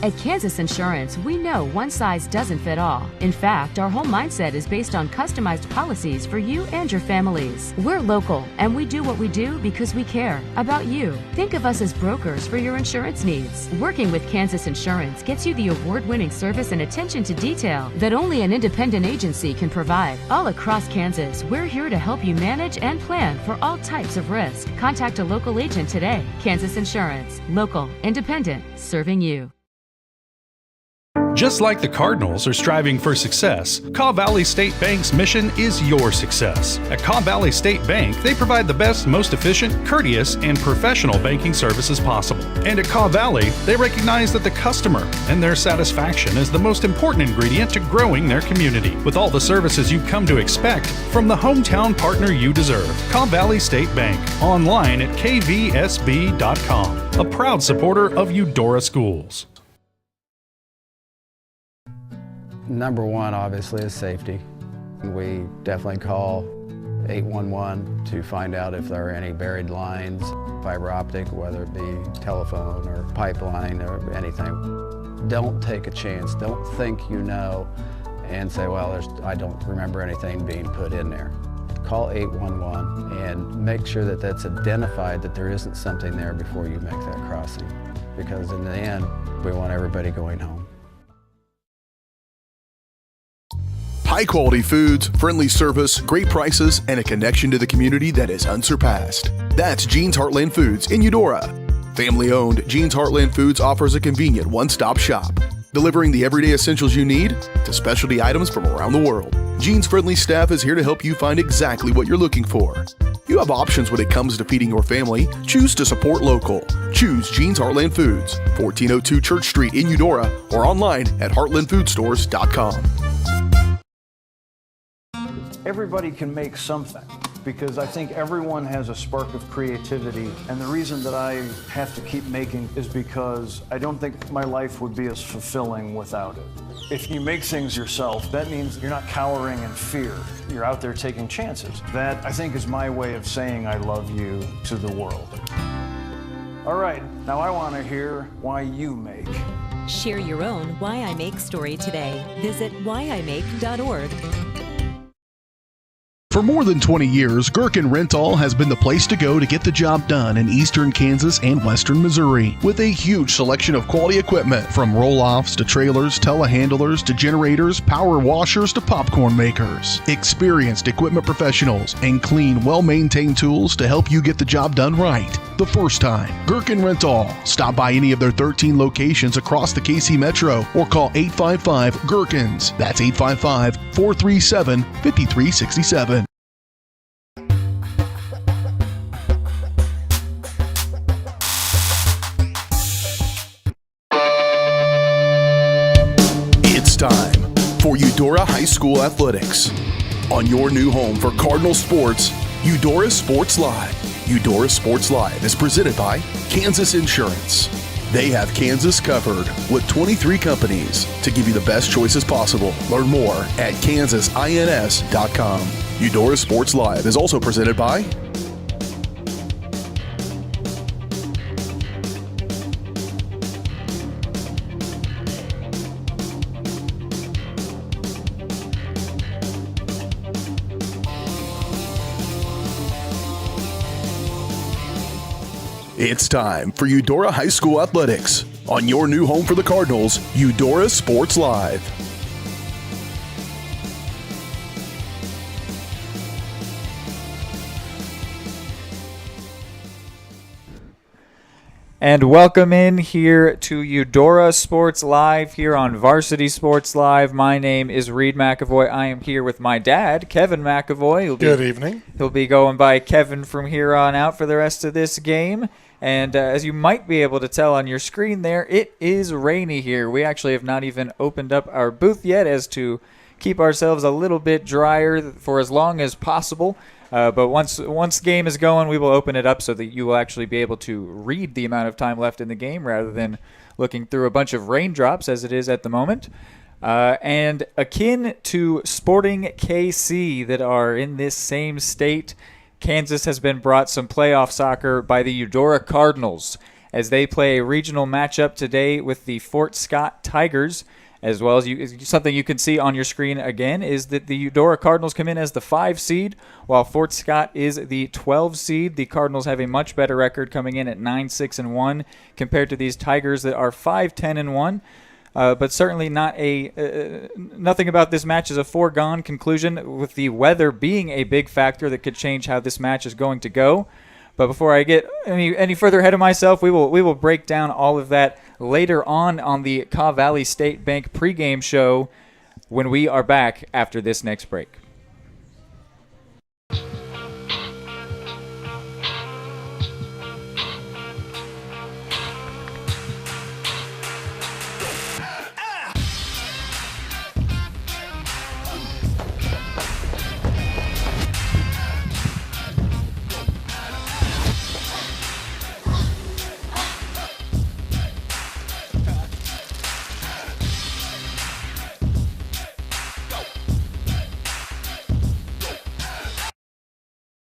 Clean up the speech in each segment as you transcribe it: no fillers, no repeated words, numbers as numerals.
At Kansas Insurance, we know one size doesn't fit all. In fact, our whole mindset is based on customized policies for you and your families. We're local, and we do what we do because we care about you. Think of us as brokers for your insurance needs. Working with Kansas Insurance gets you the award-winning service and attention to detail that only an independent agency can provide. All across Kansas, we're here to help you manage and plan for all types of risk. Contact a local agent today. Kansas Insurance. Local, independent, serving you. Just like the Cardinals are striving for success, Kaw Valley State Bank's mission is your success. At Kaw Valley State Bank, they provide the best, most efficient, courteous, and professional banking services possible. And at Kaw Valley, they recognize that the customer and their satisfaction is the most important ingredient to growing their community. With all the services you've come to expect from the hometown partner you deserve, Kaw Valley State Bank, online at kvsb.com, a proud supporter of Eudora Schools. Number one, obviously, is safety. We definitely call 811 to find out if there are any buried lines, fiber optic, whether it be telephone or pipeline or anything. Don't take a chance. Don't think you know and say, well, I don't remember anything being put in there. Call 811 and make sure that that's identified, that there isn't something there before you make that crossing. Because in the end, we want everybody going home. High-quality foods, friendly service, great prices, and a connection to the community that is unsurpassed. That's Jean's Heartland Foods in Eudora. Family-owned, Jean's Heartland Foods offers a convenient one-stop shop, delivering the everyday essentials you need to specialty items from around the world. Jean's friendly staff is here to help you find exactly what you're looking for. You have options when it comes to feeding your family. Choose to support local. Choose Jean's Heartland Foods, 1402 Church Street in Eudora, or online at heartlandfoodstores.com. Everybody can make something, because I think everyone has a spark of creativity, and the reason that I have to keep making is because I don't think my life would be as fulfilling without it. If you make things yourself, that means you're not cowering in fear. You're out there taking chances. That, I think, is my way of saying I love you to the world. All right, now I want to hear why you make. Share your own Why I Make story today. Visit whyimake.org. For more than 20 years, Gherkin Rental has been the place to go to get the job done in eastern Kansas and western Missouri. With a huge selection of quality equipment, from roll-offs to trailers, telehandlers to generators, power washers to popcorn makers. Experienced equipment professionals and clean, well-maintained tools to help you get the job done right the first time. Gherkin Rental. Stop by any of their 13 locations across the KC Metro or call 855-GHERKINS. That's 855-437-5367. It's time for Eudora High School Athletics. On your new home for Cardinal sports, Eudora Sports Live. Eudora Sports Live is presented by Kansas Insurance. They have Kansas covered with 23 companies to give you the best choices possible. Learn more at kansasins.com. Eudora Sports Live is also presented by It's time for Eudora High School Athletics. On your new home for the Cardinals, Eudora Sports Live. And welcome in here to Eudora Sports Live here on Varsity Sports Live. My name is Reed McAvoy. I am here with my dad, Kevin McAvoy. Good evening. He'll be going by Kevin from here on out for the rest of this game. And as you might be able to tell on your screen there, it is rainy here. We actually have not even opened up our booth yet as to keep ourselves a little bit drier for as long as possible. But once game is going, we will open it up so that you will actually be able to read the amount of time left in the game rather than looking through a bunch of raindrops as it is at the moment. And akin to Sporting KC that are in this same state, Kansas has been brought some playoff soccer by the Eudora Cardinals. as they play a regional matchup today with the Fort Scott Tigers. As well as something you can see on your screen again is that the Eudora Cardinals come in as the 5 seed, while Fort Scott is the 12 seed. The Cardinals have a much better record coming in at 9-6-1 compared to these Tigers that are 5-10-1. But certainly not nothing about this match is a foregone conclusion, with the weather being a big factor that could change how this match is going to go. But before I get any further ahead of myself, we will break down all of that later on the Caw Valley State Bank pregame show when we are back after this next break.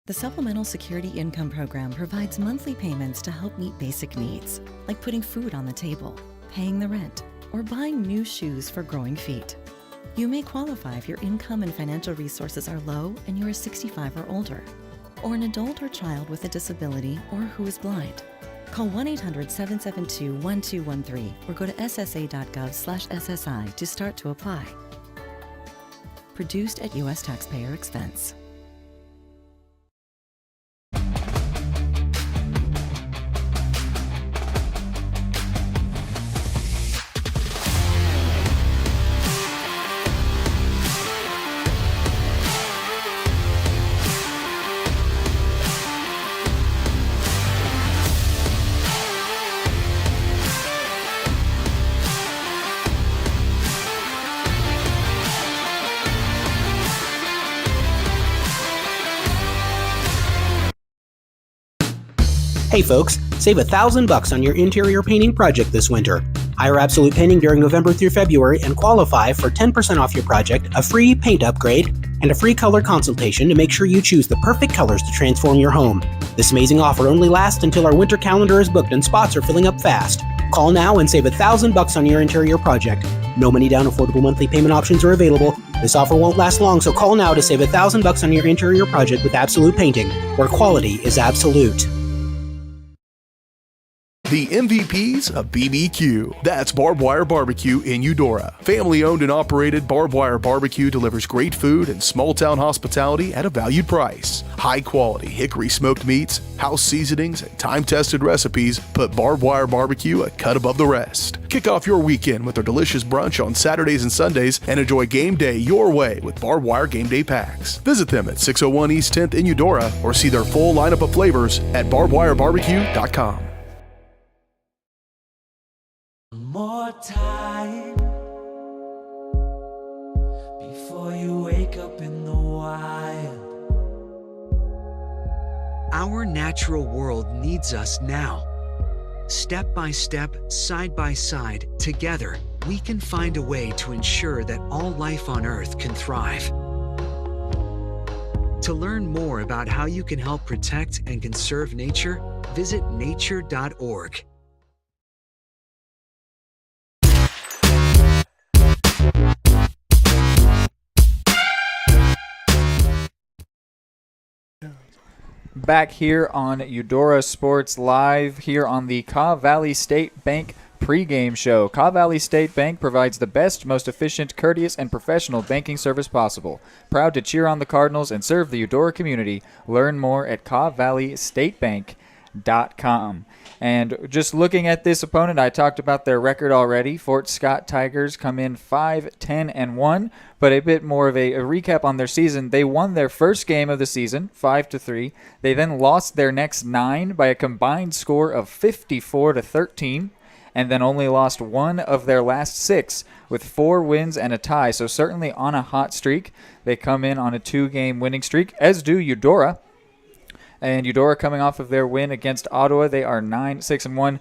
The Supplemental Security Income Program provides monthly payments to help meet basic needs, like putting food on the table, paying the rent, or buying new shoes for growing feet. You may qualify if your income and financial resources are low and you are 65 or older, or an adult or child with a disability or who is blind. Call 1-800-772-1213 or go to ssa.gov/SSI to start to apply. Produced at U.S. taxpayer expense. Hey folks, save $1,000 on your interior painting project this winter. Hire Absolute Painting during November through February and qualify for 10% off your project, a free paint upgrade, and a free color consultation to make sure you choose the perfect colors to transform your home. This amazing offer only lasts until our winter calendar is booked and spots are filling up fast. Call now and save $1,000 on your interior project. No money down, affordable monthly payment options are available. This offer won't last long, so call now to save $1,000 on your interior project with Absolute Painting, where quality is absolute. The MVPs of BBQ. That's Barbed Wire Barbecue in Eudora. Family owned and operated, Barbed Wire Barbecue delivers great food and small town hospitality at a valued price. High quality hickory smoked meats, house seasonings, and time tested recipes put Barbed Wire Barbecue a cut above the rest. Kick off your weekend with their delicious brunch on Saturdays and Sundays and enjoy game day your way with Barbed Wire Game Day Packs. Visit them at 601 East 10th in Eudora or see their full lineup of flavors at barbedwirebarbecue.com. More time before you wake up in the wild. Our natural world needs us now. Step by step, side by side, together, we can find a way to ensure that all life on Earth can thrive. To learn more about how you can help protect and conserve nature, visit nature.org. Back here on Eudora Sports Live, here on the Caw Valley State Bank pregame show. Caw Valley State Bank provides the best, most efficient, courteous, and professional banking service possible. Proud to cheer on the Cardinals and serve the Eudora community. Learn more at cawvalleystatebank.com. And just looking at this opponent, I talked about their record already. Fort Scott Tigers come in 5-10-1, but a bit more of a recap on their season. They won their first game of the season, 5-3. They then lost their next 9 by a combined score of 54-13, and then only lost 1 of their last 6 with 4 wins and a tie. So certainly on a hot streak. They come in on a 2-game winning streak, as do Eudora. And Eudora coming off of their win against Ottawa, they are 9-6-1,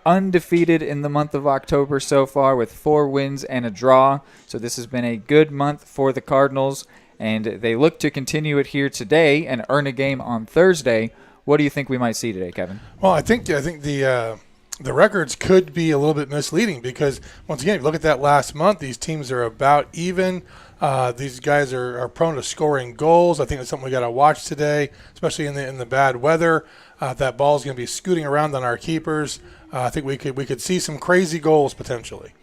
undefeated in the month of October so far with 4 wins and a draw. So this has been a good month for the Cardinals, and they look to continue it here today and earn a game on Thursday. What do you think we might see today, Kevin? Well, I think the the records could be a little bit misleading because, once again, if you look at that last month, these teams are about even. These guys are prone to scoring goals. I think that's something we got to watch today, especially in the bad weather. That ball's going to be scooting around on our keepers. I think we could see some crazy goals potentially.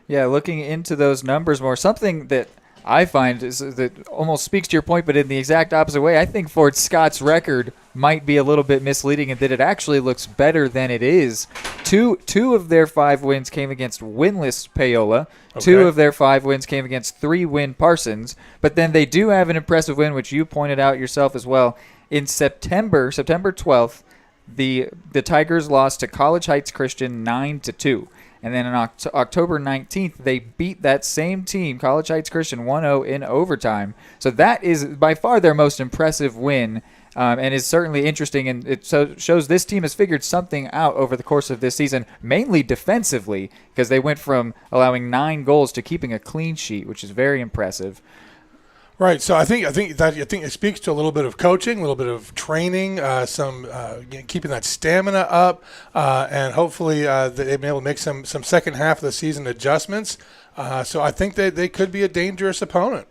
Yeah, looking into those numbers more, something that I find is that almost speaks to your point, but in the exact opposite way. I think Fort Scott's record might be a little bit misleading in that it actually looks better than it is. Two of their 5 wins came against winless Paola. Okay. 2 of their 5 wins came against 3-win Parsons. But then they do have an impressive win, which you pointed out yourself as well. In September 12th, the Tigers lost to College Heights Christian 9-2. And then on October 19th, they beat that same team, College Heights Christian, 1-0 in overtime. So that is by far their most impressive win, and is certainly interesting. And it shows this team has figured something out over the course of this season, mainly defensively, because they went from allowing 9 goals to keeping a clean sheet, which is very impressive. Right, so I think it speaks to a little bit of coaching, a little bit of training, some keeping that stamina up, and hopefully they've been able to make some second half of the season adjustments. So I think that they could be a dangerous opponent.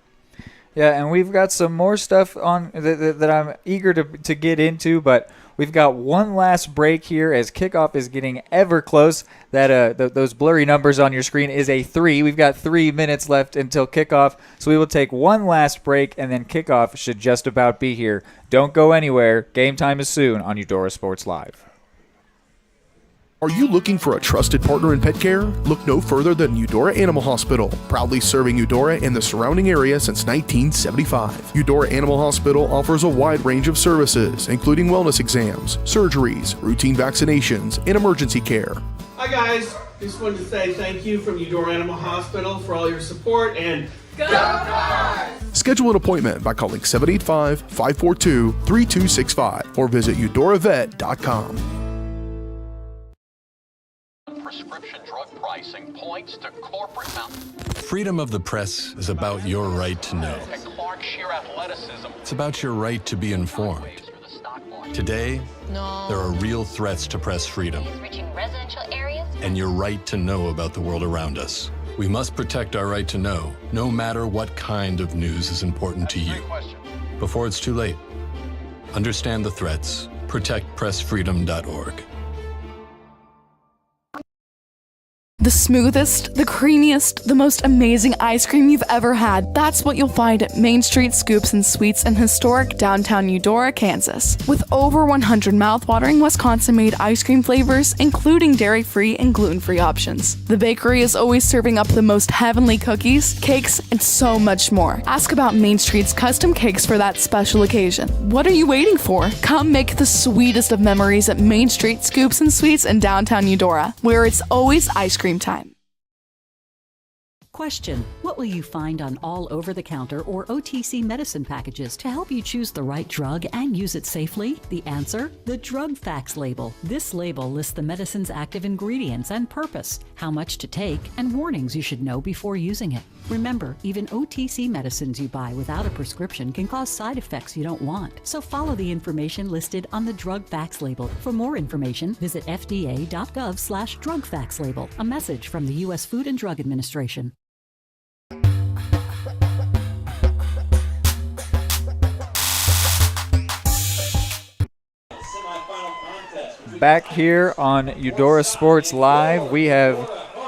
Yeah, and we've got some more stuff on that I'm eager to get into, but we've got one last break here as kickoff is getting ever close. That those blurry numbers on your screen is a 3. We've got 3 minutes left until kickoff, so we will take one last break, and then kickoff should just about be here. Don't go anywhere. Game time is soon on Eudora Sports Live. Are you looking for a trusted partner in pet care? Look no further than Eudora Animal Hospital, proudly serving Eudora and the surrounding area since 1975. Eudora Animal Hospital offers a wide range of services, including wellness exams, surgeries, routine vaccinations, and emergency care. Hi guys, just wanted to say thank you from Eudora Animal Hospital for all your support and go Cars! Schedule an appointment by calling 785-542-3265 or visit eudoravet.com. Prescription drug pricing points to corporate Freedom of the press is about your right to know. It's about your right to be informed. Today, there are real threats to press freedom and your right to know about the world around us. We must protect our right to know, no matter what kind of news is important to you. Before it's too late, understand the threats. ProtectPressFreedom.org. The smoothest, the creamiest, the most amazing ice cream you've ever had. That's what you'll find at Main Street Scoops and Sweets in historic downtown Eudora, Kansas. With over 100 mouthwatering Wisconsin-made ice cream flavors, including dairy-free and gluten-free options. The bakery is always serving up the most heavenly cookies, cakes, and so much more. Ask about Main Street's custom cakes for that special occasion. What are you waiting for? Come make the sweetest of memories at Main Street Scoops and Sweets in downtown Eudora, where it's always ice cream time. Question: what will you find on all over-the-counter or OTC medicine packages to help you choose the right drug and use it safely? The answer: the Drug Facts label. This label lists the medicine's active ingredients and purpose, how much to take, and warnings you should know before using it. Remember, even OTC medicines you buy without a prescription can cause side effects you don't want. So follow the information listed on the Drug Facts label. For more information, visit fda.gov/Drug Facts label. A message from the U.S. Food and Drug Administration. Back here on Eudora Sports Live, we have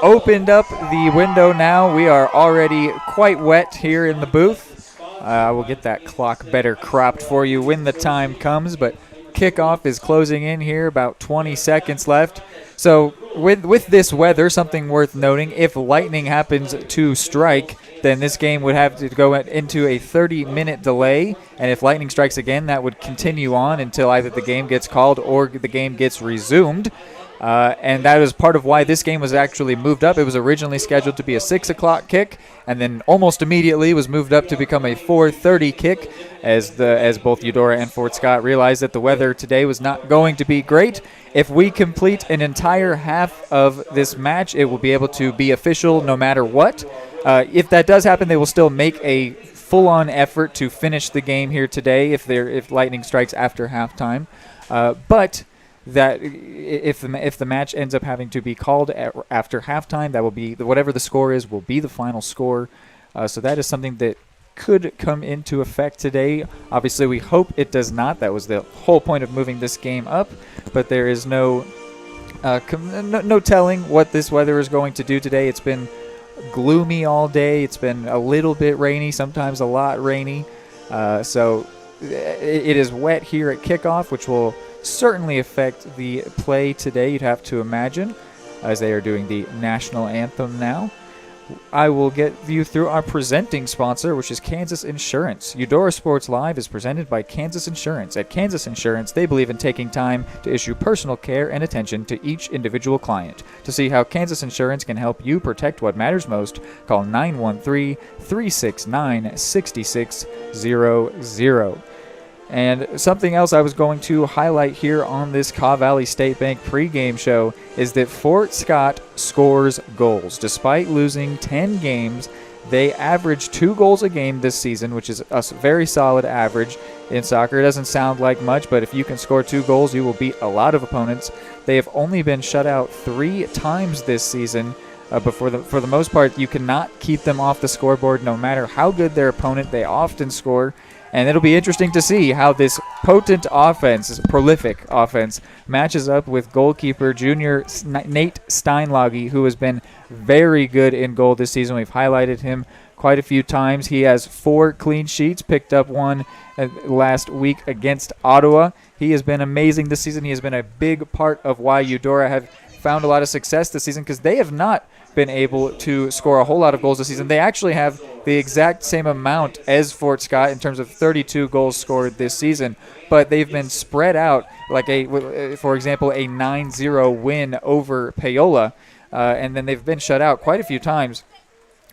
opened up the window now. We are already quite wet here in the booth. I will get that clock better cropped for you when the time comes, but kickoff is closing in here, about 20 seconds left. So with this weather, something worth noting, if lightning happens to strike, then this game would have to go into a 30-minute delay. And if lightning strikes again, that would continue on until either the game gets called or the game gets resumed. And that is part of why this game was actually moved up. It was originally scheduled to be a 6 o'clock kick, and then almost immediately was moved up to become a 4:30 kick as both Eudora and Fort Scott realized that the weather today was not going to be great. If we complete an entire half of this match, it will be able to be official no matter what. If that does happen, they will still make a full-on effort to finish the game here today if lightning strikes after halftime. But that if the match ends up having to be called after halftime, that will be whatever the score is will be the final score. So that is something that could come into effect today. Obviously, we hope it does not. That was the whole point of moving this game up. But there is no telling what this weather is going to do today. It's been gloomy all day. It's been a little bit rainy, sometimes a lot rainy. So it is wet here at kickoff, which will certainly affect the play today, you'd have to imagine, as they are doing the national anthem now. I will get you through our presenting sponsor, which is Kansas Insurance. Eudora Sports Live is presented by Kansas Insurance. At Kansas Insurance, they believe in taking time to issue personal care and attention to each individual client. To see how Kansas Insurance can help you protect what matters most, call 913-369-6600. And something else I was going to highlight here on this Kaw Valley State Bank pregame show is that Fort Scott scores goals. Despite losing 10 games, they average 2 goals a game this season, which is a very solid average in soccer. It doesn't sound like much, but if you can score 2 goals, you will beat a lot of opponents. They have only been shut out 3 times this season, but for the most part, you cannot keep them off the scoreboard no matter how good their opponent. They often score. And it'll be interesting to see how this potent offense, this prolific offense, matches up with goalkeeper junior Nate Steinlage, who has been very good in goal this season. We've highlighted him quite a few times. He has 4 clean sheets, picked up one last week against Ottawa. He has been amazing this season. He has been a big part of why Eudora have found a lot of success this season, because they have not been able to score a whole lot of goals this season. They actually have the exact same amount as Fort Scott in terms of 32 goals scored this season, but they've been spread out, like for example, a 9-0 win over Paola, and then they've been shut out quite a few times.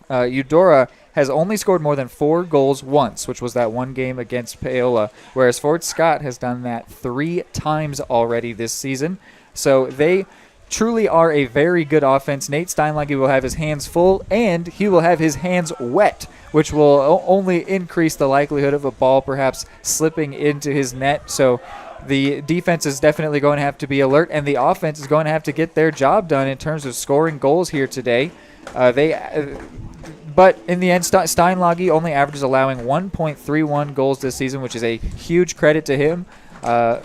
Eudora has only scored more than 4 goals once, which was that one game against Paola, whereas Fort Scott has done that 3 times already this season. So they truly are a very good offense. Nate Steinlage will have his hands full, and he will have his hands wet, which will only increase the likelihood of a ball perhaps slipping into his net. So the defense is definitely going to have to be alert, and the offense is going to have to get their job done in terms of scoring goals here today. But in the end, Steinlage only averages allowing 1.31 goals this season, which is a huge credit to him. But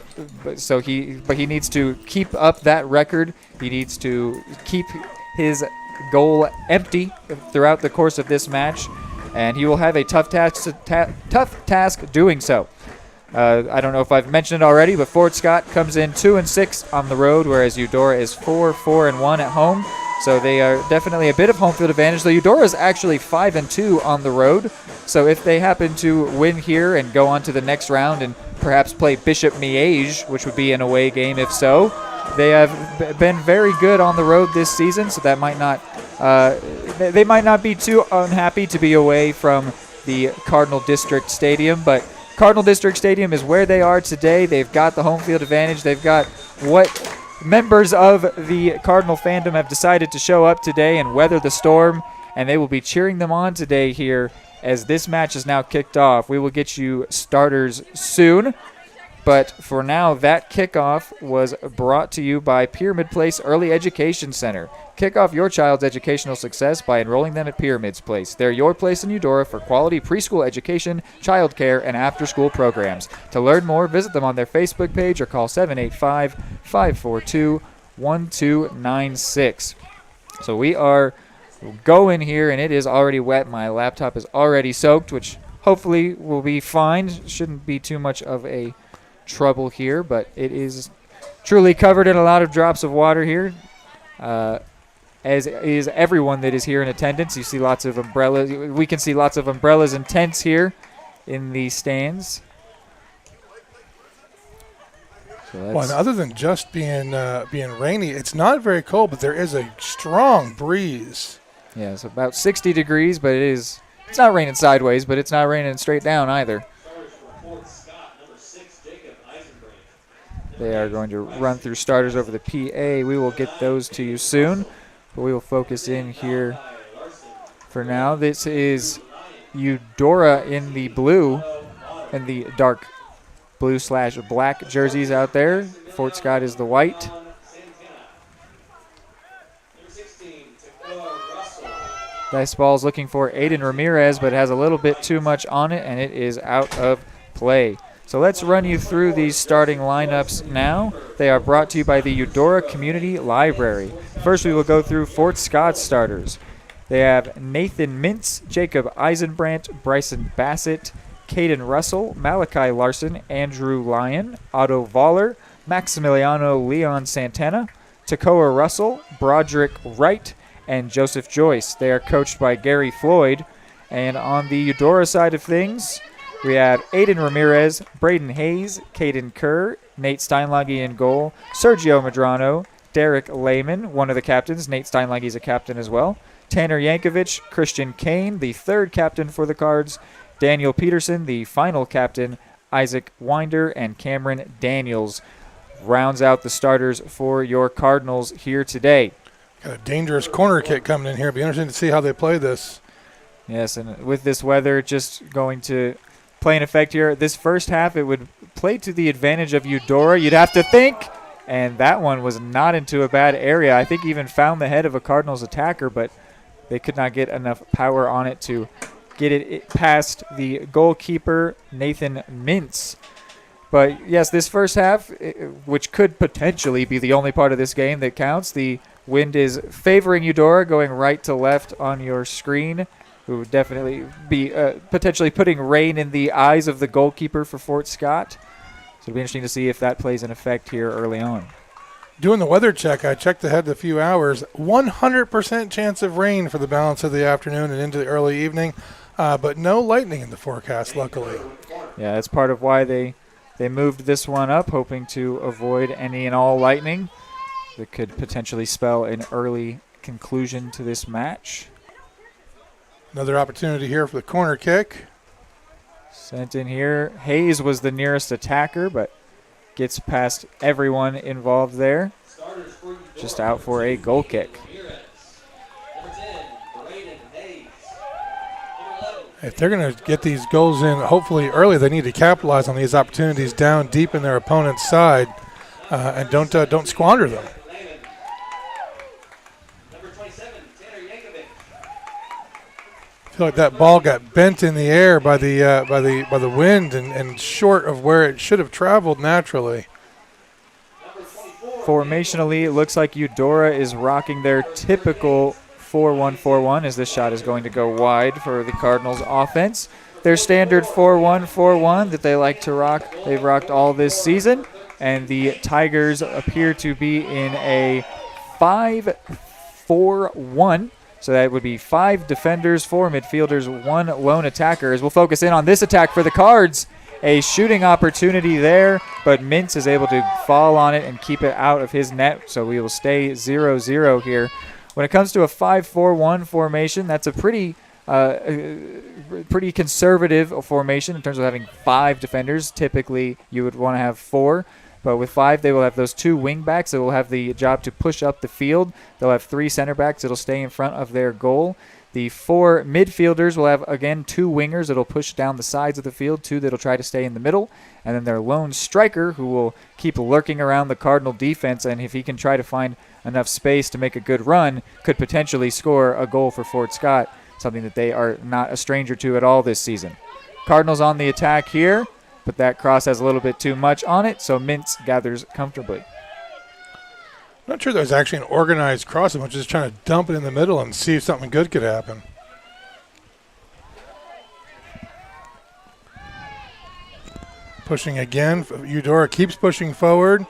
he needs to keep up that record. He needs to keep his goal empty throughout the course of this match, and he will have a tough task doing so. I don't know if I've mentioned it already, but Fort Scott comes in 2-6 on the road, whereas Eudora is 4-1 at home. So they are definitely a bit of home field advantage. Though Eudora is actually 5-2 on the road. So if they happen to win here and go on to the next round and perhaps play Bishop Miege, which would be an away game if so, they have been very good on the road this season. So that might not, they might not be too unhappy to be away from the Cardinal District Stadium. But Cardinal District Stadium is where they are today. They've got the home field advantage. They've got what members of the Cardinal fandom have decided to show up today and weather the storm, and they will be cheering them on today here as this match is now kicked off. We will get you starters soon, but for now, that kickoff was brought to you by Pyramid Place Early Education Center. Kick off your child's educational success by enrolling them at Pyramid's Place. They're your place in Eudora for quality preschool education, childcare, and after-school programs. To learn more, visit them on their Facebook page or call 785-542-1296. So we are going here, and it is already wet. My laptop is already soaked, which hopefully will be fine. Shouldn't be too much of a trouble here, but it is truly covered in a lot of drops of water here. As is everyone that is here in attendance. You see lots of umbrellas. We can see lots of umbrellas and tents here in the stands. So well, other than just being rainy, it's not very cold, but there is a strong breeze. Yeah, it's about 60 degrees, but it's not raining sideways, but it's not raining straight down either. They are going to run through starters over the PA. We will get those to you soon. But we will focus in here for now. This is Eudora in the blue and the dark blue/black jerseys out there. Fort Scott is the white. Dice ball's looking for Aiden Ramirez, but it has a little bit too much on it, and it is out of play. So let's run you through these starting lineups now. They are brought to you by the Eudora Community Library. First, we will go through Fort Scott starters. They have Nathan Mintz, Jacob Eisenbrandt, Bryson Bassett, Caden Russell, Malachi Larson, Andrew Lyon, Otto Voller, Maximiliano Leon Santana, Takoa Russell, Broderick Wright, and Joseph Joyce. They are coached by Gary Floyd. And on the Eudora side of things, we have Aiden Ramirez, Braden Hayes, Caden Kerr, Nate Steinlage in goal, Sergio Medrano, Derek Lehman, one of the captains. Nate Steinlage is a captain as well. Tanner Yankovic, Christian Kane, the third captain for the Cards, Daniel Peterson, the final captain, Isaac Winder, and Cameron Daniels rounds out the starters for your Cardinals here today. Got a dangerous corner kick coming in here. Be interesting to see how they play this. Yes, and with this weather just going to play an effect here, this first half it would play to the advantage of Eudora, you'd have to think. And that one was not into a bad area. I think even found the head of a Cardinals attacker, but they could not get enough power on it to get it past the goalkeeper, Nathan Mintz. But yes, this first half, which could potentially be the only part of this game that counts, the wind is favoring Eudora, going right to left on your screen. It would definitely be potentially putting rain in the eyes of the goalkeeper for Fort Scott. So it'll be interesting to see if that plays an effect here early on. Doing the weather check, I checked ahead a few hours. 100% chance of rain for the balance of the afternoon and into the early evening, but no lightning in the forecast, luckily. Yeah, that's part of why they moved this one up, hoping to avoid any and all lightning that could potentially spell an early conclusion to this match. Another opportunity here for the corner kick. Sent in here. Hayes was the nearest attacker, but gets past everyone involved there. Just out for a goal kick. If they're going to get these goals in, hopefully early, they need to capitalize on these opportunities down deep in their opponent's side, and don't squander them. I feel like that ball got bent in the air by the wind and short of where it should have traveled naturally. Formationally, it looks like Eudora is rocking their typical 4-1-4-1 as this shot is going to go wide for the Cardinals offense. Their standard 4-1-4-1 that they like to rock, they've rocked all this season. And the Tigers appear to be in a 5-4-1. So that would be 5 defenders, 4 midfielders, 1 lone attacker. As we'll focus in on this attack for the Cards. A shooting opportunity there, but Mintz is able to fall on it and keep it out of his net. So we will stay 0-0 here. When it comes to a 5-4-1 formation, that's a pretty conservative formation in terms of having 5 defenders. Typically, you would want to have 4. But with 5, they will have those 2 wing backs that will have the job to push up the field. They'll have 3 center backs that will stay in front of their goal. The 4 midfielders will have, again, 2 wingers that will push down the sides of the field, 2 that will try to stay in the middle. And then their lone striker, who will keep lurking around the Cardinal defense, and if he can try to find enough space to make a good run, could potentially score a goal for Fort Scott, something that they are not a stranger to at all this season. Cardinals on the attack here, but that cross has a little bit too much on it, so Mintz gathers comfortably. I'm not sure there's actually an organized cross. I'm just trying to dump it in the middle and see if something good could happen. Pushing again. Eudora keeps pushing forward.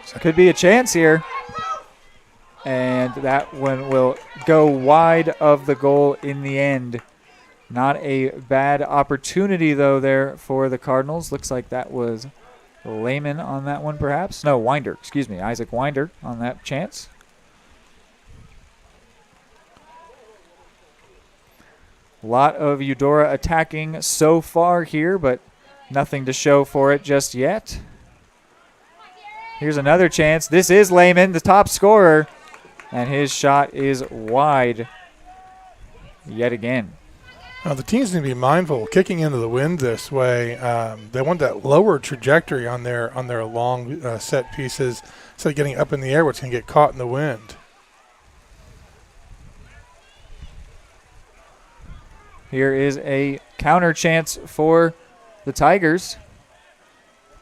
So could be a chance here. And that one will go wide of the goal in the end. Not a bad opportunity, though, there for the Cardinals. Looks like that was Lehman on that one, perhaps. No, Winder. Excuse me, Isaac Winder on that chance. A lot of Eudora attacking so far here, but nothing to show for it just yet. Here's another chance. This is Lehman, the top scorer, and his shot is wide yet again. The teams need to be mindful kicking into the wind this way. They want that lower trajectory on their long set pieces instead of getting up in the air, which can get caught in the wind. Here is a counter chance for the Tigers,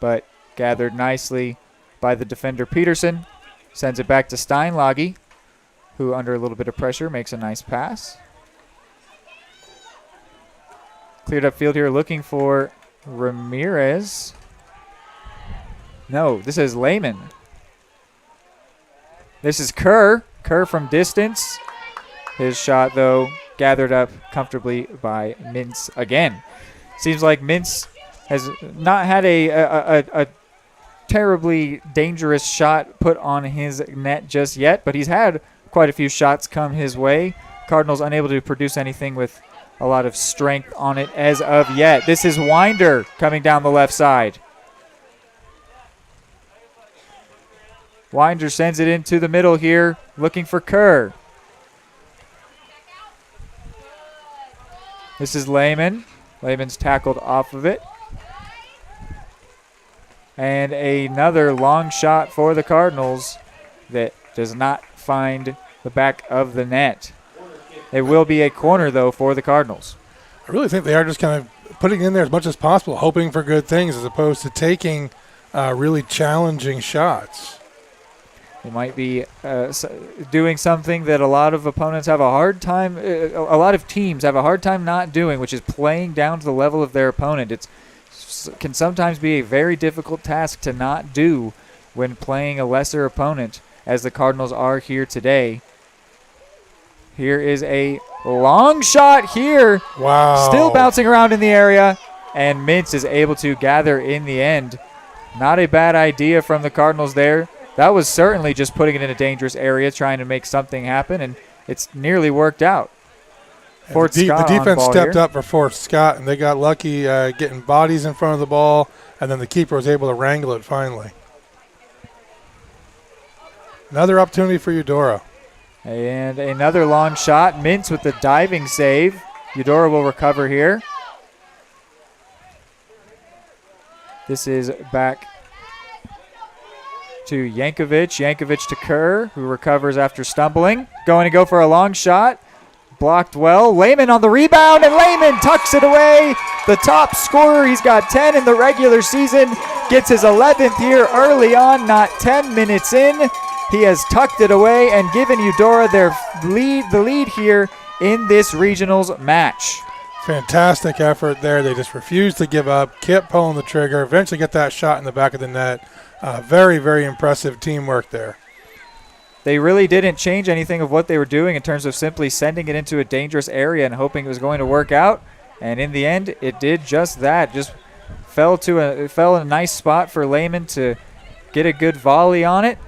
but gathered nicely by the defender Peterson. Sends it back to Steinlage, who under a little bit of pressure makes a nice pass. Cleared up field here looking for Ramirez. No, this is Lehman. This is Kerr. Kerr from distance. His shot, though, gathered up comfortably by Mintz again. Seems like Mintz has not had a terribly dangerous shot put on his net just yet, but he's had quite a few shots come his way. Cardinals unable to produce anything with a lot of strength on it as of yet. This is Winder coming down the left side. Winder sends it into the middle here, looking for Kerr. This is Lehman. Lehman's tackled off of it. And another long shot for the Cardinals that does not find the back of the net. It will be a corner, though, for the Cardinals. I really think they are just kind of putting in there as much as possible, hoping for good things as opposed to taking really challenging shots. They might be doing something that a lot of opponents have a hard time, a lot of teams have a hard time not doing, which is playing down to the level of their opponent. It can sometimes be a very difficult task to not do when playing a lesser opponent, as the Cardinals are here today. Here is a long shot here. Wow. Still bouncing around in the area, and Mintz is able to gather in the end. Not a bad idea from the Cardinals there. That was certainly just putting it in a dangerous area, trying to make something happen, and it's nearly worked out. The defense stepped up for Fort Scott, and they got lucky getting bodies in front of the ball, and then the keeper was able to wrangle it finally. Another opportunity for Eudora. And another long shot. Mintz with the diving save. Eudora will recover here. This is back to Yankovic. Yankovic to Kerr, who recovers after stumbling. Going to go for a long shot. Blocked well. Lehman on the rebound, and Lehman tucks it away. The top scorer, he's got 10 in the regular season. Gets his 11th here early on, not 10 minutes in. He has tucked it away and given Eudora the lead here in this regionals match. Fantastic effort there. They just refused to give up, kept pulling the trigger, eventually get that shot in the back of the net. Very, very impressive teamwork there. They really didn't change anything of what they were doing in terms of simply sending it into a dangerous area and hoping it was going to work out. And in the end, it did just that. Just fell in a nice spot for Lehman to get a good volley on it.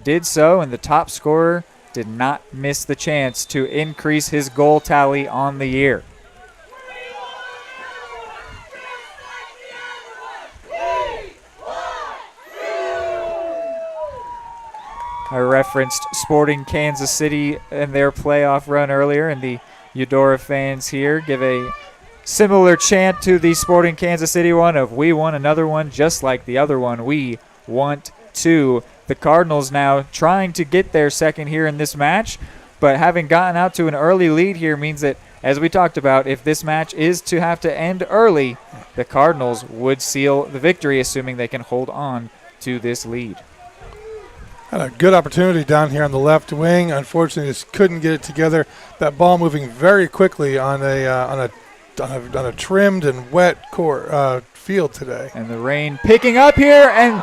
Did so, and the top scorer did not miss the chance to increase his goal tally on the year. I referenced Sporting Kansas City and their playoff run earlier, and the Eudora fans here give a similar chant to the Sporting Kansas City one of "We won another one just like the other one. We want to." The Cardinals now trying to get their second here in this match, but having gotten out to an early lead here means that, as we talked about, if this match is to have to end early, the Cardinals would seal the victory, assuming they can hold on to this lead. Had a good opportunity down here on the left wing. Unfortunately, just couldn't get it together. That ball moving very quickly on a trimmed and wet court field today. And the rain picking up here, and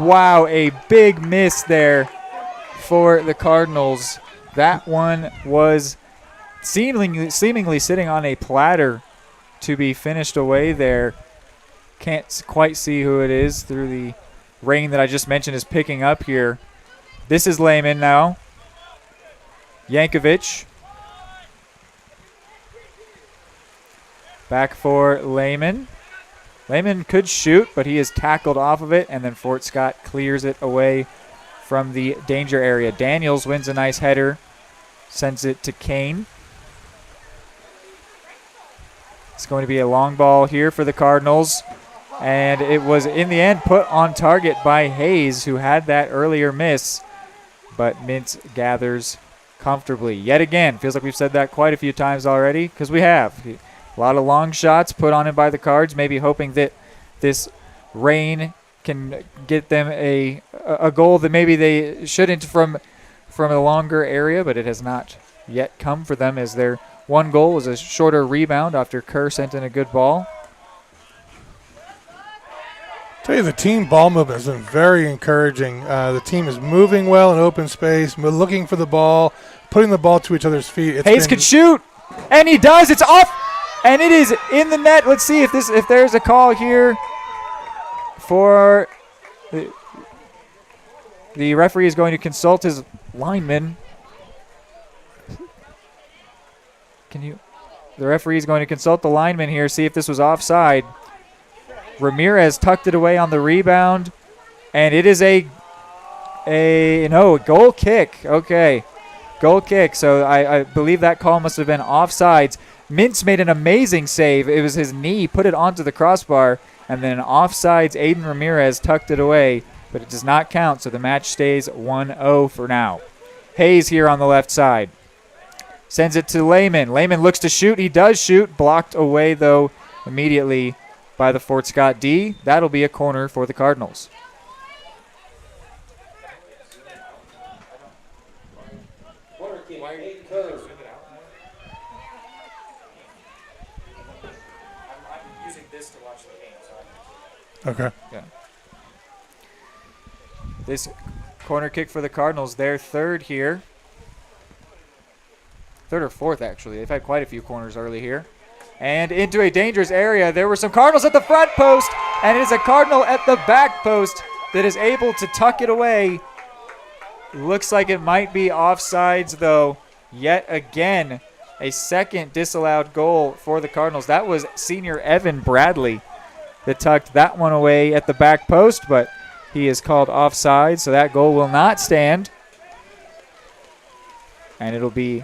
wow, a big miss there for the Cardinals. That one was seemingly sitting on a platter to be finished away there. Can't quite see who it is through the rain that I just mentioned is picking up here. This is Lehman now. Yankovic. Back for Lehman. Lehman could shoot, but he is tackled off of it, and then Fort Scott clears it away from the danger area. Daniels wins a nice header, sends it to Kane. It's going to be a long ball here for the Cardinals. And it was, in the end, put on target by Hayes, who had that earlier miss. But Mintz gathers comfortably. Yet again, feels like we've said that quite a few times already, because we have. A lot of long shots put on him by the Cards, maybe hoping that this rain can get them a goal that maybe they shouldn't from a longer area, but it has not yet come for them, as their one goal was a shorter rebound after Kerr sent in a good ball. Tell you, the team ball movement has been very encouraging. The team is moving well in open space, looking for the ball, putting the ball to each other's feet. Hayes can shoot, and he does. It's off, and it is in the net. Let's see if there's a call here for the referee is going to consult his lineman. The referee is going to consult the lineman here, see if this was offside. Ramirez tucked it away on the rebound, and it is a goal kick. Okay, goal kick. So I believe that call must have been offsides. Mintz made an amazing save. It was his knee, put it onto the crossbar, and then offsides, Aiden Ramirez tucked it away, but it does not count, so the match stays 1-0 for now. Hayes here on the left side. Sends it to Lehman. Lehman looks to shoot. He does shoot. Blocked away, though, immediately by the Fort Scott D. That'll be a corner for the Cardinals. Okay. Yeah. This corner kick for the Cardinals, their third here. Third or fourth, actually. They've had quite a few corners early here. And into a dangerous area. There were some Cardinals at the front post, and it is a Cardinal at the back post that is able to tuck it away. Looks like it might be offsides, though. Yet again, a second disallowed goal for the Cardinals. That was senior Evan Bradley that tucked that one away at the back post, but he is called offside, so that goal will not stand. And it'll be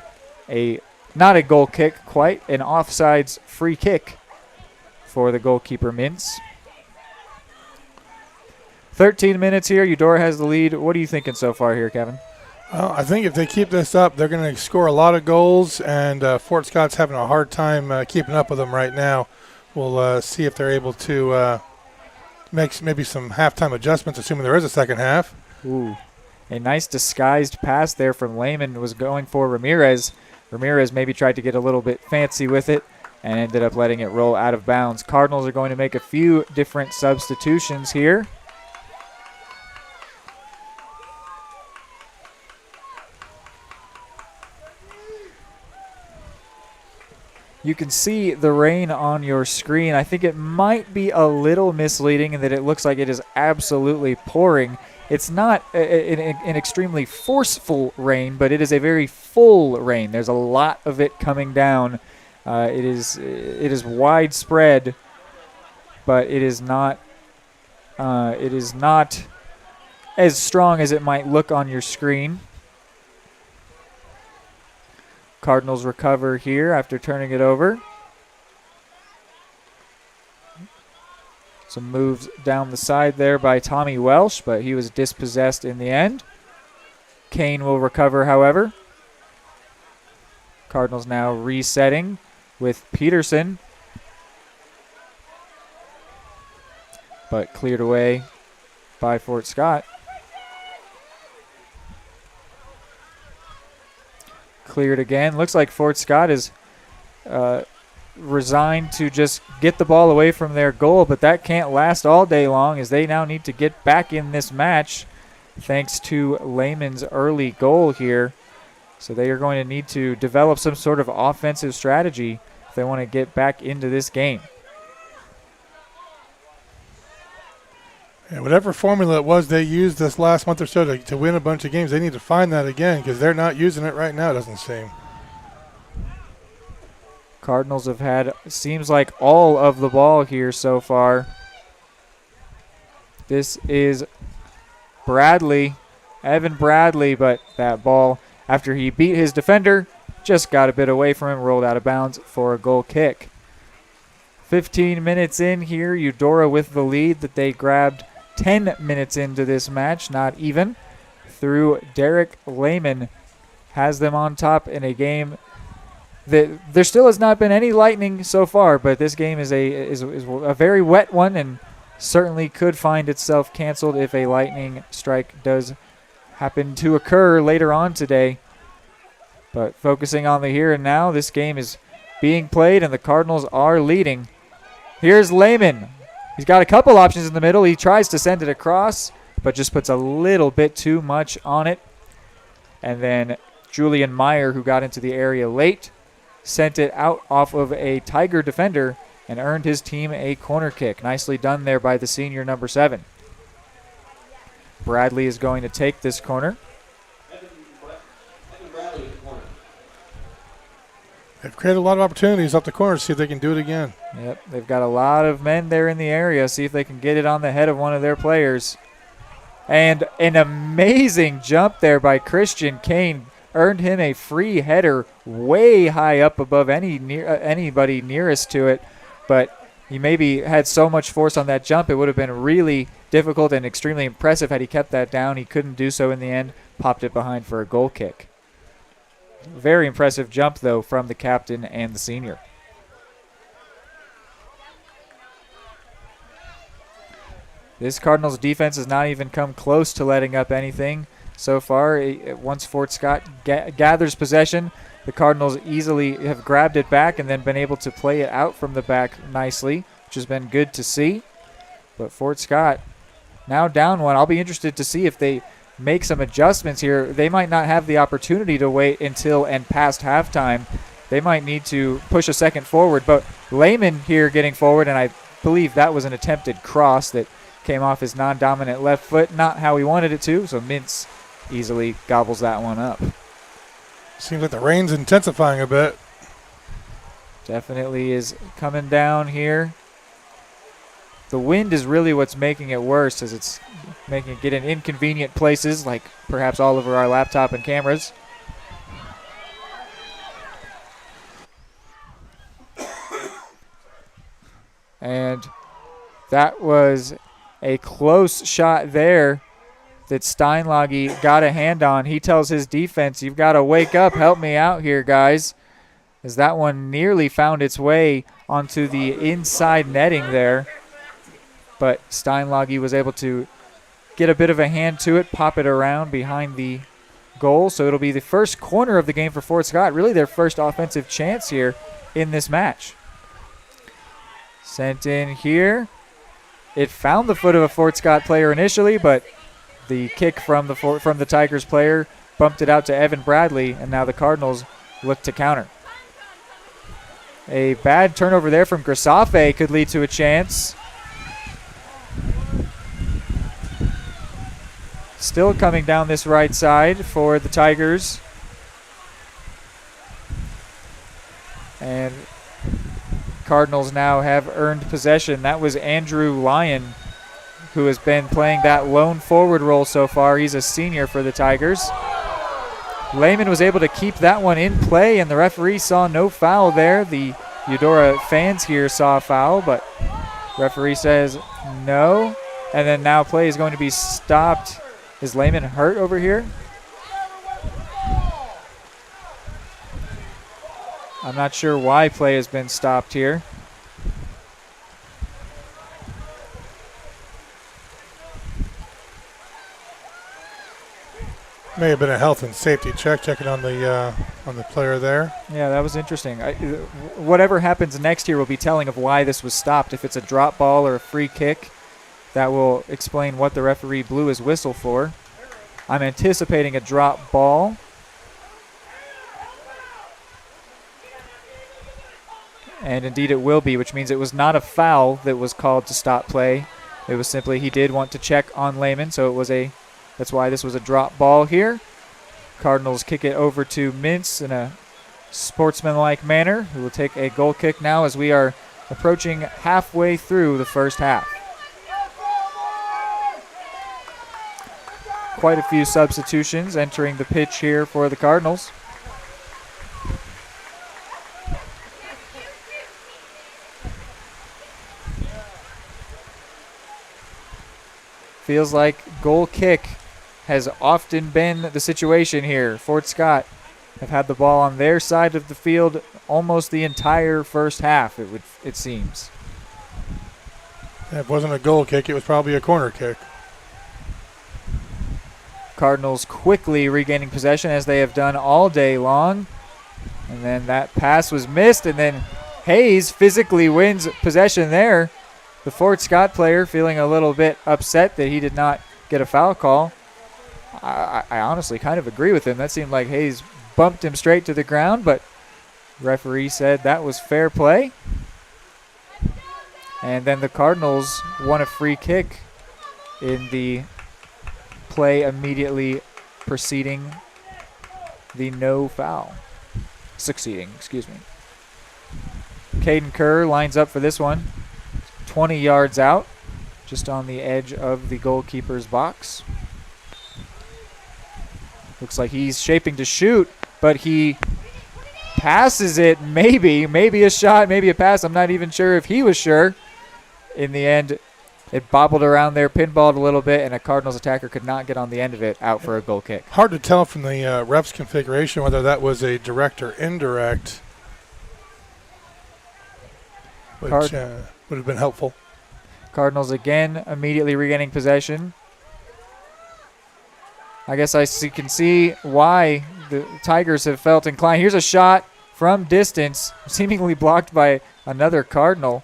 not a goal kick, quite an offsides free kick for the goalkeeper Mintz. 13 minutes here. Eudora has the lead. What are you thinking so far here, Kevin? Well, I think if they keep this up, they're going to score a lot of goals, and Fort Scott's having a hard time keeping up with them right now. We'll see if they're able to make maybe some halftime adjustments, assuming there is a second half. Ooh, a nice disguised pass there from Lehman was going for Ramirez. Ramirez maybe tried to get a little bit fancy with it and ended up letting it roll out of bounds. Cardinals are going to make a few different substitutions here. You can see the rain on your screen. I think it might be a little misleading in that it looks like it is absolutely pouring. It's not an extremely forceful rain, but it is a very full rain. There's a lot of it coming down. It is widespread, but it is not as strong as it might look on your screen. Cardinals recover here after turning it over. Some moves down the side there by Tommy Welsh, but he was dispossessed in the end. Kane will recover, however. Cardinals now resetting with Peterson, but cleared away by Fort Scott. Cleared again. Looks like Fort Scott is resigned to just get the ball away from their goal, but that can't last all day long, as they now need to get back in this match thanks to Lehman's early goal here. So they are going to need to develop some sort of offensive strategy if they want to get back into this game. Yeah, whatever formula it was they used this last month or so to win a bunch of games, they need to find that again, because they're not using it right now, it doesn't seem. Cardinals have had, seems like, all of the ball here so far. This is Bradley, Evan Bradley, but that ball, after he beat his defender, just got a bit away from him, rolled out of bounds for a goal kick. 15 minutes in here, Eudora with the lead that they grabbed 10 minutes into this match, not even, through Derek Lehman. Has them on top in a game that there still has not been any lightning so far, but this game is a very wet one and certainly could find itself canceled if a lightning strike does happen to occur later on today. But focusing on the here and now, this game is being played and the Cardinals are leading. Here's Lehman. He's got a couple options in the middle. He tries to send it across, but just puts a little bit too much on it. And then Julian Meyer, who got into the area late, sent it out off of a Tiger defender and earned his team a corner kick. Nicely done there by the senior number 7. Bradley is going to take this corner. They've created a lot of opportunities up the corner to see if they can do it again. Yep, they've got a lot of men there in the area. See if they can get it on the head of one of their players. And an amazing jump there by Christian Kane earned him a free header way high up above anybody nearest to it. But he maybe had so much force on that jump, it would have been really difficult and extremely impressive had he kept that down. He couldn't do so in the end, popped it behind for a goal kick. Very impressive jump, though, from the captain and the senior. This Cardinals defense has not even come close to letting up anything so far. Once Fort Scott gathers possession, the Cardinals easily have grabbed it back and then been able to play it out from the back nicely, which has been good to see. But Fort Scott now down one. I'll be interested to see if they make some adjustments here. They might not have the opportunity to wait until and past halftime. They might need to push a second forward. But Lehman here getting forward, and I believe that was an attempted cross that came off his non-dominant left foot. Not how he wanted it to, so Mintz easily gobbles that one up. Seems like the rain's intensifying a bit. Definitely is coming down here. The wind is really what's making it worse, as it's making it get in inconvenient places, like perhaps all over our laptop and cameras. And that was a close shot there that Steinlage got a hand on. He tells his defense, you've got to wake up, help me out here, guys, as that one nearly found its way onto the inside netting there. But Steinlage was able to get a bit of a hand to it, pop it around behind the goal. So it'll be the first corner of the game for Fort Scott, really their first offensive chance here in this match. Sent in here. It found the foot of a Fort Scott player initially, but the kick from the Tigers player bumped it out to Evan Bradley, and now the Cardinals look to counter. A bad turnover there from Grisafe could lead to a chance. Still coming down this right side for the Tigers. And Cardinals now have earned possession. That was Andrew Lyon, who has been playing that lone forward role so far. He's a senior for the Tigers. Lehman was able to keep that one in play, and the referee saw no foul there. The Eudora fans here saw a foul, but referee says no. And then now play is going to be stopped. Is Lehman hurt over here? I'm not sure why play has been stopped here. May have been a health and safety check, checking on the player there. Yeah, that was interesting. Whatever happens next here will be telling of why this was stopped. If it's a drop ball or a free kick, that will explain what the referee blew his whistle for. I'm anticipating a drop ball. And indeed it will be, which means it was not a foul that was called to stop play. It was simply he did want to check on Lehman, so it was that's why this was a drop ball here. Cardinals kick it over to Mintz in a sportsmanlike manner, who will take a goal kick now as we are approaching halfway through the first half. Quite a few substitutions entering the pitch here for the Cardinals. Feels like goal kick has often been the situation here. Fort Scott have had the ball on their side of the field almost the entire first half, it seems. If it wasn't a goal kick, it was probably a corner kick. Cardinals quickly regaining possession as they have done all day long. And then that pass was missed, and then Hayes physically wins possession there. The Fort Scott player feeling a little bit upset that he did not get a foul call. I honestly kind of agree with him. That seemed like Hayes bumped him straight to the ground, but referee said that was fair play. And then the Cardinals won a free kick in the play immediately preceding the no foul. Succeeding, excuse me. Caden Kerr lines up for this one. 20 yards out, just on the edge of the goalkeeper's box. Looks like he's shaping to shoot, but he passes it. Maybe a shot, maybe a pass. I'm not even sure if he was sure. In the end, it bobbled around there, pinballed a little bit, and a Cardinals attacker could not get on the end of it, out for a goal kick. Hard to tell from the ref's configuration whether that was a direct or indirect, which would have been helpful. Cardinals again immediately regaining possession. I guess can see why the Tigers have felt inclined. Here's a shot from distance, seemingly blocked by another Cardinal.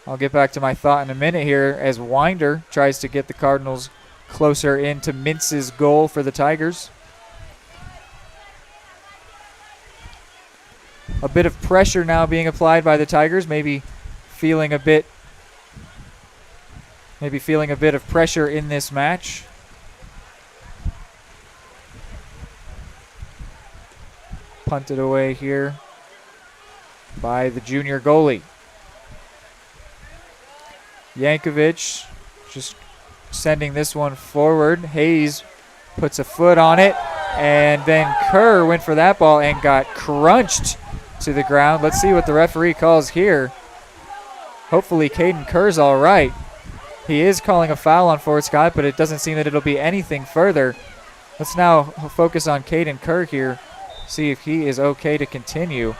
I'll get back to my thought in a minute here as Winder tries to get the Cardinals closer into Mintz's goal for the Tigers. A bit of pressure now being applied by the Tigers, maybe feeling a bit of pressure in this match. Punted away here by the junior goalie. Yankovic just sending this one forward. Hayes puts a foot on it, and then Kerr went for that ball and got crunched to the ground. Let's see what the referee calls here. Hopefully Caden Kerr's all right. He is calling a foul on Fort Scott, but it doesn't seem that it'll be anything further. Let's now focus on Caden Kerr here, see if he is okay to continue.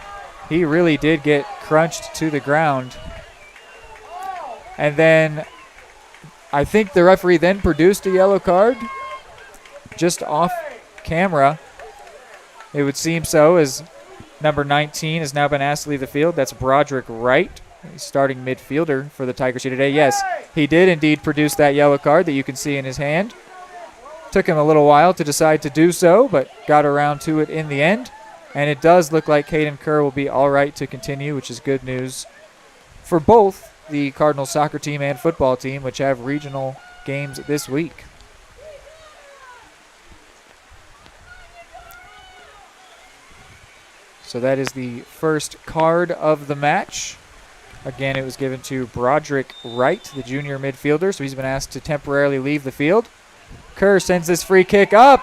He really did get crunched to the ground. And then I think the referee then produced a yellow card just off camera. It would seem so, as number 19 has now been asked to leave the field. That's Broderick Wright, starting midfielder for the Tigers here today. Yes, he did indeed produce that yellow card that you can see in his hand. Took him a little while to decide to do so, but got around to it in the end. And it does look like Caden Kerr will be all right to continue, which is good news for both the Cardinals soccer team and football team, which have regional games this week. So that is the first card of the match. Again, it was given to Broderick Wright, the junior midfielder, so he's been asked to temporarily leave the field. Kerr sends this free kick up,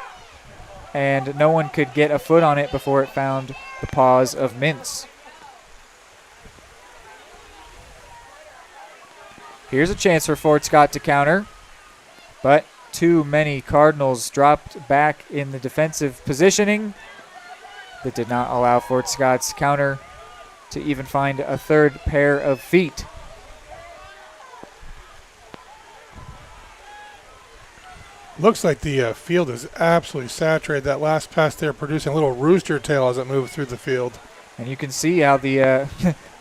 and no one could get a foot on it before it found the paws of Mintz. Here's a chance for Fort Scott to counter, but too many Cardinals dropped back in the defensive positioning that did not allow Fort Scott's counter to even find a third pair of feet. Looks like the field is absolutely saturated. That last pass there producing a little rooster tail as it moved through the field. And you can see how the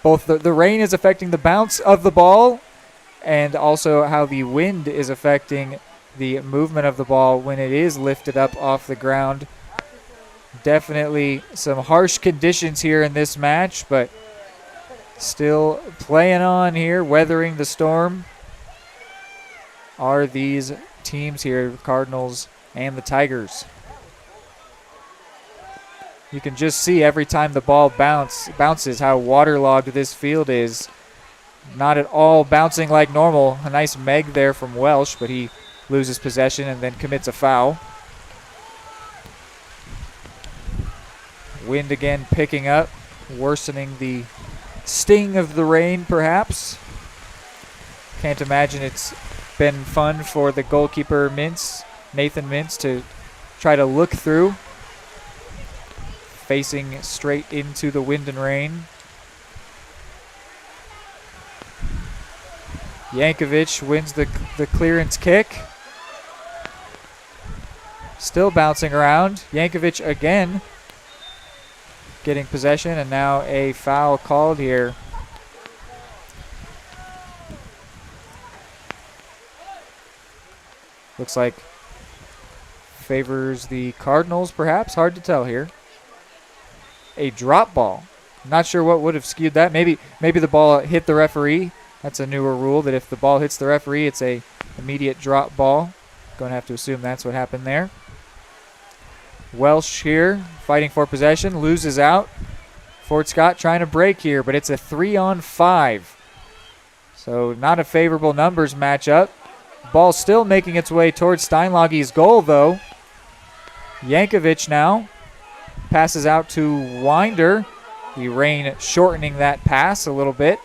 both the rain is affecting the bounce of the ball, and also how the wind is affecting the movement of the ball when it is lifted up off the ground. Definitely some harsh conditions here in this match, but still playing on here, weathering the storm are these teams here, the Cardinals and the Tigers. You can just see every time the ball bounces how waterlogged this field is. Not at all bouncing like normal. A nice meg there from Welsh, but he loses possession and then commits a foul. Wind again picking up, worsening the sting of the rain perhaps. Can't imagine it's been fun for the goalkeeper Nathan Mintz, to try to look through, facing straight into the wind and rain. Yankovic wins the clearance kick. Still bouncing around. Yankovic again getting possession, and now a foul called here. Looks like favors the Cardinals, perhaps. Hard to tell here. A drop ball. Not sure what would have skewed that. Maybe the ball hit the referee. That's a newer rule, that if the ball hits the referee, it's a immediate drop ball. Going to have to assume that's what happened there. Welsh here, fighting for possession, loses out. Fort Scott trying to break here, but it's a 3-on-5. So not a favorable numbers matchup. Ball still making its way towards Steinlage's goal, though. Yankovic now passes out to Winder. The rain shortening that pass a little bit.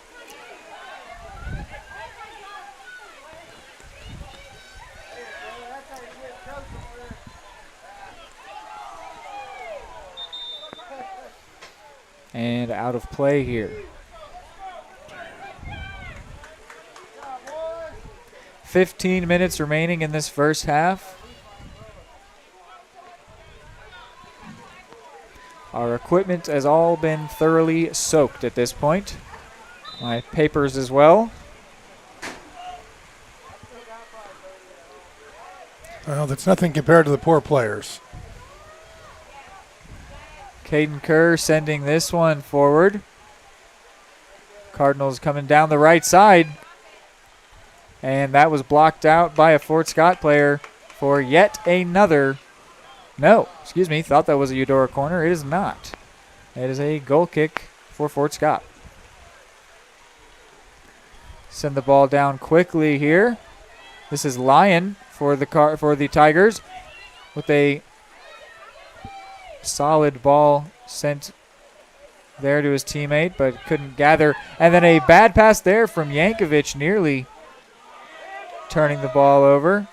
And out of play here. 15 minutes remaining in this first half. Our equipment has all been thoroughly soaked at this point. My papers as well. Well, that's nothing compared to the poor players. Caden Kerr sending this one forward. Cardinals coming down the right side. And that was blocked out by a Fort Scott player for yet another. No, excuse me, thought that was a Eudora corner. It is not. It is a goal kick for Fort Scott. Send the ball down quickly here. This is Lyon for the Tigers with a solid ball sent there to his teammate, but couldn't gather. And then a bad pass there from Yankovic, nearly turning the ball over.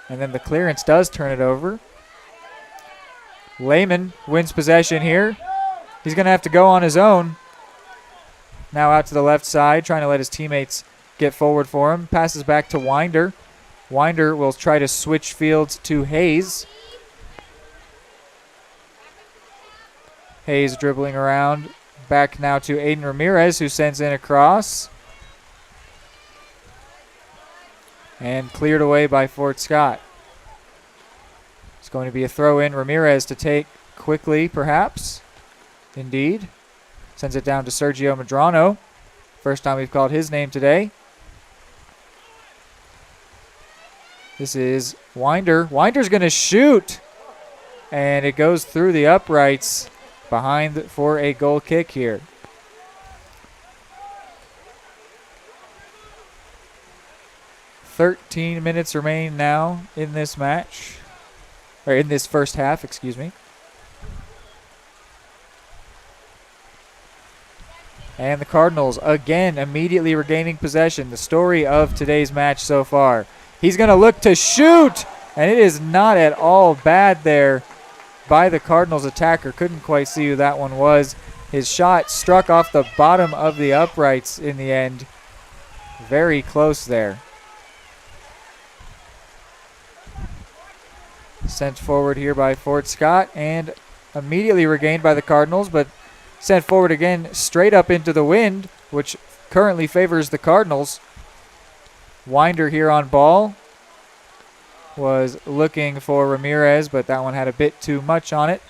And then the clearance does turn it over. Lehman wins possession here. He's going to have to go on his own. Now out to the left side, trying to let his teammates get forward for him. Passes back to Winder. Winder will try to switch fields to Hayes. Hayes dribbling around. Back now to Aiden Ramirez, who sends in a cross. And cleared away by Fort Scott. It's going to be a throw in. Ramirez to take quickly, perhaps. Indeed. Sends it down to Sergio Medrano. First time we've called his name today. This is Winder. Winder's going to shoot. And it goes through the uprights behind for a goal kick here. "13 minutes remain now in this match. Or in this first half, excuse me. And the Cardinals, again, immediately regaining possession. The story of today's match so far. He's going to look to shoot, and it is not at all bad there by the Cardinals attacker. Couldn't quite see who that one was. His shot struck off the bottom of the uprights in the end. Very close there. Sent forward here by Fort Scott and immediately regained by the Cardinals, but sent forward again straight up into the wind, which currently favors the Cardinals. Winder here on ball. Was looking for Ramirez, but that one had a bit too much on it.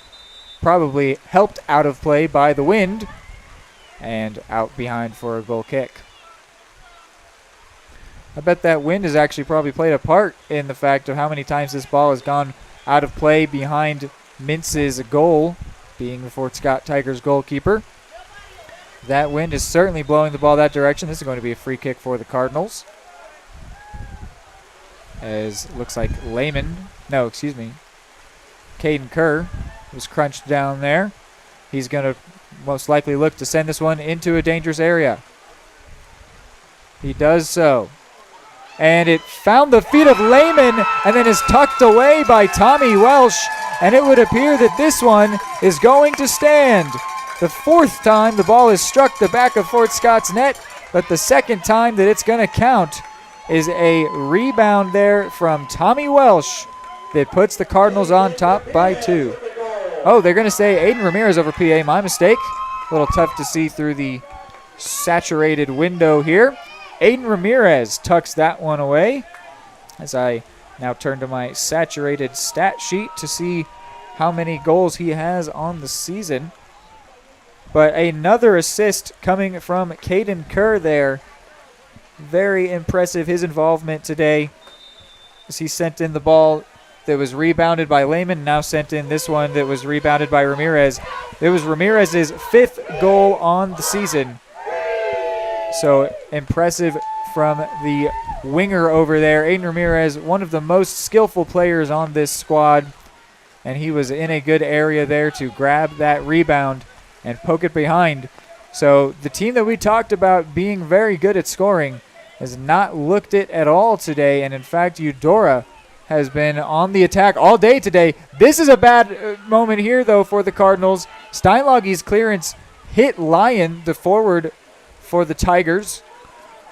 Probably helped out of play by the wind. And out behind for a goal kick. I bet that wind has actually probably played a part in the fact of how many times this ball has gone out of play behind Mintz's goal, being the Fort Scott Tigers goalkeeper. That wind is certainly blowing the ball that direction. This is going to be a free kick for the Cardinals. As looks like Caden Kerr was crunched down there. He's going to most likely look to send this one into a dangerous area. He does so. and it found the feet of Lehman and then is tucked away by Tommy Welsh, and it would appear that this one is going to stand. The fourth time the ball has struck the back of Fort Scott's net, but the second time that it's going to count is a rebound there from Tommy Welsh that puts the Cardinals on top by 2. Oh, they're going to say Aiden Ramirez over PA. My mistake. A little tough to see through the saturated window here. Aiden Ramirez tucks that one away as I now turn to my saturated stat sheet to see how many goals he has on the season. But another assist coming from Caden Kerr there. Very impressive, his involvement today, as he sent in the ball that was rebounded by Lehman, now sent in this one that was rebounded by Ramirez. It was Ramirez's 5th goal on the season. So impressive from the winger over there. Aiden Ramirez, one of the most skillful players on this squad, and he was in a good area there to grab that rebound and poke it behind. So the team that we talked about being very good at scoring has not looked it at all today, and in fact Eudora has been on the attack all day today. This is a bad moment here though for the Cardinals. Steinlage's clearance hit Lyon, the forward for the Tigers.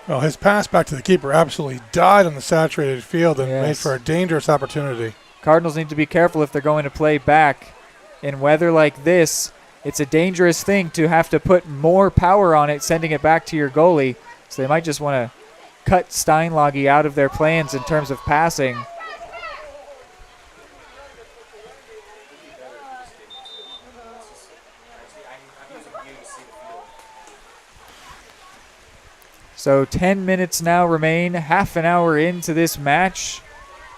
Well, his pass back to the keeper absolutely died on the saturated field and made for a dangerous opportunity. Cardinals need to be careful if they're going to play back. In weather like this, it's a dangerous thing to have to put more power on it, sending it back to your goalie. So they might just want to cut Steinlage out of their plans in terms of passing. So 10 minutes now remain, half an hour into this match,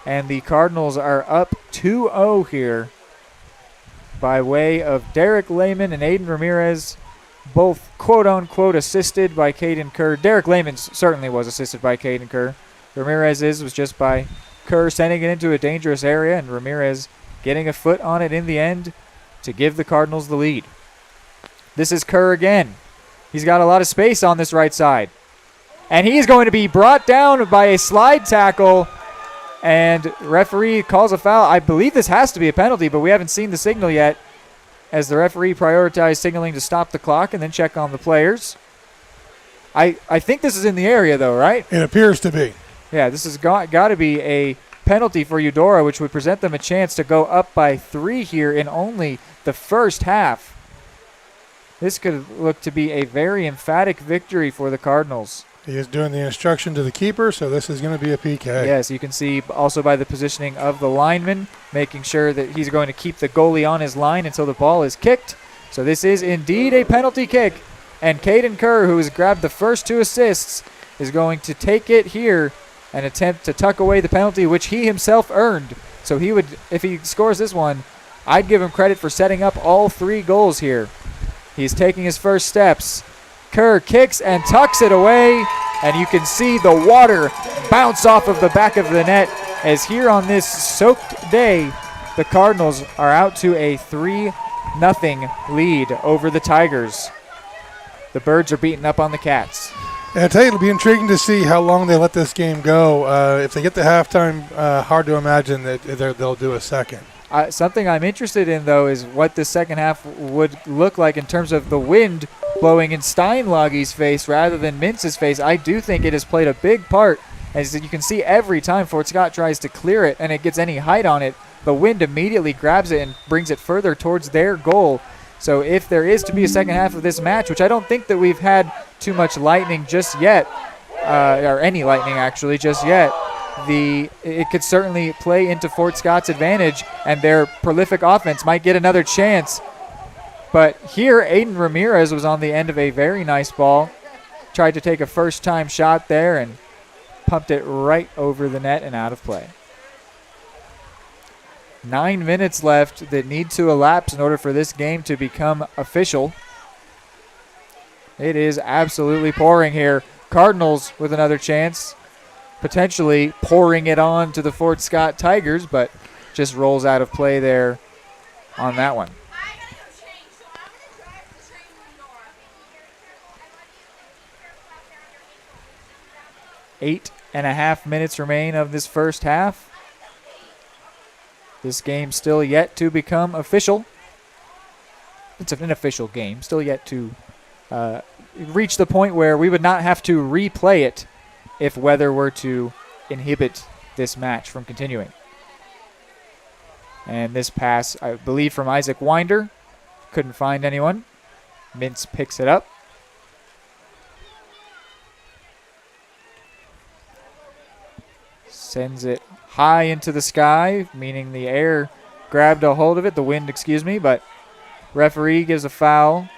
and the Cardinals are up 2-0 here by way of Derek Lehman and Aiden Ramirez, both quote-unquote assisted by Caden Kerr. Derek Lehman certainly was assisted by Caden Kerr. Ramirez's was just by Kerr sending it into a dangerous area, and Ramirez getting a foot on it in the end to give the Cardinals the lead. This is Kerr again. He's got a lot of space on this right side. And he's going to be brought down by a slide tackle, and referee calls a foul. I believe this has to be a penalty, but we haven't seen the signal yet, as the referee prioritized signaling to stop the clock and then check on the players. I think this is in the area, though, right? It appears to be. Yeah, this has got to be a penalty for Eudora, which would present them a chance to go up by 3 here in only the first half. This could look to be a very emphatic victory for the Cardinals. He is doing the instruction to the keeper, so this is going to be a PK. Yes, you can see also by the positioning of the lineman, making sure that he's going to keep the goalie on his line until the ball is kicked. So this is indeed a penalty kick, and Caden Kerr, who has grabbed the first 2 assists, is going to take it here and attempt to tuck away the penalty, which he himself earned. So he would, if he scores this one, I'd give him credit for setting up all 3 goals here. He's taking his first steps. Kerr kicks and tucks it away, and you can see the water bounce off of the back of the net, as here on this soaked day, the Cardinals are out to a 3-0 lead over the Tigers. The Birds are beating up on the Cats. And I tell you, it'll be intriguing to see how long they let this game go. If they get to halftime, hard to imagine that they'll do a second. Something I'm interested in, though, is what the second half would look like in terms of the wind blowing in Steinlage's face rather than Mintz's face. I do think it has played a big part, as you can see every time Fort Scott tries to clear it and it gets any height on it, the wind immediately grabs it and brings it further towards their goal. So if there is to be a second half of this match, which I don't think that we've had too much lightning just yet, or any lightning actually just yet, it could certainly play into Fort Scott's advantage, and their prolific offense might get another chance. But here, Aiden Ramirez was on the end of a very nice ball. Tried to take a first-time shot there and pumped it right over the net and out of play. 9 minutes left that need to elapse in order for this game to become official. It is absolutely pouring here. Cardinals with another chance, potentially pouring it on to the Fort Scott Tigers, but just rolls out of play there on that one. 8.5 minutes remain of this first half. This game still yet to become official. It's an unofficial game, still yet to reach the point where we would not have to replay it if weather were to inhibit this match from continuing. And this pass, I believe, from Isaac Winder. Couldn't find anyone. Mintz picks it up. Sends it high into the sky, meaning the air grabbed a hold of it, the wind, excuse me, but referee gives a foul.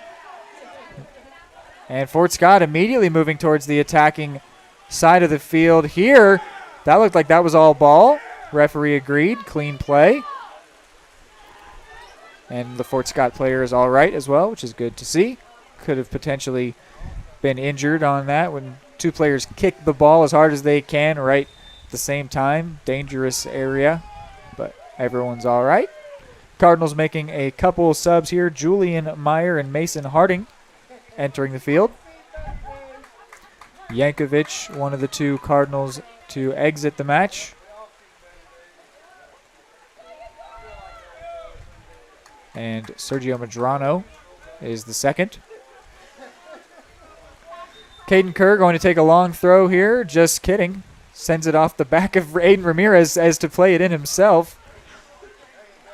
And Fort Scott immediately moving towards the attacking side of the field here. That looked like that was all ball. Referee agreed. Clean play. And the Fort Scott player is all right as well, which is good to see. Could have potentially been injured on that when two players kick the ball as hard as they can right at the same time. Dangerous area, but everyone's all right. Cardinals making a couple subs here. Julian Meyer and Mason Harding entering the field. Yankovic, one of the two Cardinals to exit the match. And Sergio Medrano is the second. Caden Kerr going to take a long throw here. Just kidding. Sends it off the back of Aiden Ramirez as to play it in himself.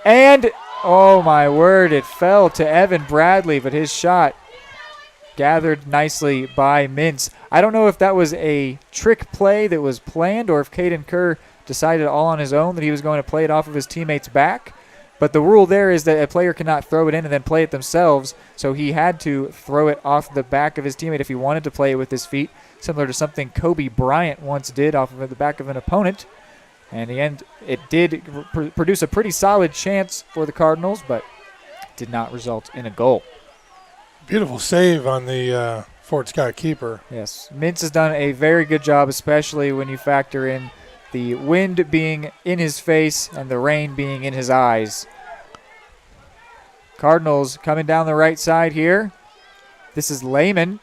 And, oh my word, it fell to Evan Bradley, but his shot gathered nicely by Mintz. I don't know if that was a trick play that was planned or if Caden Kerr decided all on his own that he was going to play it off of his teammate's back. But the rule there is that a player cannot throw it in and then play it themselves, so he had to throw it off the back of his teammate if he wanted to play it with his feet, similar to something Kobe Bryant once did off of the back of an opponent. And in the end, it did produce a pretty solid chance for the Cardinals, but did not result in a goal. Beautiful save on the Fort Scott keeper. Yes, Mintz has done a very good job, especially when you factor in the wind being in his face and the rain being in his eyes. Cardinals coming down the right side here. This is Lehman.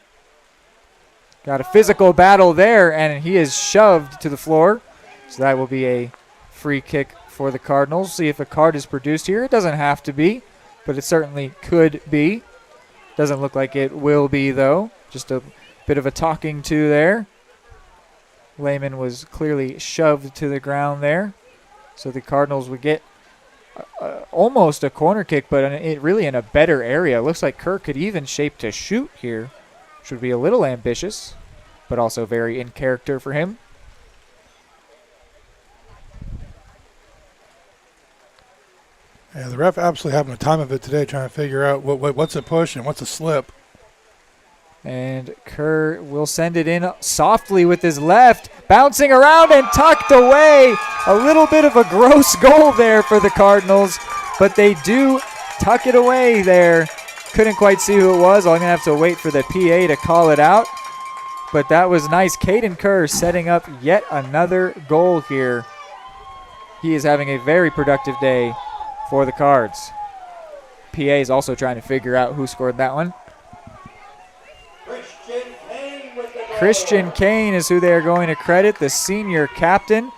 Got a physical battle there, and he is shoved to the floor. So that will be a free kick for the Cardinals. See if a card is produced here. It doesn't have to be, but it certainly could be. Doesn't look like it will be, though. Just a bit of a talking to there. Lehman was clearly shoved to the ground there. So the Cardinals would get almost a corner kick, but really in a better area. Looks like Kirk could even shape to shoot here, which would be a little ambitious, but also very in character for him. Yeah, the ref absolutely having a time of it today, trying to figure out what's a push and what's a slip. And Kerr will send it in softly with his left, bouncing around and tucked away. A little bit of a gross goal there for the Cardinals, but they do tuck it away there. Couldn't quite see who it was. I'm going to have to wait for the PA to call it out. But that was nice. Caden Kerr setting up yet another goal here. He is having a very productive day for the Cards. PA is also trying to figure out who scored that one. Christian Kane is who they are going to credit, the senior captain.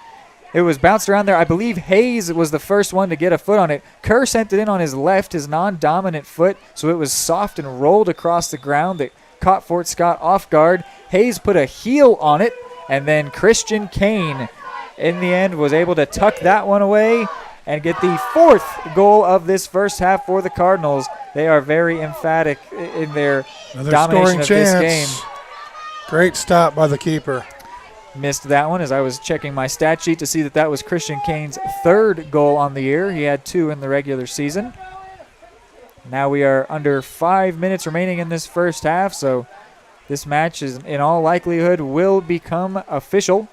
It was bounced around there. I believe Hayes was the first one to get a foot on it. Kerr sent it in on his left, his non-dominant foot, so it was soft and rolled across the ground that caught Fort Scott off guard. Hayes put a heel on it, and then Christian Kane, in the end, was able to tuck that one away and get the fourth goal of this first half for the Cardinals. They are very emphatic in their domination of this game. Great stop by the keeper. Missed that one as I was checking my stat sheet to see that that was Christian Kane's third goal on the year. He had 2 in the regular season. Now we are under 5 minutes remaining in this first half, so this match is in all likelihood will become official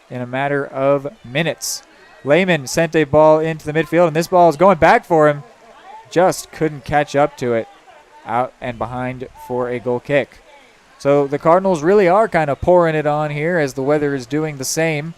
in a matter of minutes. Lehman sent a ball into the midfield, and this ball is going back for him. Just couldn't catch up to it. Out and behind for a goal kick. So the Cardinals really are kind of pouring it on here as the weather is doing the same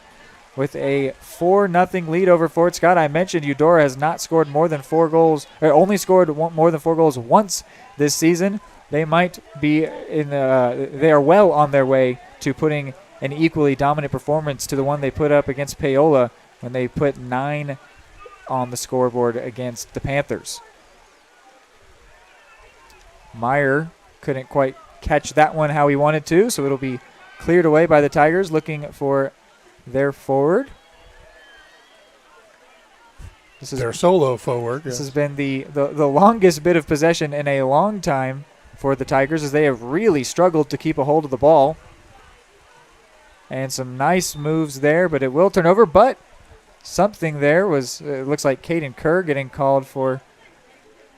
with a 4-0 lead over Fort Scott. I mentioned Eudora has not scored more than 4 goals, or only scored more than 4 goals once this season. They might be they are well on their way to putting an equally dominant performance to the one they put up against Paola when they put 9 on the scoreboard against the Panthers. Meyer couldn't quite catch that one how he wanted to, so it'll be cleared away by the Tigers, looking for their forward. This is their solo forward. This has been the longest bit of possession in a long time for the Tigers, as they have really struggled to keep a hold of the ball. And some nice moves there, but it will turn over. But something there was, it looks like Caden Kerr getting called for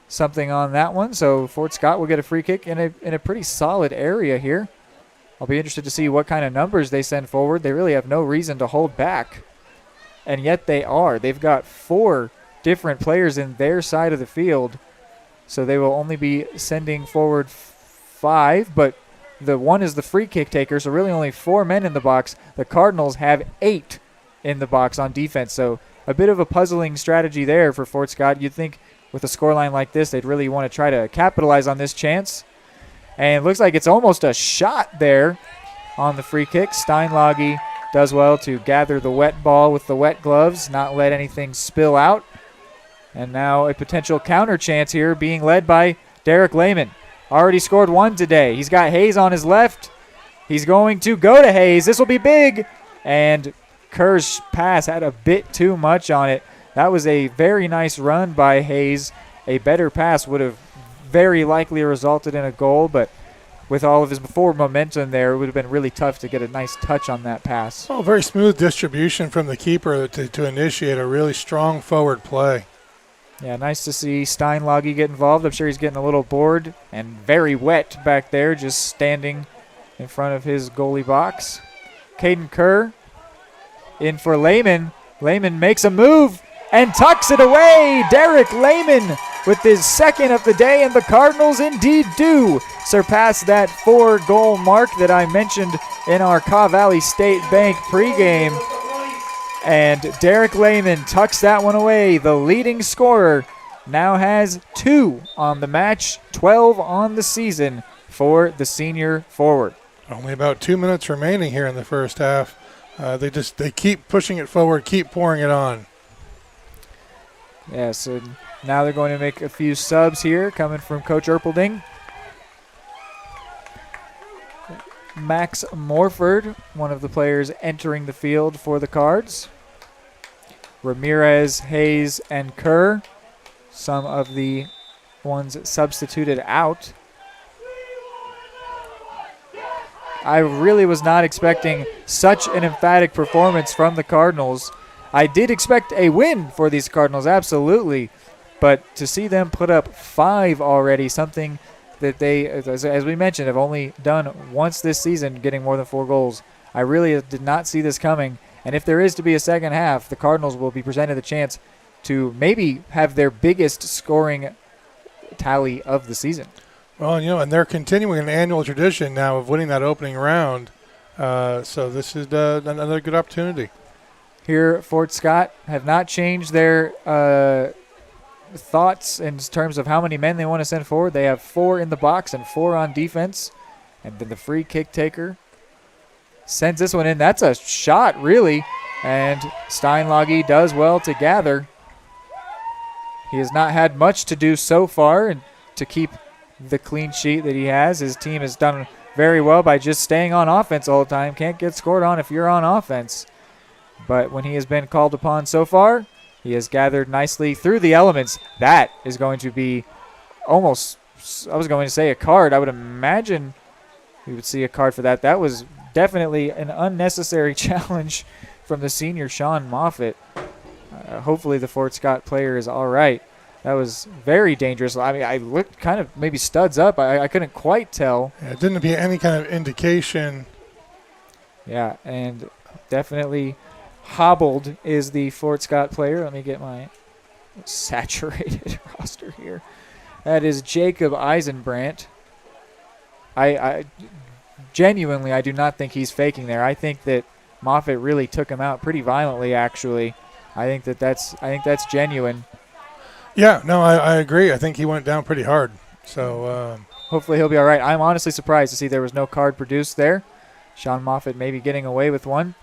something on that one. So Fort Scott will get a free kick in a pretty solid area here. I'll be interested to see what kind of numbers they send forward. They really have no reason to hold back. And yet they are. They've got 4 different players in their side of the field. So they will only be sending forward 5, but the one is the free kick taker, so really only 4 men in the box. The Cardinals have 8 in the box on defense, so a bit of a puzzling strategy there for Fort Scott. You'd think with a scoreline like this, they'd really want to try to capitalize on this chance. And it looks like it's almost a shot there on the free kick. Steinlage does well to gather the wet ball with the wet gloves, not let anything spill out. And now a potential counter chance here being led by Derek Lehman. Already scored 1 today. He's got Hayes on his left. He's going to go to Hayes. This will be big. And Kerr's pass had a bit too much on it. That was a very nice run by Hayes. A better pass would have very likely resulted in a goal, but with all of his forward momentum there, it would have been really tough to get a nice touch on that pass. Oh, very smooth distribution from the keeper to initiate a really strong forward play. Yeah, nice to see Steinlage get involved. I'm sure he's getting a little bored and very wet back there, just standing in front of his goalie box. Caden Kerr in for Lehman. Lehman makes a move and tucks it away. Derek Lehman with his 2nd of the day, and the Cardinals indeed do surpass that 4-goal mark that I mentioned in our Kaw Valley State Bank pregame. And Derek Lehman tucks that one away. The leading scorer now has 2 on the match, 12 on the season for the senior forward. Only about 2 minutes remaining here in the first half. They keep pushing it forward, keep pouring it on. Yeah, so now they're going to make a few subs here coming from Coach Erpelding. Max Morford, one of the players entering the field for the Cards. Ramirez, Hayes, and Kerr, some of the ones substituted out. I really was not expecting such an emphatic performance from the Cardinals. I did expect a win for these Cardinals, absolutely, but to see them put up 5 already, something that they, as we mentioned, have only done once this season, getting more than 4 goals. I really did not see this coming. And if there is to be a second half, the Cardinals will be presented the chance to maybe have their biggest scoring tally of the season. Well, and they're continuing an annual tradition now of winning that opening round. So this is another good opportunity. Here, Fort Scott have not changed their thoughts in terms of how many men they want to send forward. They have 4 in the box and 4 on defense. And then the free kick taker sends this one in. That's a shot, really. And Steinlage does well to gather. He has not had much to do so far and to keep the clean sheet that he has. His team has done very well by just staying on offense all the time. Can't get scored on if you're on offense. But when he has been called upon so far, he has gathered nicely through the elements. That is going to be almost, I was going to say a card. I would imagine we would see a card for that. That was definitely an unnecessary challenge from the senior Sean Moffitt. Hopefully the Fort Scott player is all right. That was very dangerous. I mean, I looked kind of maybe studs up. I couldn't quite tell. Yeah, it didn't appear any kind of indication. Yeah, and definitely hobbled is the Fort Scott player. Let me get my saturated roster here. That is Jacob Eisenbrandt. I genuinely, I do not think he's faking there. I think that Moffitt really took him out pretty violently, actually. I think that's genuine. Yeah, no, I agree. I think he went down pretty hard. So hopefully he'll be all right. I'm honestly surprised to see there was no card produced there. Sean Moffitt maybe getting away with one.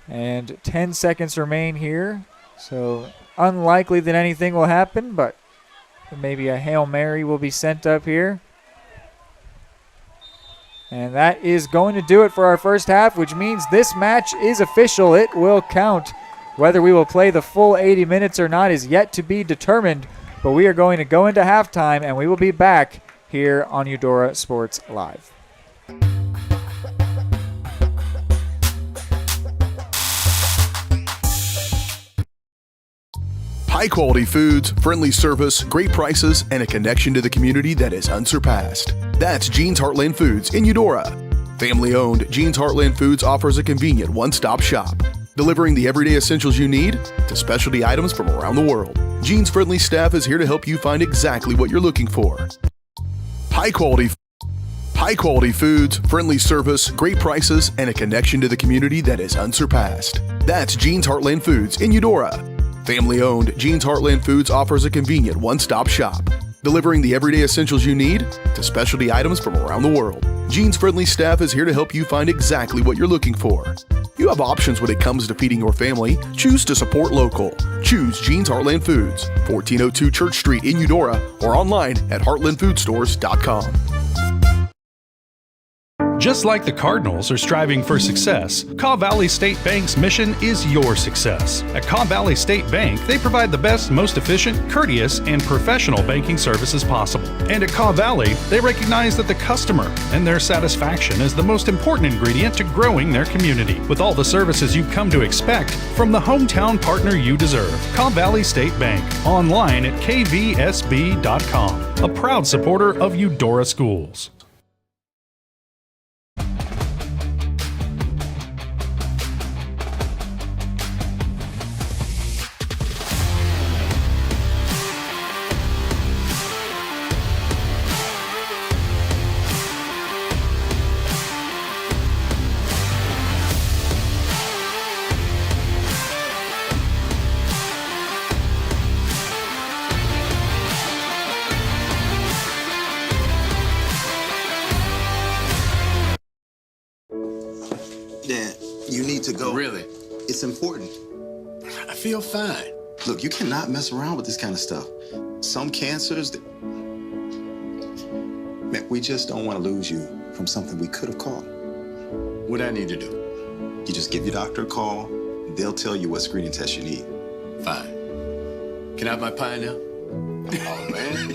And 10 seconds remain here. So unlikely that anything will happen, but maybe a Hail Mary will be sent up here. And that is going to do it for our first half, which means this match is official. It will count. Whether we will play the full 80 minutes or not is yet to be determined, but we are going to go into halftime, and we will be back here on Eudora Sports Live. High-quality foods, friendly service, great prices, and a connection to the community that is unsurpassed. That's Jean's Heartland Foods in Eudora. Family-owned, Jean's Heartland Foods offers a convenient one-stop shop, delivering the everyday essentials you need to specialty items from around the world. Jean's friendly staff is here to help you find exactly what you're looking for. High-quality foods, friendly service, great prices, and a connection to the community that is unsurpassed. That's Jean's Heartland Foods in Eudora. Family-owned, Jean's Heartland Foods offers a convenient one-stop shop, delivering the everyday essentials you need to specialty items from around the world. Jean's friendly staff is here to help you find exactly what you're looking for. You have options when it comes to feeding your family. Choose to support local. Choose Jean's Heartland Foods, 1402 Church Street in Eudora, or online at heartlandfoodstores.com. Just like the Cardinals are striving for success, Kaw Valley State Bank's mission is your success. At Kaw Valley State Bank, they provide the best, most efficient, courteous, and professional banking services possible. And at Kaw Valley, they recognize that the customer and their satisfaction is the most important ingredient to growing their community, with all the services you've come to expect from the hometown partner you deserve. Kaw Valley State Bank, online at kvsb.com, a proud supporter of Eudora Schools. To go. Really? It's important. I feel fine. Look, you cannot mess around with this kind of stuff. Some cancers, man, we just don't want to lose you from something we could have caught. What I need to do? You just give your doctor a call. They'll tell you what screening test you need. Fine. Can I have my pie now? Oh, man.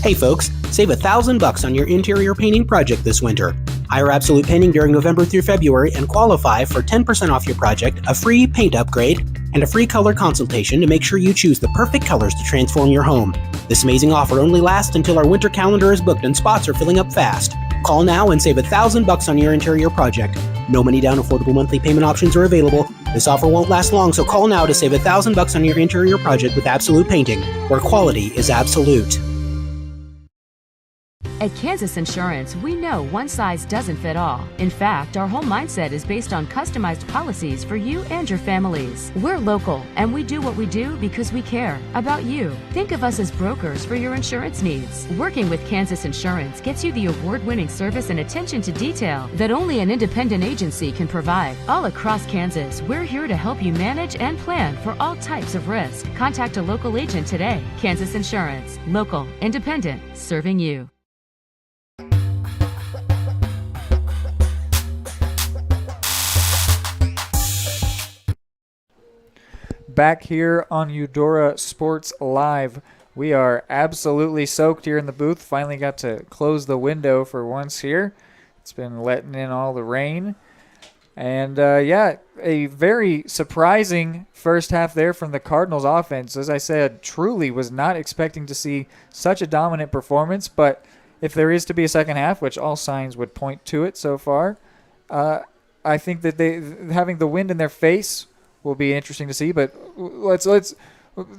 Hey folks, save $1,000 on your interior painting project this winter. Hire Absolute Painting during November through February and qualify for 10% off your project, a free paint upgrade, and a free color consultation to make sure you choose the perfect colors to transform your home. This amazing offer only lasts until our winter calendar is booked and spots are filling up fast. Call now and save $1,000 on your interior project. No money down, affordable monthly payment options are available. This offer won't last long, so call now to save $1,000 on your interior project with Absolute Painting, where quality is absolute. At Kansas Insurance, we know one size doesn't fit all. In fact, our whole mindset is based on customized policies for you and your families. We're local, and we do what we do because we care about you. Think of us as brokers for your insurance needs. Working with Kansas Insurance gets you the award-winning service and attention to detail that only an independent agency can provide. All across Kansas, we're here to help you manage and plan for all types of risk. Contact a local agent today. Kansas Insurance. Local, independent, serving you. Back here on Eudora Sports Live. We are absolutely soaked here in the booth. Finally got to close the window for once here. It's been letting in all the rain. And, a very surprising first half there from the Cardinals offense. As I said, truly was not expecting to see such a dominant performance. But if there is to be a second half, which all signs would point to it so far, I think that having the wind in their face will be interesting to see. But let's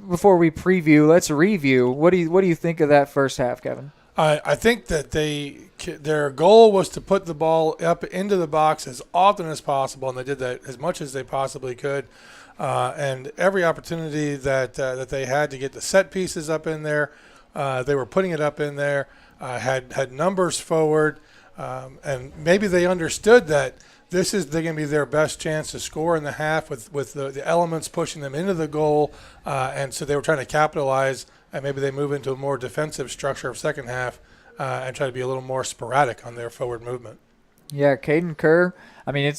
before we preview, let's review. What do you think of that first half, Kevin? I think that their goal was to put the ball up into the box as often as possible, and they did that as much as they possibly could. And every opportunity that they had to get the set pieces up in there, they were putting it up in there. Had numbers forward, and maybe they understood that this is going to be their best chance to score in the half with the elements pushing them into the goal, and so they were trying to capitalize. And maybe they move into a more defensive structure of second half and try to be a little more sporadic on their forward movement. Yeah, Caden Kerr, I mean,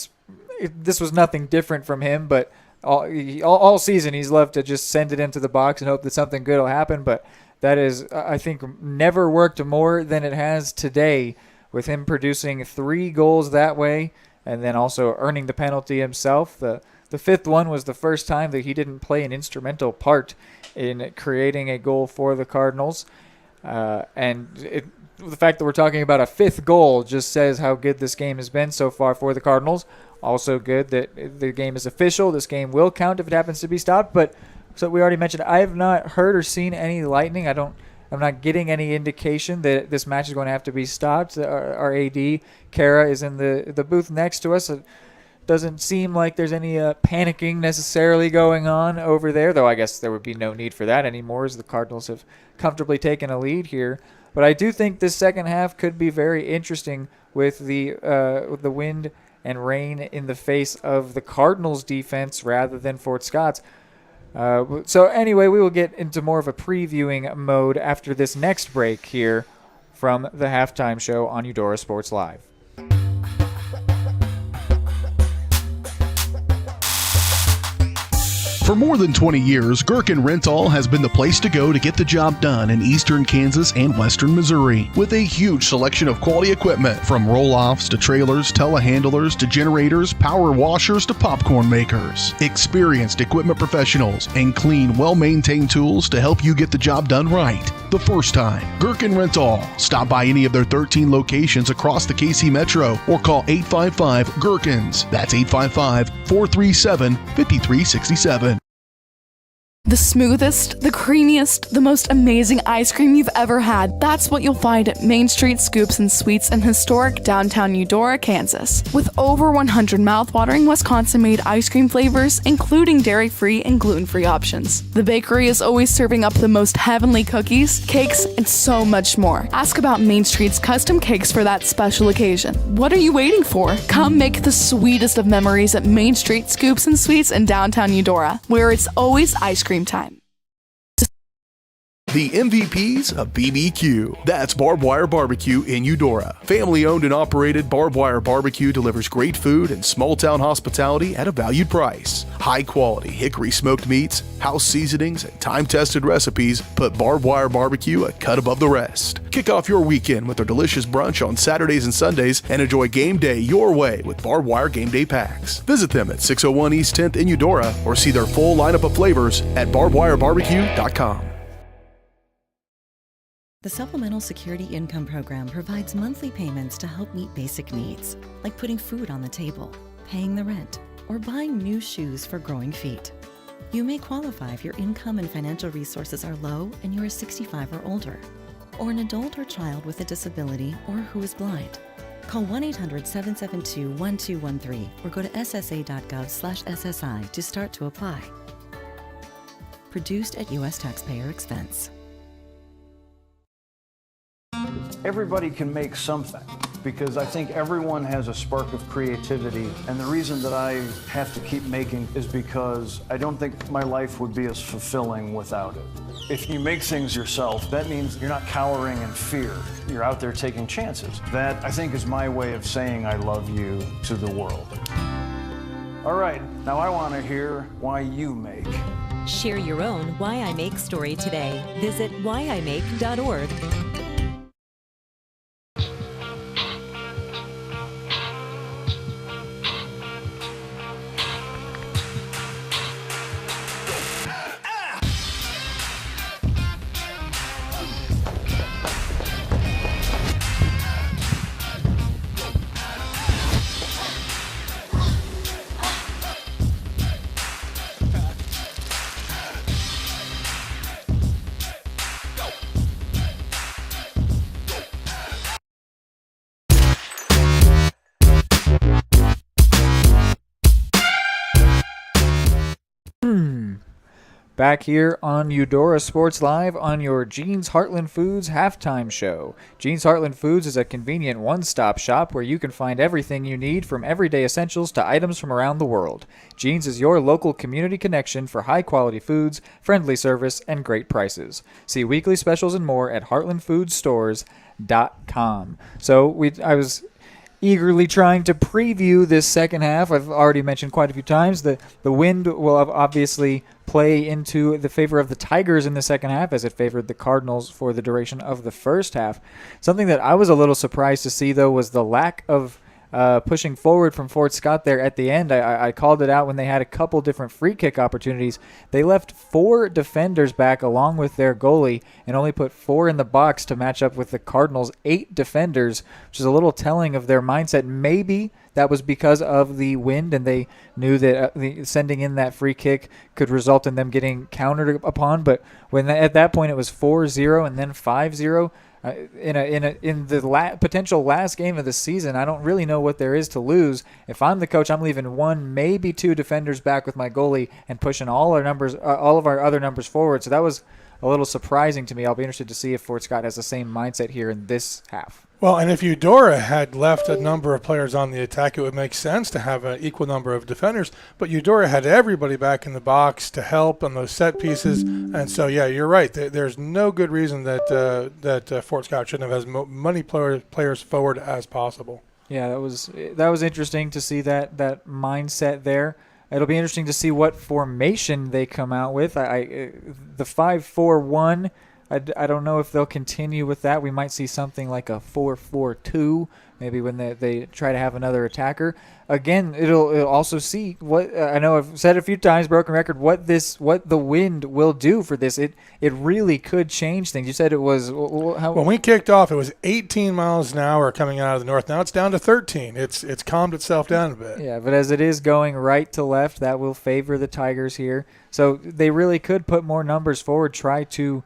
this was nothing different from him, but all season he's loved to just send it into the box and hope that something good will happen. But that is, I think, never worked more than it has today, with him producing 3 goals that way and then also earning the penalty himself. The fifth one was the first time that he didn't play an instrumental part in creating a goal for the Cardinals. And the fact that we're talking about a 5th goal just says how good this game has been so far for the Cardinals. Also good that the game is official. This game will count if it happens to be stopped. But so we already mentioned, I have not heard or seen any lightning. I'm not getting any indication that this match is going to have to be stopped. Our AD, Kara, is in the booth next to us. It doesn't seem like there's any panicking necessarily going on over there, though I guess there would be no need for that anymore as the Cardinals have comfortably taken a lead here. But I do think this second half could be very interesting with the wind and rain in the face of the Cardinals defense rather than Fort Scott's. So anyway, we will get into more of a previewing mode after this next break here from the halftime show on Eudora Sports Live. For more than 20 years, Gherkin Rental has been the place to go to get the job done in eastern Kansas and western Missouri. With a huge selection of quality equipment, from roll-offs to trailers, telehandlers to generators, power washers to popcorn makers. Experienced equipment professionals and clean, well-maintained tools to help you get the job done right the first time. Gherkin Rental. Stop by any of their 13 locations across the KC Metro or call 855-GHERKINS. That's 855-437-5367. The smoothest, the creamiest, the most amazing ice cream you've ever had. That's what you'll find at Main Street Scoops and Sweets in historic downtown Eudora, Kansas. With over 100 mouthwatering Wisconsin-made ice cream flavors, including dairy-free and gluten-free options. The bakery is always serving up the most heavenly cookies, cakes, and so much more. Ask about Main Street's custom cakes for that special occasion. What are you waiting for? Come make the sweetest of memories at Main Street Scoops and Sweets in downtown Eudora, where it's always ice cream time. The MVPs of BBQ. That's Barbed Wire Barbecue in Eudora. Family owned and operated, Barbed Wire Barbecue delivers great food and small town hospitality at a valued price. High quality hickory smoked meats, house seasonings, and time tested recipes put Barbed Wire Barbecue a cut above the rest. Kick off your weekend with their delicious brunch on Saturdays and Sundays and enjoy game day your way with Barbed Wire Game Day Packs. Visit them at 601 East 10th in Eudora or see their full lineup of flavors at barbedwirebarbecue.com. The Supplemental Security Income Program provides monthly payments to help meet basic needs, like putting food on the table, paying the rent, or buying new shoes for growing feet. You may qualify if your income and financial resources are low and you are 65 or older, or an adult or child with a disability or who is blind. Call 1-800-772-1213 or go to ssa.gov/SSI to start to apply. Produced at U.S. taxpayer expense. Everybody can make something, because I think everyone has a spark of creativity, and the reason that I have to keep making is because I don't think my life would be as fulfilling without it. If you make things yourself, that means you're not cowering in fear. You're out there taking chances. That, I think, is my way of saying I love you to the world. All right, now I want to hear why you make. Share your own Why I Make story today. Visit whyimake.org. Back here on Eudora Sports Live on your Jeans Heartland Foods halftime show. Jeans Heartland Foods is a convenient one-stop shop where you can find everything you need from everyday essentials to items from around the world. Jeans is your local community connection for high-quality foods, friendly service, and great prices. See weekly specials and more at heartlandfoodsstores.com. So I was eagerly trying to preview this second half. I've already mentioned quite a few times that the wind will obviously play into the favor of the Tigers in the second half as it favored the Cardinals for the duration of the first half. Something that I was a little surprised to see, though, was the lack of pushing forward from Fort Scott there at the end. I called it out when they had a couple different free kick opportunities. They left 4 defenders back along with their goalie and only put 4 in the box to match up with the Cardinals' 8 defenders, which is a little telling of their mindset. Maybe that was because of the wind and they knew that sending in that free kick could result in them getting countered upon. But when at that point it was 4-0 and then 5-0, in the potential last game of the season, I don't really know what there is to lose. If I'm the coach, I'm leaving 1, maybe 2 defenders back with my goalie and pushing all of our other numbers forward. So that was a little surprising to me. I'll be interested to see if Fort Scott has the same mindset here in this half. Well, and if Eudora had left a number of players on the attack, it would make sense to have an equal number of defenders. But Eudora had everybody back in the box to help on those set pieces. And so, yeah, you're right. There's no good reason that Fort Scott shouldn't have as many players forward as possible. Yeah, that was interesting to see that mindset there. It'll be interesting to see what formation they come out with. The 5-4-1. I don't know if they'll continue with that. We might see something like a 4-4-2, maybe when they try to have another attacker. Again, it'll also see what I know I've said a few times, broken record, what the wind will do for this. It really could change things. You said it was when we kicked off, it was 18 miles an hour coming out of the north. Now it's down to 13. It's calmed itself down a bit. Yeah, but as it is going right to left, that will favor the Tigers here. So they really could put more numbers forward, try to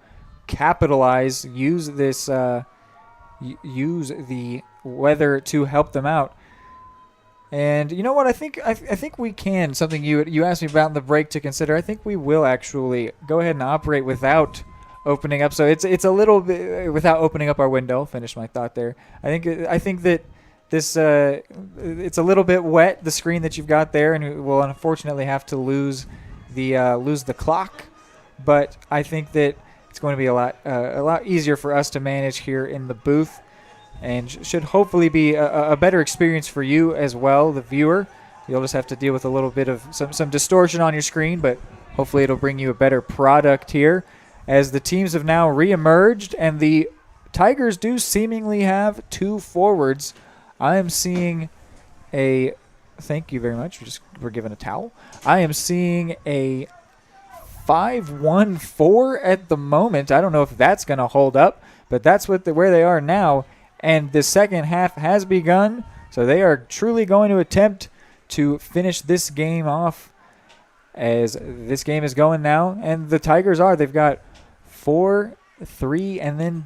capitalize, use the weather to help them out. And you know what? I think we can. Something you asked me about in the break to consider. I think we will actually go ahead and operate without opening up. So it's a little bit without opening up our window. Finish my thought there. I think that this it's a little bit wet, the screen that you've got there, and we'll unfortunately have to lose the clock. But I think that it's going to be a lot easier for us to manage here in the booth, and should hopefully be a better experience for you as well, the viewer. You'll just have to deal with a little bit of some distortion on your screen, but hopefully it'll bring you a better product here as the teams have now reemerged, and the Tigers do seemingly have 2 forwards. I am seeing a – thank you very much. We're given a towel. I am seeing a 5-1-4 at the moment. I don't know if that's going to hold up, but that's where they are now. And the second half has begun, so they are truly going to attempt to finish this game off as this game is going now. And the Tigers they've got 4, 3, and then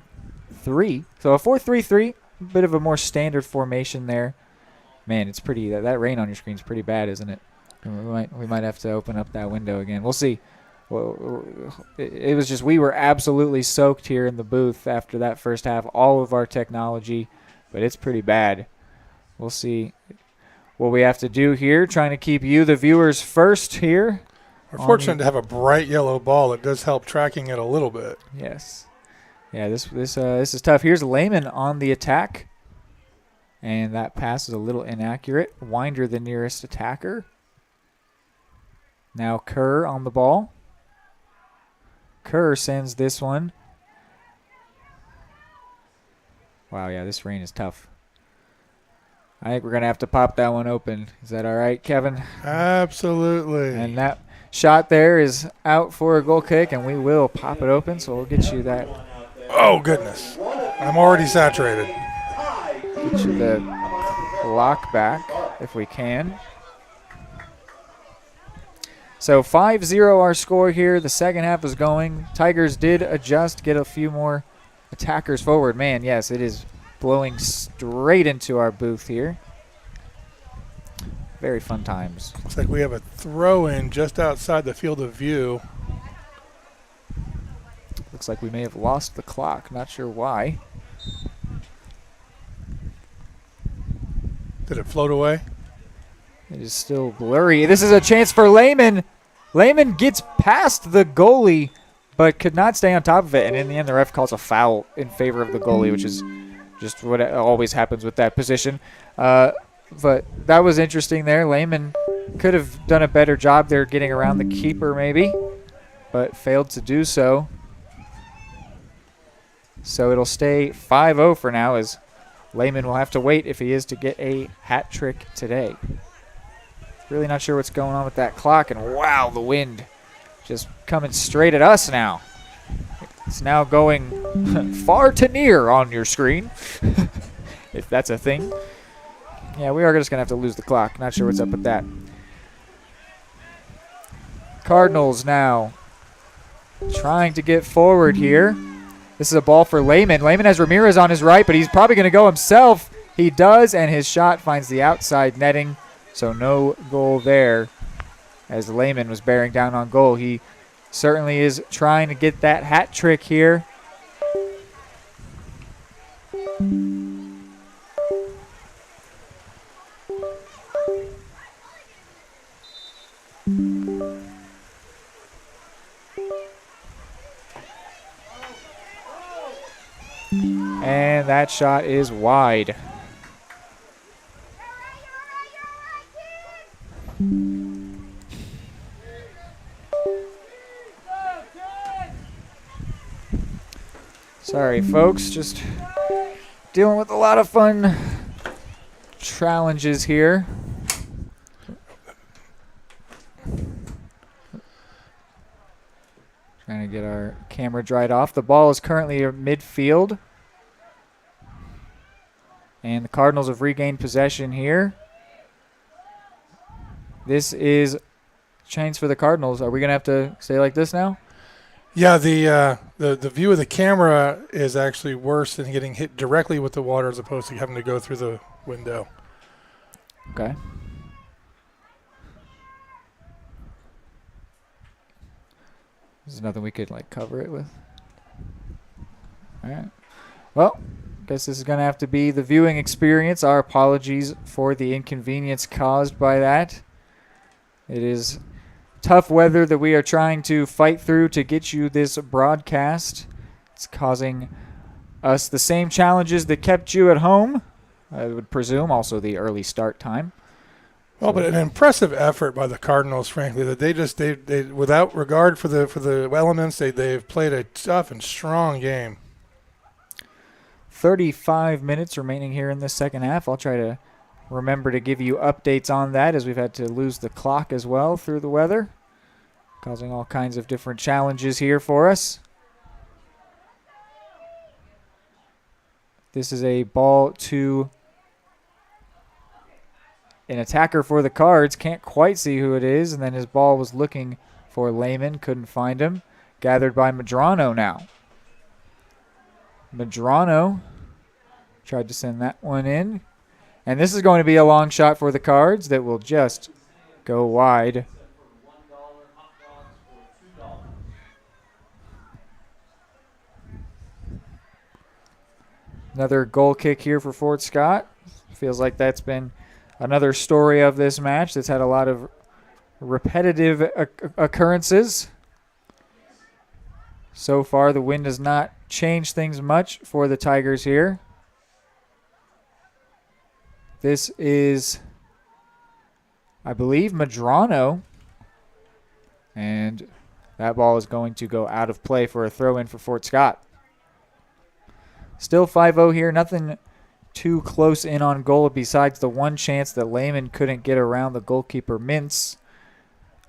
3. So a 4-3-3, a bit of a more standard formation there. Man, it's pretty. That rain on your screen is pretty bad, isn't it? We might have to open up that window again. We'll see. Well, it was just we were absolutely soaked here in the booth after that first half, all of our technology, but it's pretty bad. We'll see what we have to do here, trying to keep you, the viewers, first here. We're fortunate to have a bright yellow ball. It does help tracking it a little bit. Yes. Yeah, this is tough. Here's Lehman on the attack, and that pass is a little inaccurate. Winder, the nearest attacker. Now Kerr on the ball. Kerr sends this one. Wow, yeah, this rain is tough. I think we're going to have to pop that one open. Is that all right, Kevin? Absolutely. And that shot there is out for a goal kick, and we will pop it open, so we'll get you that. Oh, goodness. I'm already saturated. Get you the lock back if we can. So 5-0 our score here. The second half is going. Tigers did adjust, get a few more attackers forward. Man, yes, it is blowing straight into our booth here. Very fun times. Looks like we have a throw-in just outside the field of view. Looks like we may have lost the clock. Not sure why. Did it float away? It is still blurry. This is a chance for Lehman. Lehman gets past the goalie, but could not stay on top of it. And in the end, the ref calls a foul in favor of the goalie, which is just what always happens with that position. But that was interesting there. Lehman could have done a better job there getting around the keeper maybe, but failed to do so. So it'll stay 5-0 for now, as Lehman will have to wait if he is to get a hat trick today. Really not sure what's going on with that clock, and wow, the wind just coming straight at us now. It's now going far to near on your screen, if that's a thing. Yeah, we are just going to have to lose the clock. Not sure what's up with that. Cardinals now trying to get forward here. This is a ball for Lehman. Lehman has Ramirez on his right, but he's probably going to go himself. He does, and his shot finds the outside netting, so no goal there as Lehman was bearing down on goal. He certainly is trying to get that hat trick here. And that shot is wide. Sorry, folks, just dealing with a lot of fun challenges here. Trying to get our camera dried off. The ball is currently at midfield. And the Cardinals have regained possession here. This is chains for the Cardinals. Are we going to have to stay like this now? Yeah, the view of the camera is actually worse than getting hit directly with the water as opposed to having to go through the window. Okay. There's nothing we could like cover it with. All right. Well, guess this is going to have to be the viewing experience. Our apologies for the inconvenience caused by that. It is tough weather that we are trying to fight through to get you this broadcast. It's causing us the same challenges that kept you at home, I would presume, also the early start time. Well, but an impressive effort by the Cardinals, frankly, that they without regard for the elements, they've played a tough and strong game. 35 minutes remaining here in the second half. I'll try to remember to give you updates on that, as we've had to lose the clock as well through the weather, causing all kinds of different challenges here for us. This is a ball to an attacker for the Cards. Can't quite see who it is, and then his ball was looking for Lehman. Couldn't find him. Gathered by Medrano now. Medrano tried to send that one in. And this is going to be a long shot for the Cards that will just go wide. Another goal kick here for Fort Scott. Feels like that's been another story of this match that's had a lot of repetitive occurrences. So far, the wind has not changed things much for the Tigers here. This is, I believe, Medrano. And that ball is going to go out of play for a throw-in for Fort Scott. Still 5-0 here. Nothing too close in on goal besides the one chance that Lehman couldn't get around the goalkeeper Mintz.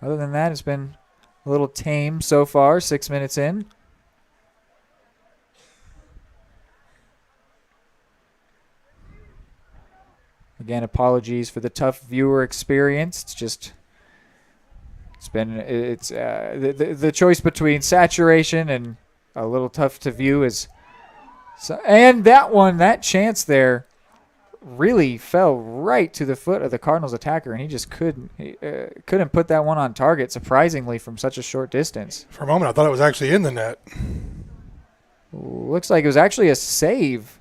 Other than that, it's been a little tame so far, 6 minutes in. Again, apologies for the tough viewer experience. It's been the choice between saturation and a little tough to view is. So, and that chance there really fell right to the foot of the Cardinals attacker, and he just couldn't put that one on target, surprisingly, from such a short distance. For a moment, I thought it was actually in the net. Looks like it was actually a save.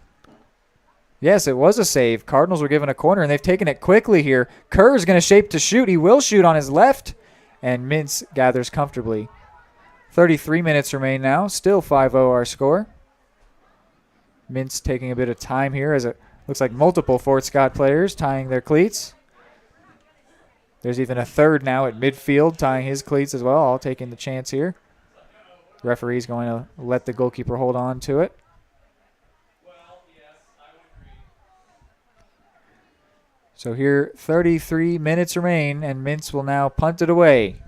Yes, it was a save. Cardinals were given a corner, and they've taken it quickly here. Kerr's going to shape to shoot. He will shoot on his left, and Mintz gathers comfortably. 33 minutes remain now. Still 5-0 our score. Mintz taking a bit of time here as it looks like multiple Fort Scott players tying their cleats. There's even a third now at midfield tying his cleats as well, all taking the chance here. The referee's going to let the goalkeeper hold on to it. So here, 33 minutes remain, and Mintz will now punt it away.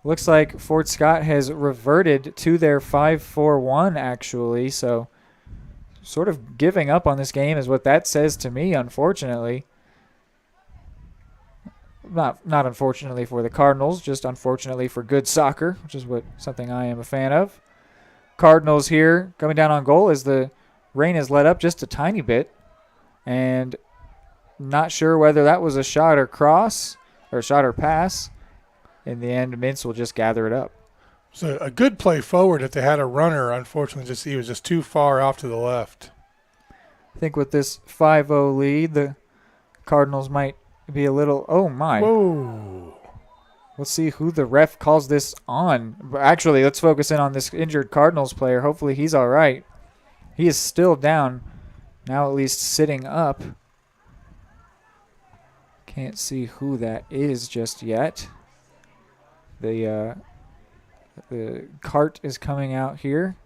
Looks like Fort Scott has reverted to their 5-4-1, actually, so sort of giving up on this game is what that says to me, unfortunately. Not unfortunately for the Cardinals, just unfortunately for good soccer, which is something I am a fan of. Cardinals here coming down on goal as the rain has let up just a tiny bit. And not sure whether that was a shot or cross or shot or pass. In the end, Mintz will just gather it up. So a good play forward if they had a runner. Unfortunately, he was just too far off to the left. I think with this 5-0 lead, the Cardinals might be a little, oh my. Whoa. Let's see who the ref calls this on. Actually, let's focus in on this injured Cardinals player. Hopefully he's all right. He is still down. Now at least sitting up. Can't see who that is just yet. The cart is coming out here.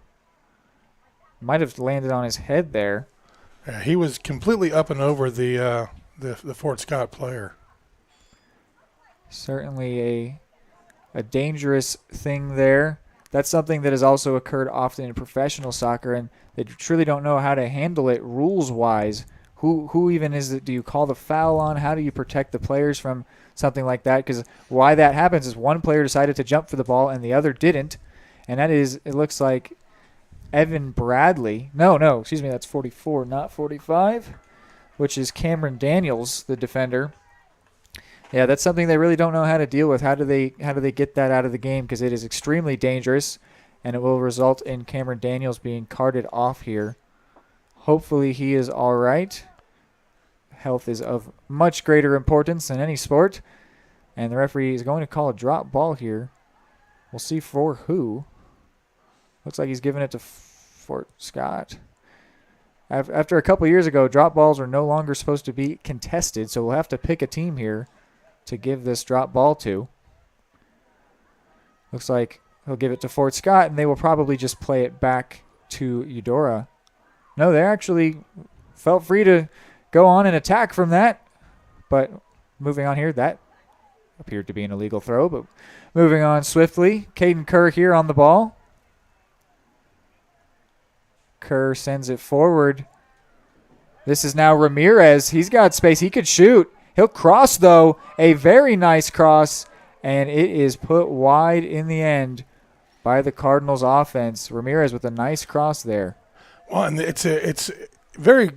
Might have landed on his head there. Yeah, he was completely up and over the Fort Scott player. Certainly a dangerous thing there. That's something that has also occurred often in professional soccer, and they truly don't know how to handle it rules-wise. Who even is it? Do you call the foul on? How do you protect the players from something like that? Because why that happens is one player decided to jump for the ball and the other didn't, and that is, it looks like Evan Bradley. No, excuse me, that's 44, not 45, which is Cameron Daniels, the defender. Yeah, that's something they really don't know how to deal with. How do they get that out of the game? Because it is extremely dangerous, and it will result in Cameron Daniels being carted off here. Hopefully he is all right. Health is of much greater importance than any sport. And the referee is going to call a drop ball here. We'll see for who. Looks like he's giving it to Fort Scott. After a couple years ago, drop balls are no longer supposed to be contested, so we'll have to pick a team here to give this drop ball to. Looks like he'll give it to Fort Scott, and they will probably just play it back to Eudora. No, they actually felt free to go on and attack from that. But moving on here, that appeared to be an illegal throw. But moving on swiftly, Caden Kerr here on the ball. Kerr sends it forward. This is now Ramirez. He's got space. He could shoot. He'll cross, though. A very nice cross. And it is put wide in the end by the Cardinals offense. Ramirez with a nice cross there. Well, and it's very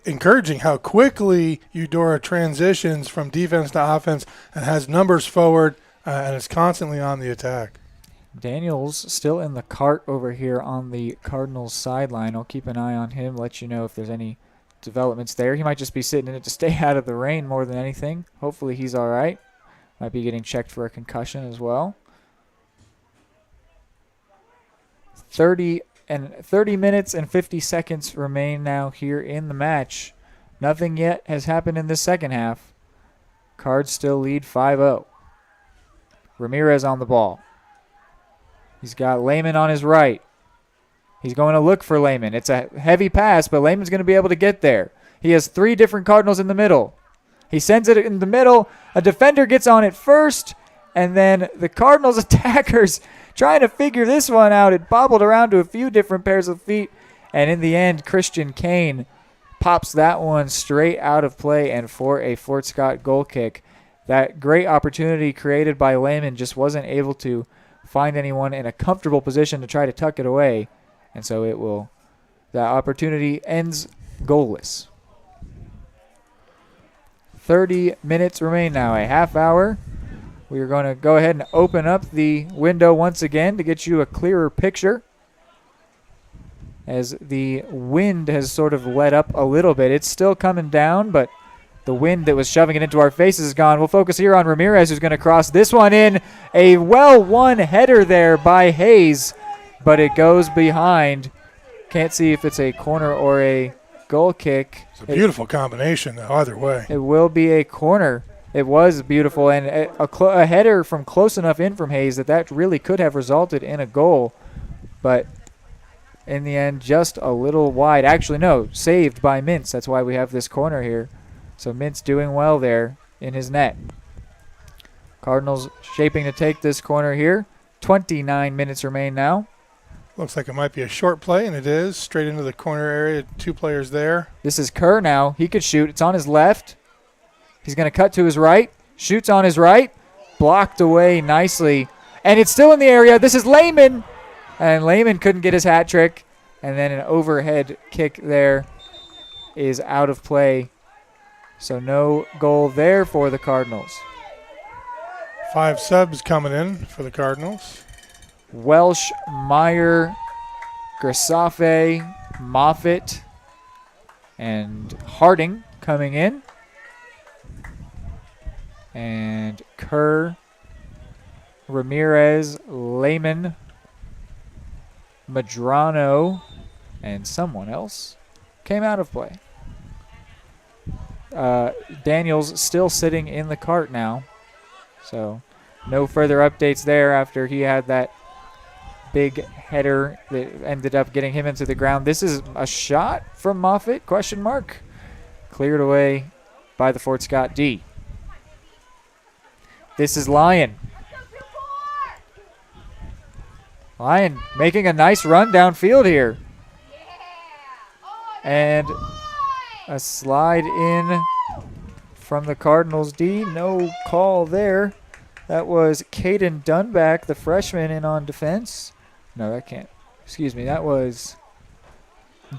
encouraging how quickly Eudora transitions from defense to offense and has numbers forward and is constantly on the attack. Daniels still in the cart over here on the Cardinals sideline. I'll keep an eye on him, let you know if there's any developments there. He might just be sitting in it to stay out of the rain more than anything. Hopefully he's all right. Might be getting checked for a concussion as well. 30 minutes and 50 seconds remain now here in the match. Nothing yet has happened in the second half. Cards still lead 5-0. Ramirez on the ball. He's got Lehman on his right. He's going to look for Lehman. It's a heavy pass, but Lehman's going to be able to get there. He has three different Cardinals in the middle. He sends it in the middle. A defender gets on it first, and then the Cardinals attackers trying to figure this one out. It bobbled around to a few different pairs of feet, and in the end, Christian Kane pops that one straight out of play and for a Fort Scott goal kick. That great opportunity created by Lehman just wasn't able to find anyone in a comfortable position to try to tuck it away, and so that opportunity ends goalless. 30 minutes remain now, a half hour. We are going to go ahead and open up the window once again to get you a clearer picture, as the wind has sort of let up a little bit. It's still coming down, but the wind that was shoving it into our faces is gone. We'll focus here on Ramirez, who's going to cross this one in. A well-won header there by Hayes, but it goes behind. Can't see if it's a corner or a goal kick. It's a beautiful combination either way. It will be a corner. It was beautiful, and a header from close enough in from Hayes that really could have resulted in a goal, but in the end, just a little wide. Actually, no, saved by Mintz. That's why we have this corner here. So Mintz doing well there in his net. Cardinals shaping to take this corner here. 29 minutes remain now. Looks like it might be a short play, and it is. Straight into the corner area, 2 players there. This is Kerr now. He could shoot. It's on his left. He's going to cut to his right. Shoots on his right. Blocked away nicely. And it's still in the area. This is Lehman. And Lehman couldn't get his hat trick. And then an overhead kick there is out of play. So no goal there for the Cardinals. 5 subs coming in for the Cardinals. Welsh, Meyer, Grisafe, Moffitt, and Harding coming in. And Kerr, Ramirez, Lehman, Madrano, and someone else came out of play. Daniels still sitting in the cart now. So no further updates there after he had that big header that ended up getting him into the ground. This is a shot from Moffitt, question mark. Cleared away by the Fort Scott D. This is Lyon. Lyon making a nice run downfield here. And a slide in from the Cardinals D. No call there. That was Caden Dunback, the freshman, in on defense. No, that can't. Excuse me. That was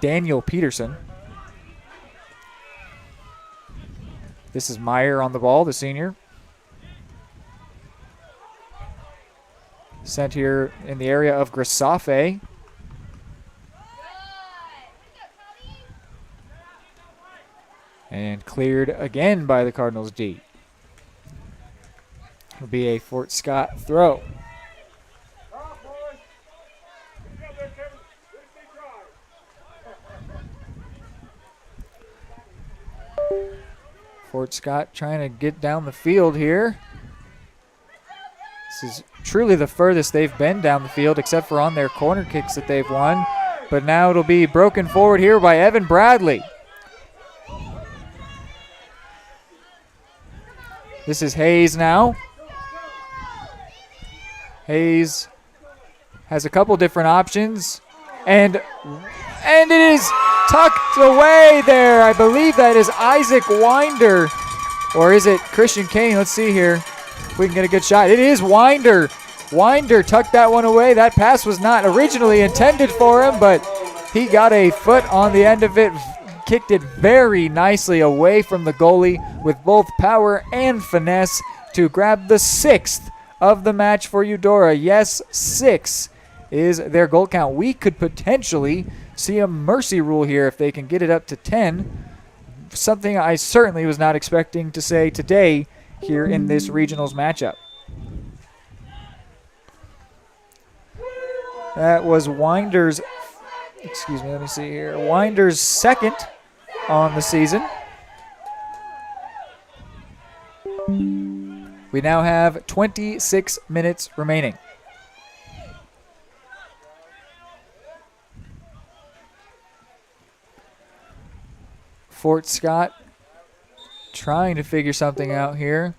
Daniel Peterson. This is Meyer on the ball, the senior. Sent here in the area of Grisafe. And cleared again by the Cardinals D. It'll be a Fort Scott throw. Fort Scott trying to get down the field here. This is truly the furthest they've been down the field, except for on their corner kicks that they've won. But now it'll be broken forward here by Evan Bradley. This is Hayes now. Hayes has a couple different options. And it is tucked away there. I believe that is Isaac Winder. Or is it Christian Kane? Let's see here if we can get a good shot. It is Winder. Winder tucked that one away. That pass was not originally intended for him, but he got a foot on the end of it. Kicked it very nicely away from the goalie with both power and finesse to grab the 6th of the match for Eudora. Yes, 6 is their goal count. We could potentially see a mercy rule here if they can get it up to 10. Something I certainly was not expecting to say today here in this regionals matchup. That was Winder's, let me see here. Winder's 2nd on the season. We now have 26 minutes remaining. Fort Scott trying to figure something out here.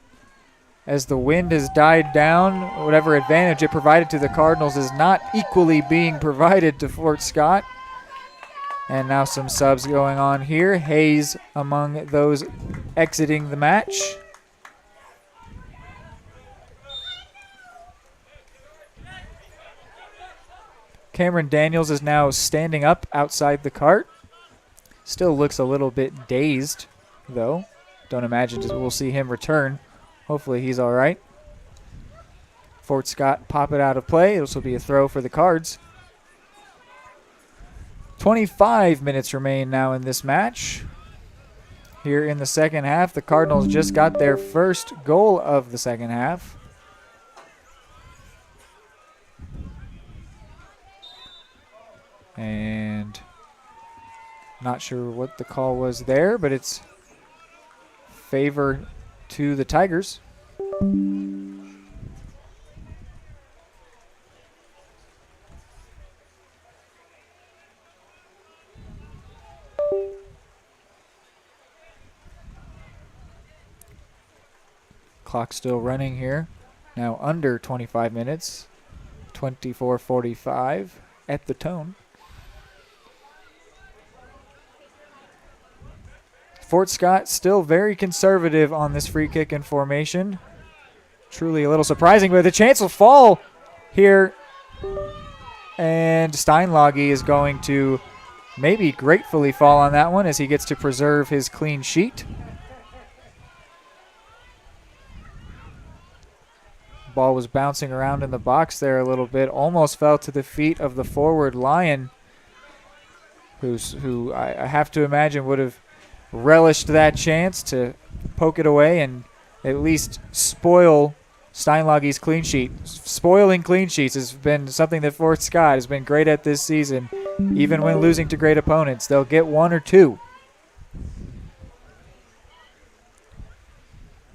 As the wind has died down, whatever advantage it provided to the Cardinals is not equally being provided to Fort Scott. And now some subs going on here. Hayes among those exiting the match. Cameron Daniels is now standing up outside the cart. Still looks a little bit dazed, though. Don't imagine we'll see him return. Hopefully he's all right. Fort Scott pop it out of play. This will be a throw for the Cards. 25 minutes remain now in this match. Here in the second half, the Cardinals just got their first goal of the second half. And not sure what the call was there, but it's favor to the Tigers. Clock still running here. Now under 25 minutes. 24:45 at the tone. Fort Scott still very conservative on this free kick in formation. Truly a little surprising, but the chance will fall here. And Steinlage is going to maybe gratefully fall on that one as he gets to preserve his clean sheet. Ball was bouncing around in the box there a little bit. Almost fell to the feet of the forward Lion, who I have to imagine would have relished that chance to poke it away and at least spoil Steinlage's clean sheet. Spoiling clean sheets has been something that Fort Scott has been great at this season. Even when losing to great opponents, they'll get one or two.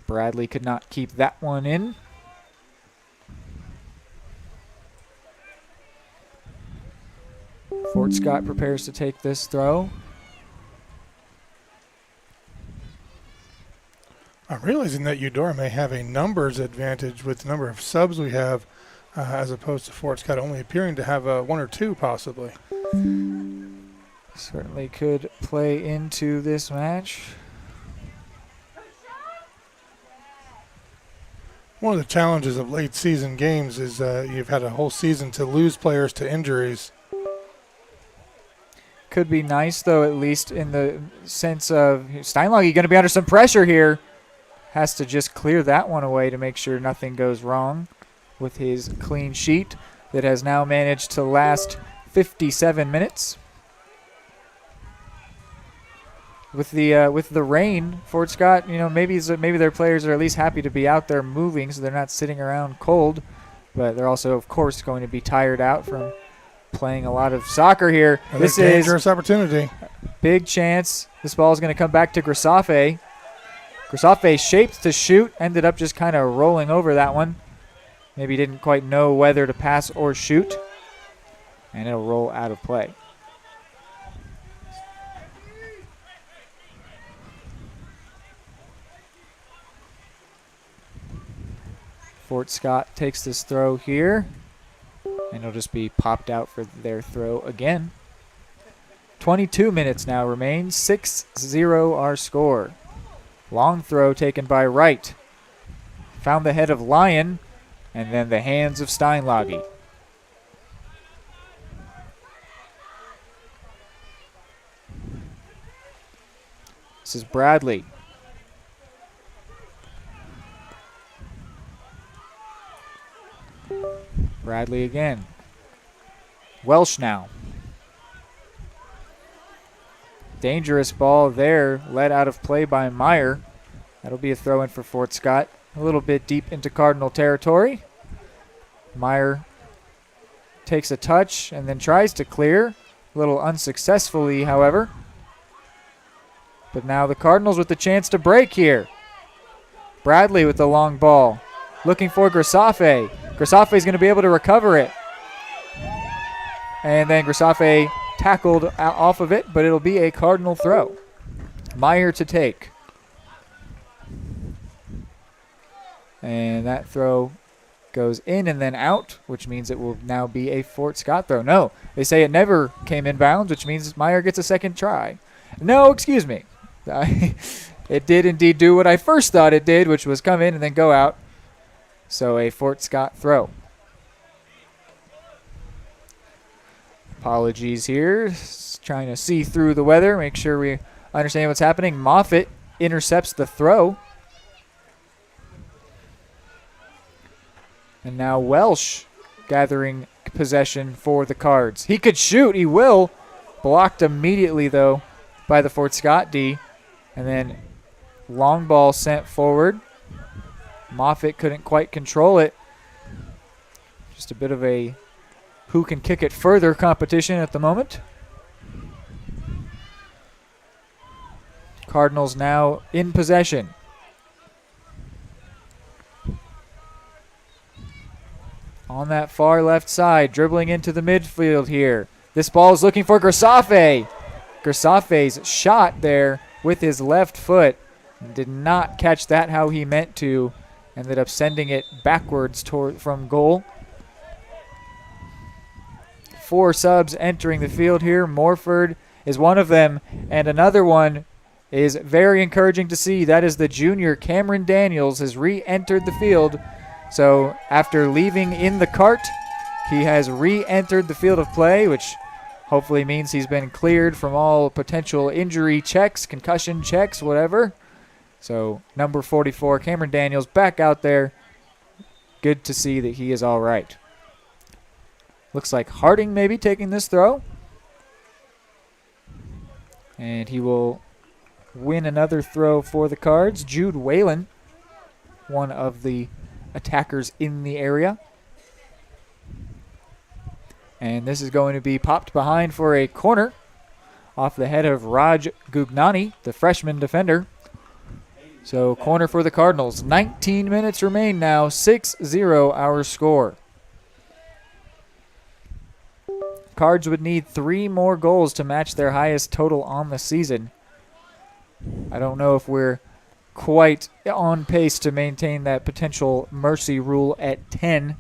Bradley could not keep that one in. Fort Scott prepares to take this throw. I'm realizing that Eudora may have a numbers advantage with the number of subs we have as opposed to Fort Scott only appearing to have one or two possibly. Certainly could play into this match. One of the challenges of late season games is you've had a whole season to lose players to injuries. Could be nice, though, at least in the sense of Steinlage going to be under some pressure here. Has to just clear that one away to make sure nothing goes wrong with his clean sheet that has now managed to last 57 minutes. With the rain, Fort Scott, maybe their players are at least happy to be out there moving, so they're not sitting around cold. But they're also, of course, going to be tired out from playing a lot of soccer here. This is a dangerous opportunity. Big chance. This ball is going to come back to Grisafe. Grisafe shaped to shoot, ended up just kind of rolling over that one. Maybe didn't quite know whether to pass or shoot. And it'll roll out of play. Fort Scott takes this throw here. And it'll just be popped out for their throw again. 22 minutes now remain. 6-0 our score. Long throw taken by Wright. Found the head of Lion. And then the hands of Steinlage. This is Bradley. Bradley again. Welsh now. Dangerous ball there, led out of play by Meyer. That'll be a throw in for Fort Scott. A little bit deep into Cardinal territory. Meyer takes a touch and then tries to clear. A little unsuccessfully, however. But now the Cardinals with the chance to break here. Bradley with the long ball. Looking for Grisafe. Grisafe is going to be able to recover it. And then Grisafe tackled off of it, but it'll be a Cardinal throw. Meyer to take. And that throw goes in and then out, which means it will now be a Fort Scott throw. No, they say it never came inbounds, which means Meyer gets a second try. No, excuse me. It did indeed do what I first thought it did, which was come in and then go out. So a Fort Scott throw. Apologies here. Just trying to see through the weather, make sure we understand what's happening. Moffitt intercepts the throw. And now Welsh gathering possession for the Cards. He could shoot. He will. Blocked immediately, though, by the Fort Scott D. And then long ball sent forward. Moffitt couldn't quite control it. Just a bit of a who can kick it further competition at the moment. Cardinals now in possession. On that far left side, dribbling into the midfield here. This ball is looking for Gersafe. Gersafe's shot there with his left foot. Did not catch that how he meant to. Ended up sending it backwards from goal. 4 subs entering the field here. Morford is one of them, and another one is very encouraging to see. That is the junior Cameron Daniels has re-entered the field. So after leaving in the cart, he has re-entered the field of play, which hopefully means he's been cleared from all potential injury checks, concussion checks, whatever. So number 44, Cameron Daniels, back out there. Good to see that he is all right. Looks like Harding maybe taking this throw. And he will win another throw for the Cards. Jude Whalen, one of the attackers in the area. And this is going to be popped behind for a corner off the head of Raj Gugnani, the freshman defender. So corner for the Cardinals. 19 minutes remain now. 6-0 our score. Cards would need 3 more goals to match their highest total on the season. I don't know if we're quite on pace to maintain that potential mercy rule at 10.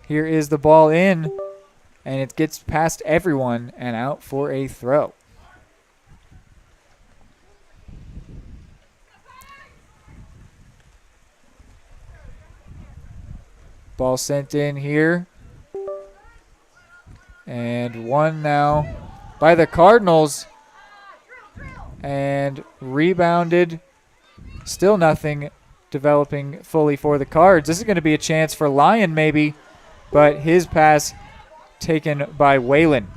Here is the ball in, and it gets past everyone and out for a throw. Ball sent in here. And one now by the Cardinals. And rebounded. Still nothing developing fully for the Cards. This is going to be a chance for Lyon maybe, but his pass taken by Whalen.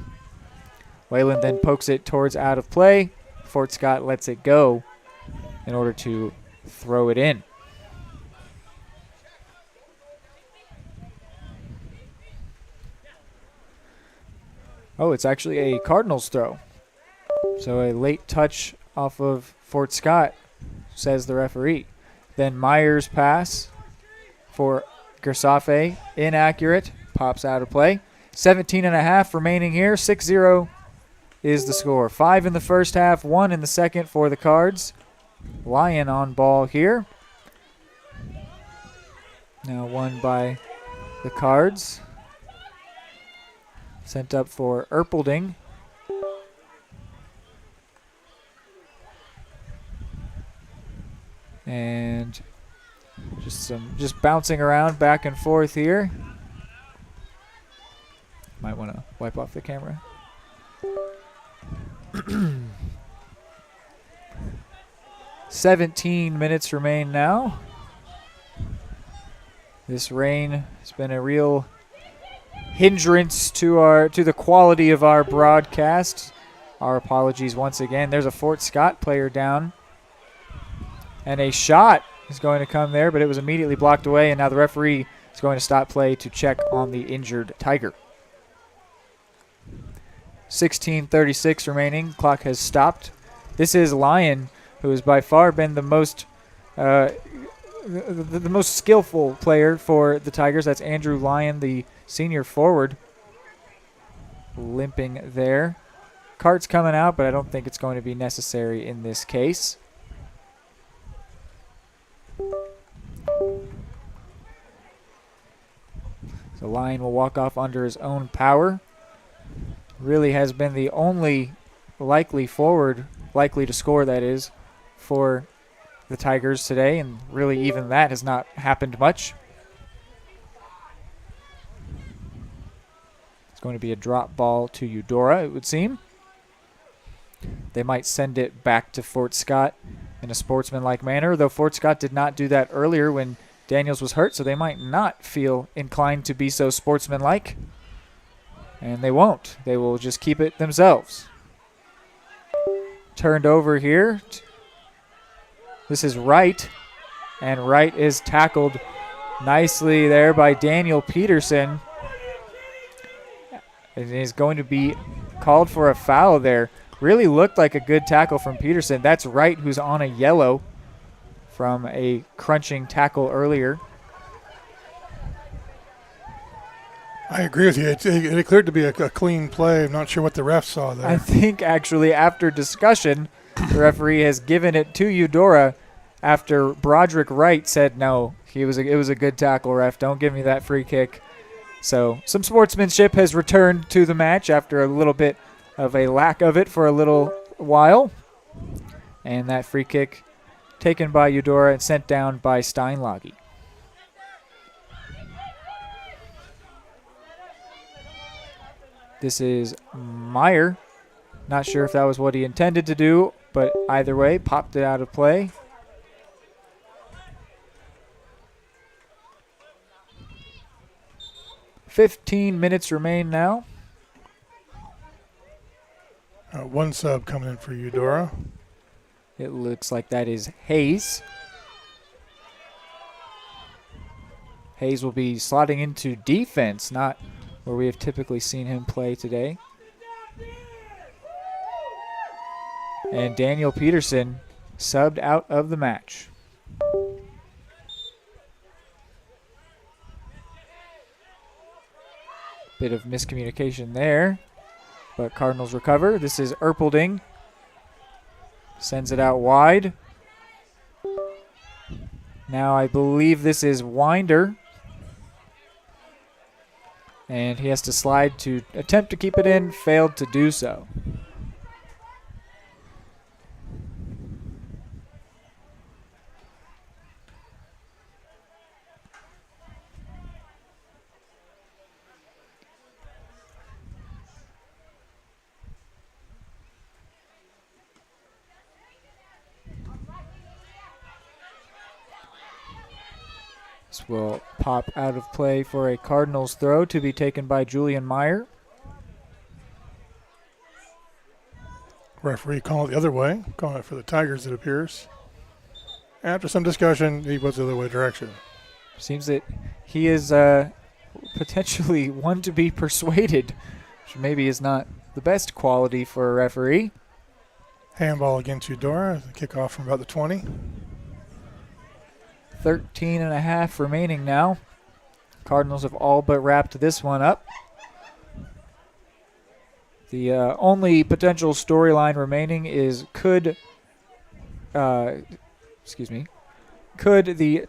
Whalen then pokes it towards out of play. Fort Scott lets it go in order to throw it in. Oh, it's actually a Cardinals throw. So a late touch off of Fort Scott, says the referee. Then Myers' pass for Gersafe, inaccurate, pops out of play. 17.5 remaining here. 6-0 is the score. 5 in the first half, 1 in the second for the Cards. Lyon on ball here. Now won by the Cards. Sent up for Erpelding. And just bouncing around back and forth here. Might want to wipe off the camera. 17 minutes remain now. This rain has been a real hindrance to the quality of our broadcast. Our apologies once again. There's a Fort Scott player down. And a shot is going to come there, but it was immediately blocked away, and now the referee is going to stop play to check on the injured Tiger. 16:36 remaining. Clock has stopped. This is Lyon, who has by far been the most the most skillful player for the Tigers. That's Andrew Lyon, the senior forward, limping there. Cart's coming out, but I don't think it's going to be necessary in this case. So Lyon will walk off under his own power. Really has been the only likely forward, likely to score, that is, for the Tigers today, and really even that has not happened much. It's going to be a drop ball to Eudora, it would seem. They might send it back to Fort Scott in a sportsmanlike manner, though Fort Scott did not do that earlier when Daniels was hurt, so they might not feel inclined to be so sportsmanlike. And they won't. They will just keep it themselves. Turned over here. This is Wright. And Wright is tackled nicely there by Daniel Peterson. It is going to be called for a foul there. Really looked like a good tackle from Peterson. That's Wright, who's on a yellow from a crunching tackle earlier. I agree with you. It appeared to be a clean play. I'm not sure what the ref saw there. I think actually after discussion, the referee has given it to Eudora after Broderick Wright said no. It was a good tackle, ref. Don't give me that free kick. So some sportsmanship has returned to the match after a little bit of a lack of it for a little while. And that free kick taken by Eudora and sent down by Steinlage. This is Meyer. Not sure if that was what he intended to do, but either way, popped it out of play. "15 minutes remain now." One sub coming in for Eudora. It looks like that is Hayes. Hayes will be slotting into defense, not where we have typically seen him play today. And Daniel Peterson subbed out of the match. Bit of miscommunication there, but Cardinals recover. This is Erpelding. Sends it out wide. Now I believe this is Winder. And he has to slide to attempt to keep it in, failed to do so. This will pop out of play for a Cardinals throw to be taken by Julian Meyer. Referee calling it the other way, calling it for the Tigers, it appears. After some discussion, he was the other way direction. Seems that he is potentially one to be persuaded, which maybe is not the best quality for a referee. Handball against Eudora, kickoff from about the 20. 13 and a half remaining now. Cardinals have all but wrapped this one up. The only potential storyline remaining is could the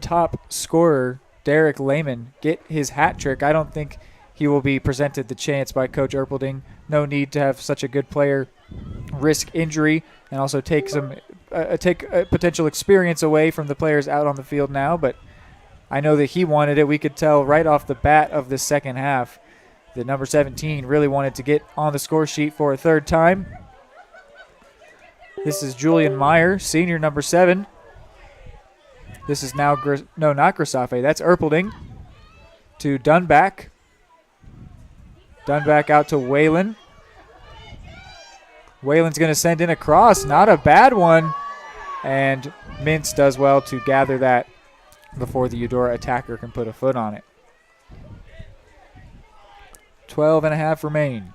top scorer, Derek Lehman, get his hat trick? I don't think he will be presented the chance by Coach Erpelding. No need to have such a good player risk injury and also take some potential experience away from the players out on the field now, but I know that he wanted it. We could tell right off the bat of the second half that number 17 really wanted to get on the score sheet for a third time. This is Julian Meyer, senior number 7. This is now, not Grisafe, that's Erpelding to Dunback. Dunback out to Whalen. Whalen's going to send in a cross. Not a bad one. And Mintz does well to gather that before the Eudora attacker can put a foot on it. 12 and a half remain.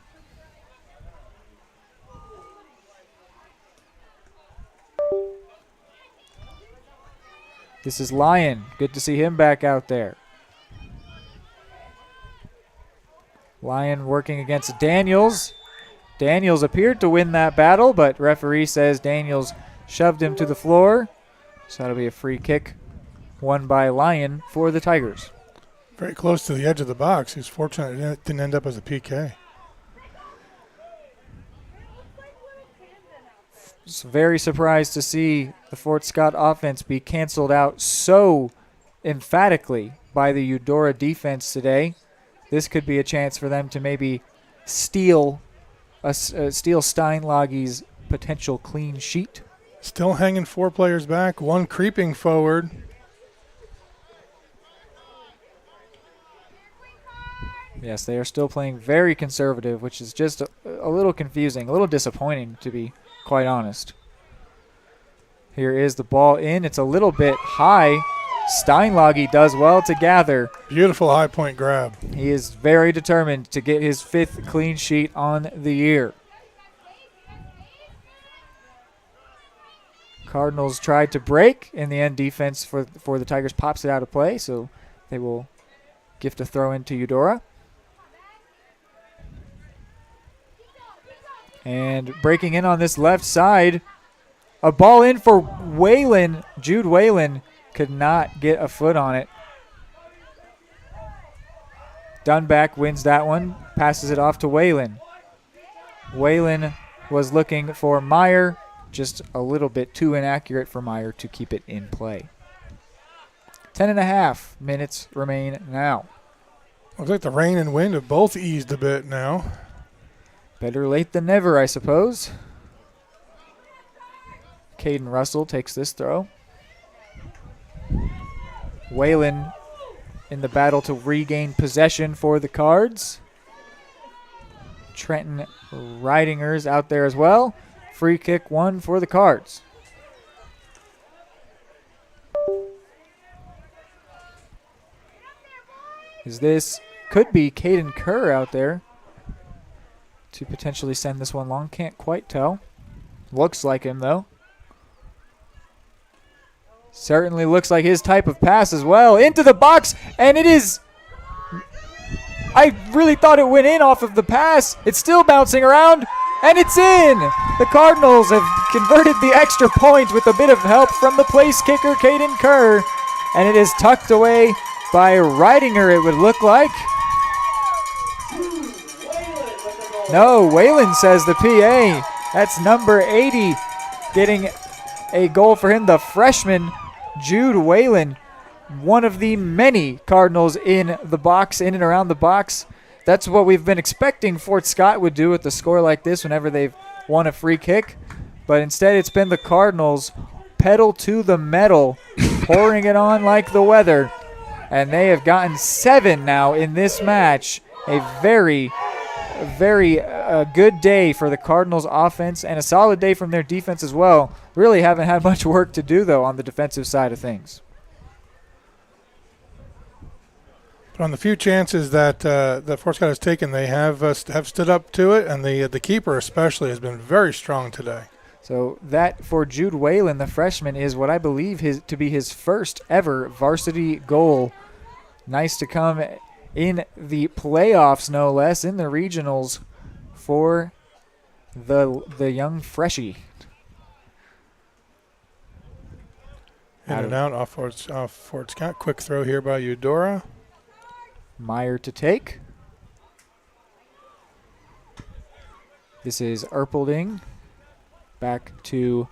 This is Lyon. Good to see him back out there. Lyon working against Daniels. Daniels appeared to win that battle, but referee says Daniels shoved him to the floor. So that'll be a free kick won by Lyon for the Tigers. Very close to the edge of the box. He's fortunate it didn't end up as a PK. So very surprised to see the Fort Scott offense be canceled out so emphatically by the Eudora defense today. This could be a chance for them to maybe steal Steinlage's potential clean sheet. Still hanging 4 players back, one creeping forward. Yes, they are still playing very conservative, which is just a little confusing, a little disappointing, to be quite honest. Here is the ball in. It's a little bit high. Steinlage does well to gather. Beautiful high point grab. He is very determined to get his 5th clean sheet on the year. Cardinals tried to break. In the end, defense for the Tigers pops it out of play, so they will gift a throw into Eudora. And breaking in on this left side, a ball in for Whalen. Jude Whalen could not get a foot on it. Dunback wins that one, passes it off to Whalen. Whalen was looking for Meyer, just a little bit too inaccurate for Meyer to keep it in play. 10.5 minutes remain now. Looks like the rain and wind have both eased a bit now. Better late than never, I suppose. Caden Russell takes this throw. Whalen in the battle to regain possession for the Cards. Trenton Ridingers out there as well. Free kick one for the Cards. Could be Caden Kerr out there to potentially send this one long. Can't quite tell. Looks like him, though. Certainly looks like his type of pass as well. Into the box, and it is... I really thought it went in off of the pass. It's still bouncing around, and it's in! The Cardinals have converted the extra point with a bit of help from the place kicker, Caden Kerr, and it is tucked away by Ridinger, it would look like. No, Whalen, says the PA. That's number 80 getting a goal for him, the freshman, Jude Whalen, one of the many Cardinals in the box, in and around the box. That's what we've been expecting Fort Scott would do with a score like this whenever they've won a free kick. But instead it's been the Cardinals pedal to the metal, pouring it on like the weather. And they have gotten 7 now in this match. A very good day for the Cardinals offense and a solid day from their defense as well. Really haven't had much work to do, though, on the defensive side of things. But on the few chances that Fort Scott has taken, they have stood up to it, and the keeper especially has been very strong today. So that for Jude Whalen, the freshman, is what I believe to be his first ever varsity goal. Nice to come in the playoffs, no less, in the regionals for the young freshie. In and out off Fort Scott. Quick throw here by Eudora. Meyer to take. This is Erpelding. Back to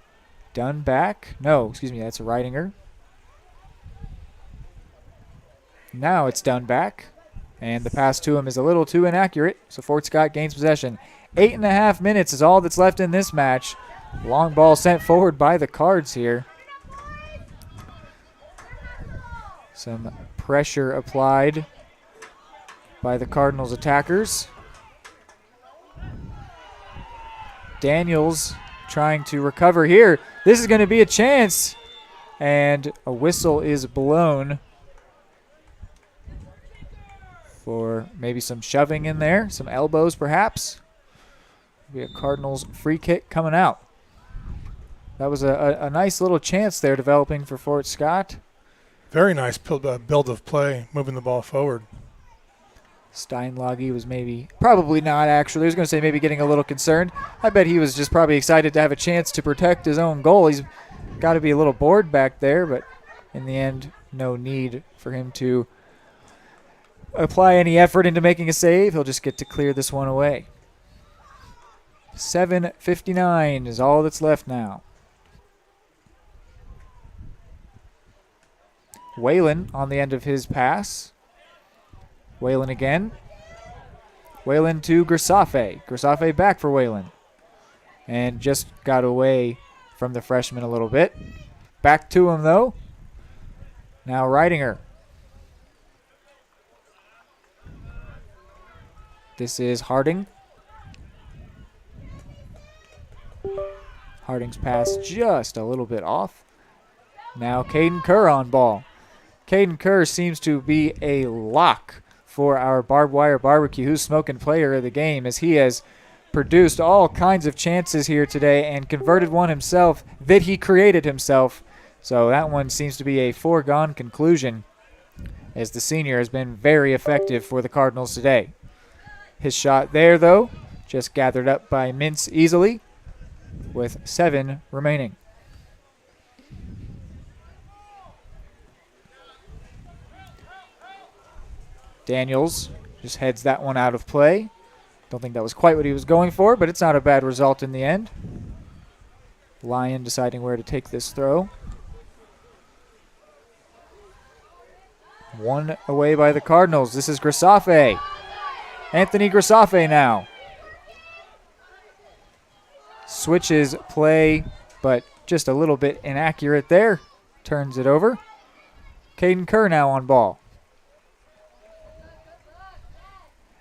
Dunback. No, excuse me, that's Ridinger. Now it's Dunback. And the pass to him is a little too inaccurate, so Fort Scott gains possession. 8.5 minutes is all that's left in this match. Long ball sent forward by the Cards here. Some pressure applied by the Cardinals attackers. Daniels trying to recover here. This is going to be a chance, and a whistle is blown for maybe some shoving in there, some elbows perhaps. Be a Cardinals free kick coming out. That was a nice little chance there developing for Fort Scott. Very nice build of play, moving the ball forward. Steinlage was probably not actually. I was going to say maybe getting a little concerned. I bet he was just probably excited to have a chance to protect his own goal. He's got to be a little bored back there, but in the end, no need for him to apply any effort into making a save. He'll just get to clear this one away. 7:59 is all that's left now. Whalen on the end of his pass. Whalen again. Whalen to Grisafe. Grisafe back for Whalen. And just got away from the freshman a little bit. Back to him, though. Now Ridinger. This is Harding. Harding's pass just a little bit off. Now Caden Kerr on ball. Caden Kerr seems to be a lock for our Barbed Wire Barbecue Who's Smoking Player of the game, as he has produced all kinds of chances here today and converted one himself that he created himself. So that one seems to be a foregone conclusion, as the senior has been very effective for the Cardinals today. His shot there, though, just gathered up by Mintz easily with 7 remaining. Daniels just heads that one out of play. Don't think that was quite what he was going for, but it's not a bad result in the end. Lyon deciding where to take this throw. 1 away by the Cardinals. This is Grisafe. Anthony Grisafe now. Switches play, but just a little bit inaccurate there. Turns it over. Caden Kerr now on ball.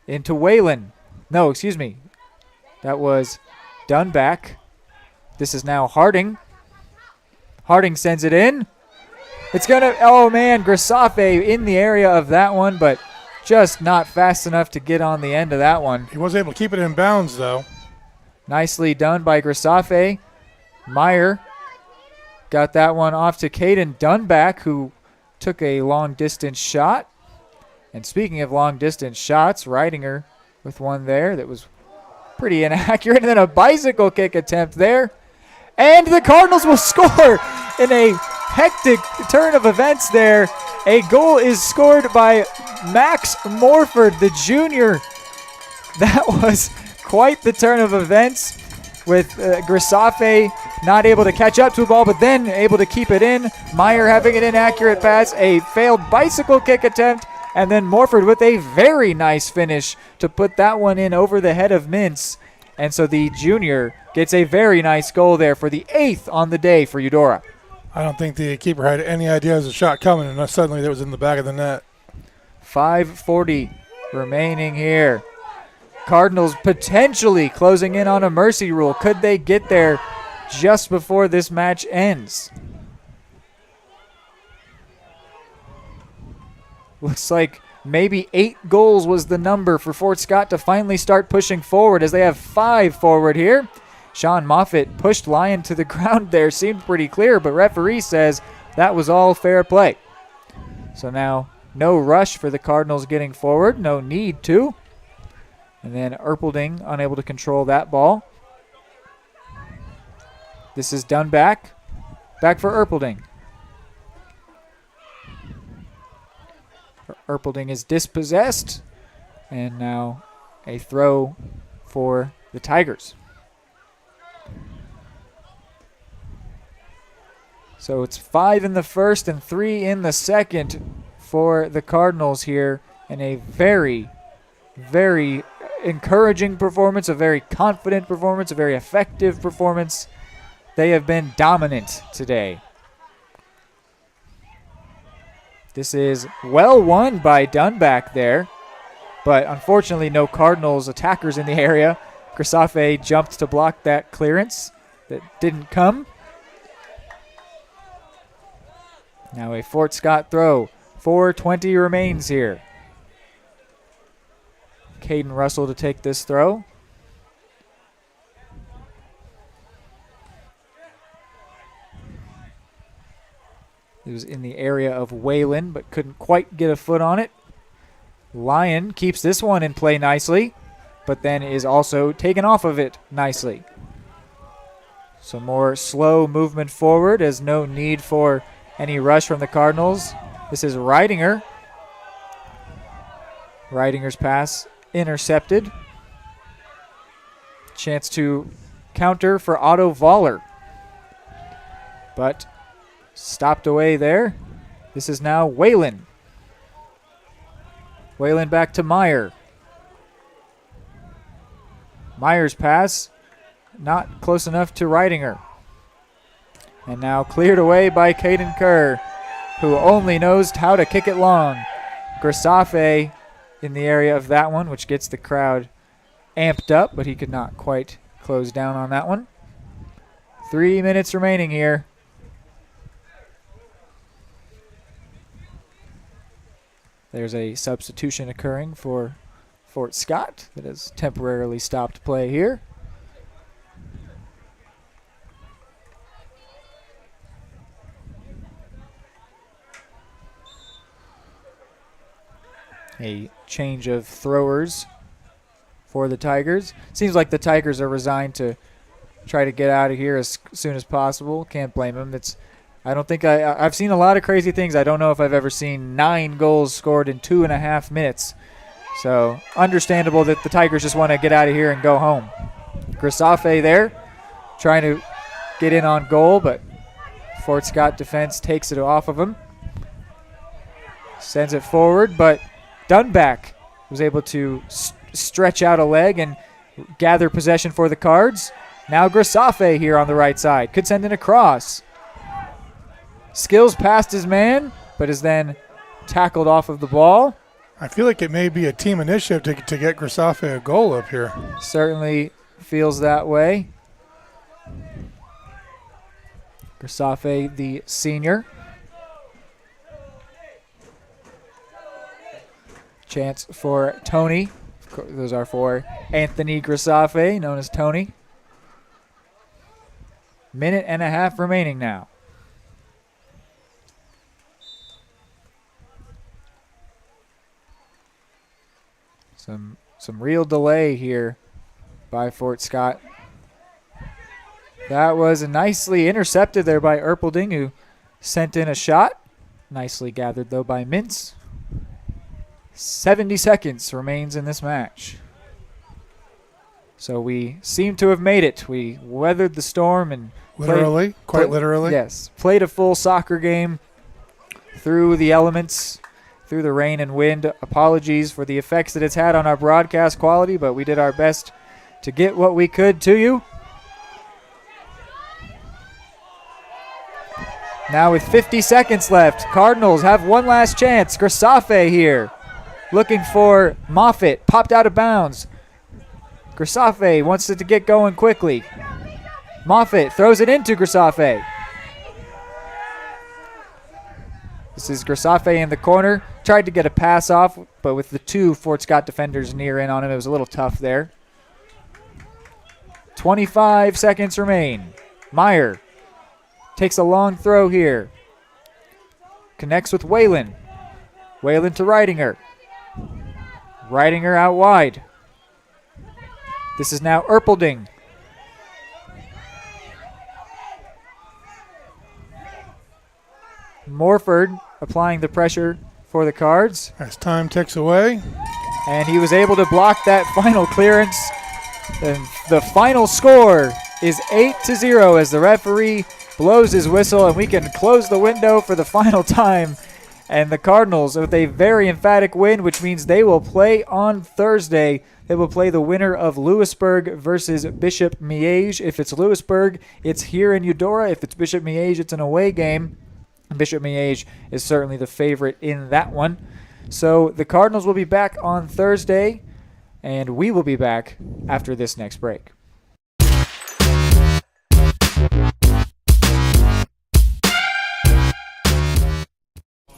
Into Whalen. No, excuse me. That was Dunback. This is now Harding. Harding sends it in. It's going to, oh man, Grisafe in the area of that one, but just not fast enough to get on the end of that one. He was able to keep it in bounds, though. Nicely done by Grisafe. Meyer got that one off to Caden Dunback, who took a long-distance shot. And speaking of long-distance shots, Reidinger with one there that was pretty inaccurate. And then a bicycle kick attempt there. And the Cardinals will score in a hectic turn of events there. A goal is scored by Max Morford, the junior. That was quite the turn of events, with Grisafe not able to catch up to a ball, but then able to keep it in. Meyer having an inaccurate pass, a failed bicycle kick attempt, and then Morford with a very nice finish to put that one in over the head of Mintz. And so the junior gets a very nice goal there for the 8th on the day for Eudora. I don't think the keeper had any idea there was a shot coming, and suddenly it was in the back of the net. 5:40 remaining here. Cardinals potentially closing in on a mercy rule. Could they get there just before this match ends? Looks like maybe 8 goals was the number for Fort Scott to finally start pushing forward, as they have 5 forward here. Sean Moffitt pushed Lyon to the ground there. Seemed pretty clear, but referee says that was all fair play. So now no rush for the Cardinals getting forward. No need to. And then Erpelding unable to control that ball. This is Dunback. Back for Erpelding. Erpelding is dispossessed. And now a throw for the Tigers. So it's 5 in the first and 3 in the second for the Cardinals here, in a very, very encouraging performance, a very confident performance, a very effective performance. They have been dominant today. This is well won by Dunback there, but unfortunately no Cardinals attackers in the area. Grisafe jumped to block that clearance that didn't come. Now a Fort Scott throw. 4:20 remains here. Caden Russell to take this throw. It was in the area of Whalen, but couldn't quite get a foot on it. Lyon keeps this one in play nicely, but then is also taken off of it nicely. Some more slow movement forward, as no need for any rush from the Cardinals. This is Reidinger. Reidinger's pass intercepted. Chance to counter for Otto Voller, but stopped away there. This is now Whalen. Whalen back to Meyer. Meyer's pass not close enough to Reidinger. And now cleared away by Caden Kerr, who only knows how to kick it long. Grisafe in the area of that one, which gets the crowd amped up, but he could not quite close down on that one. 3 minutes remaining here. There's a substitution occurring for Fort Scott that has temporarily stopped play here. A change of throwers for the Tigers. Seems like the Tigers are resigned to try to get out of here as soon as possible. Can't blame them. I've seen a lot of crazy things. I don't know if I've ever seen 9 goals scored in 2.5 minutes. So understandable that the Tigers just want to get out of here and go home. Grisafe there trying to get in on goal, but Fort Scott defense takes it off of him. Sends it forward, but Dunback was able to stretch out a leg and gather possession for the Cards. Now Grisafe here on the right side. Could send in a cross. Skills past his man, but is then tackled off of the ball. I feel like it may be a team initiative to get Grisafe a goal up here. Certainly feels that way. Grisafe, the senior. Chance for Tony. Those are for Anthony Grisafe, known as Tony. 1.5 minutes remaining now. Some real delay here by Fort Scott. That was nicely intercepted there by Erpelding, who sent in a shot. Nicely gathered, though, by Mintz. 70 seconds remains in this match. So we seem to have made it. We weathered the storm and literally. Yes, played a full soccer game through the elements, through the rain and wind. Apologies for the effects that it's had on our broadcast quality, but we did our best to get what we could to you. Now with 50 seconds left, Cardinals have one last chance. Grisafe here, looking for Moffitt, popped out of bounds. Grisafe wants it to get going quickly. Moffitt throws it into Grisafe. This is Grisafe in the corner. Tried to get a pass off, but with the 2 Fort Scott defenders near in on him, it was a little tough there. 25 seconds remain. Meyer takes a long throw here. Connects with Whalen. Whalen to Reidinger. Reidinger out wide. This is now Erpelding. Morford applying the pressure for the Cards. As time ticks away. And he was able to block that final clearance. And the final score is 8-0 as the referee blows his whistle, and we can close the window for the final time. And the Cardinals with a very emphatic win, which means they will play on Thursday. They will play the winner of Louisburg versus Bishop Miege. If it's Louisburg, it's here in Eudora. If it's Bishop Miege, it's an away game. Bishop Miege is certainly the favorite in that one. So the Cardinals will be back on Thursday, and we will be back after this next break.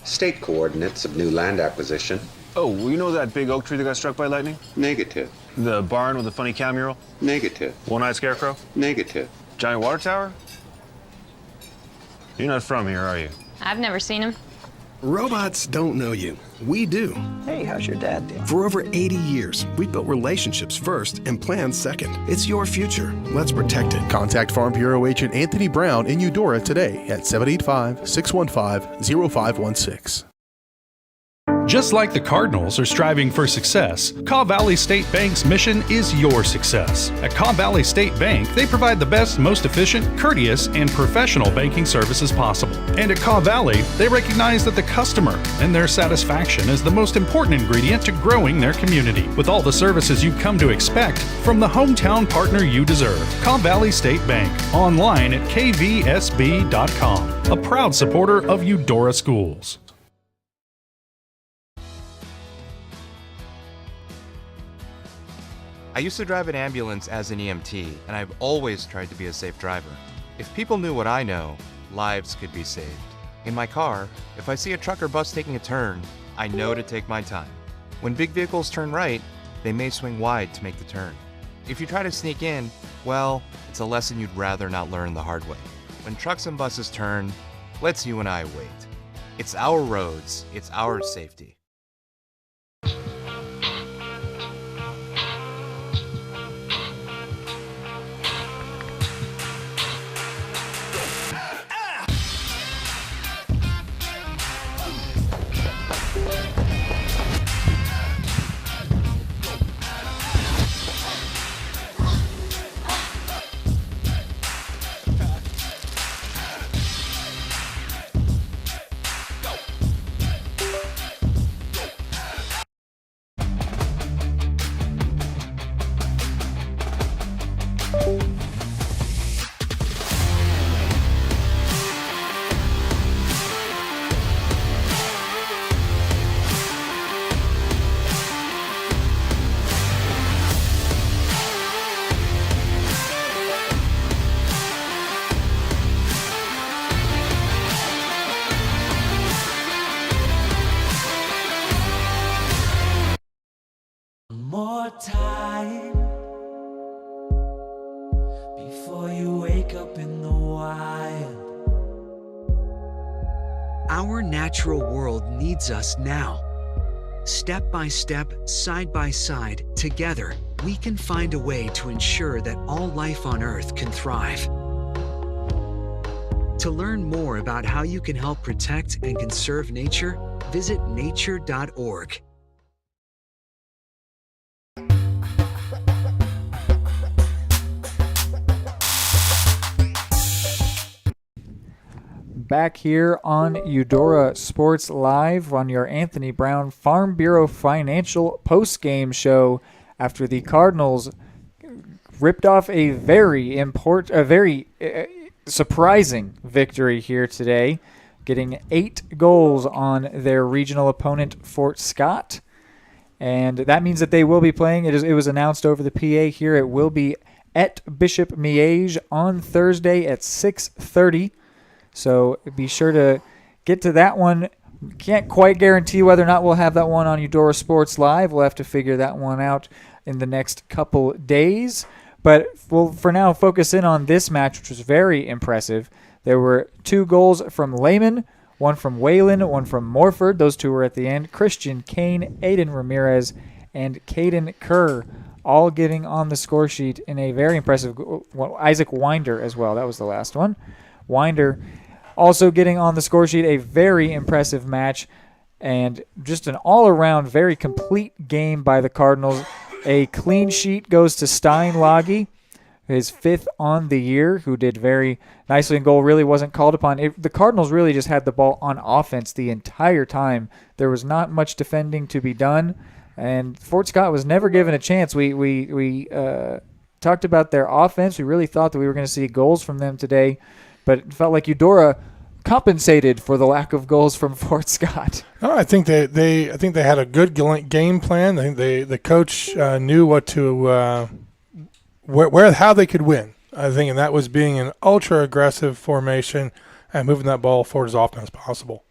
State coordinates of new land acquisition. Oh, you know that big oak tree that got struck by lightning? Negative. The barn with the funny cow mural? Negative. One-eyed scarecrow? Negative. Giant water tower? You're not from here, are you? I've never seen him. Robots don't know you. We do. Hey, how's your dad doing? For over 80 years, we've built relationships first and plans second. It's your future. Let's protect it. Contact Farm Bureau Agent Anthony Brown in Eudora today at 785-615-0516. Just like the Cardinals are striving for success, Kaw Valley State Bank's mission is your success. At Kaw Valley State Bank, they provide the best, most efficient, courteous, and professional banking services possible. And at Kaw Valley, they recognize that the customer and their satisfaction is the most important ingredient to growing their community. With all the services you've come to expect from the hometown partner you deserve, Kaw Valley State Bank, online at kvsb.com, a proud supporter of Eudora Schools. used to drive an ambulance as an EMT, and I've always tried to be a safe driver. If people knew what I know, lives could be saved. In my car, if I see a truck or bus taking a turn, I know to take my time. When big vehicles turn right, they may swing wide to make the turn. If you try to sneak in, well, it's a lesson you'd rather not learn the hard way. When trucks and buses turn, let's you and I wait. It's our roads, it's our safety. More time before you wake up in the wild. Our natural world needs us now. Step by step, side by side, together, we can find a way to ensure that all life on Earth can thrive. To learn more about how you can help protect and conserve nature, visit nature.org. Back here on Eudora Sports Live on your Anthony Brown Farm Bureau Financial post-game show after the Cardinals ripped off a very surprising victory here today, getting 8 goals on their regional opponent Fort Scott. And that means that they will be playing. It was announced over the PA here. It will be at Bishop Miege on Thursday at 6:30. So be sure to get to that one. Can't quite guarantee whether or not we'll have that one on Eudora Sports Live. We'll have to figure that one out in the next couple days. But we'll, for now, focus in on this match, which was very impressive. There were 2 goals from Lehman, 1 from Whalen, 1 from Morford. Those 2 were at the end. Christian Kane, Aiden Ramirez, and Caden Kerr all getting on the score sheet in a very impressive Isaac Winder as well. That was the last one. Winder also getting on the score sheet, a very impressive match and just an all-around very complete game by the Cardinals. A clean sheet goes to Steinlage, his 5th on the year, who did very nicely in goal, really wasn't called upon. The Cardinals really just had the ball on offense the entire time. There was not much defending to be done, and Fort Scott was never given a chance. We talked about their offense. We really thought that we were going to see goals from them today, but it felt like Eudora compensated for the lack of goals from Fort Scott. Oh, I think they had a good game plan. I think the coach knew what to how they could win. I think, and that was being an ultra aggressive formation and moving that ball forward as often as possible.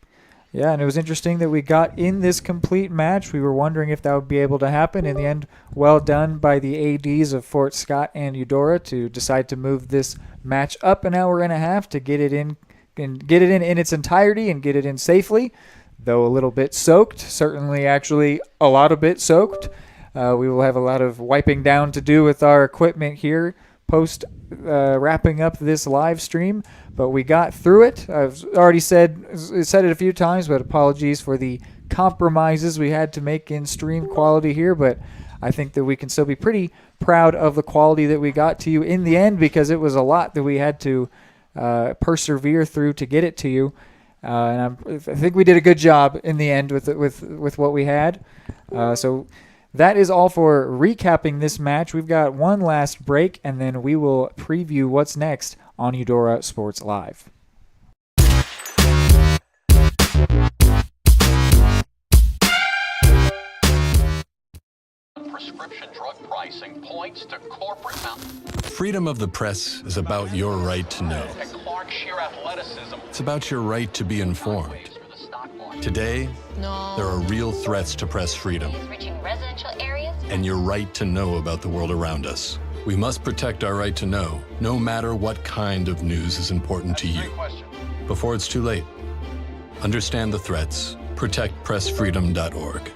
Yeah, and it was interesting that we got in this complete match. We were wondering if that would be able to happen. In the end, well done by the ADs of Fort Scott and Eudora to decide to move this match up an hour and a half to get it in and get it in its entirety and get it in safely, though a little bit soaked, certainly actually a lot of bit soaked. We will have a lot of wiping down to do with our equipment here post wrapping up this live stream, but we got through it. I've already said it a few times, but apologies for the compromises we had to make in stream quality here, but I think that we can still be pretty proud of the quality that we got to you in the end, because it was a lot that we had to persevere through to get it to you. And I think we did a good job in the end with what we had. So that is all for recapping this match. We've got one last break, and then we will preview what's next on Eudora Sports Live. prescription drug pricing points to corporate Freedom of the press is about your right to know. and Clark sheer athleticism. It's about your right to be informed. Today, there are real threats to press freedom Reaching residential areas? and your right to know about the world around us. We must protect our right to know, no matter what kind of news is important to you. Before it's too late, understand the threats. ProtectPressFreedom.org.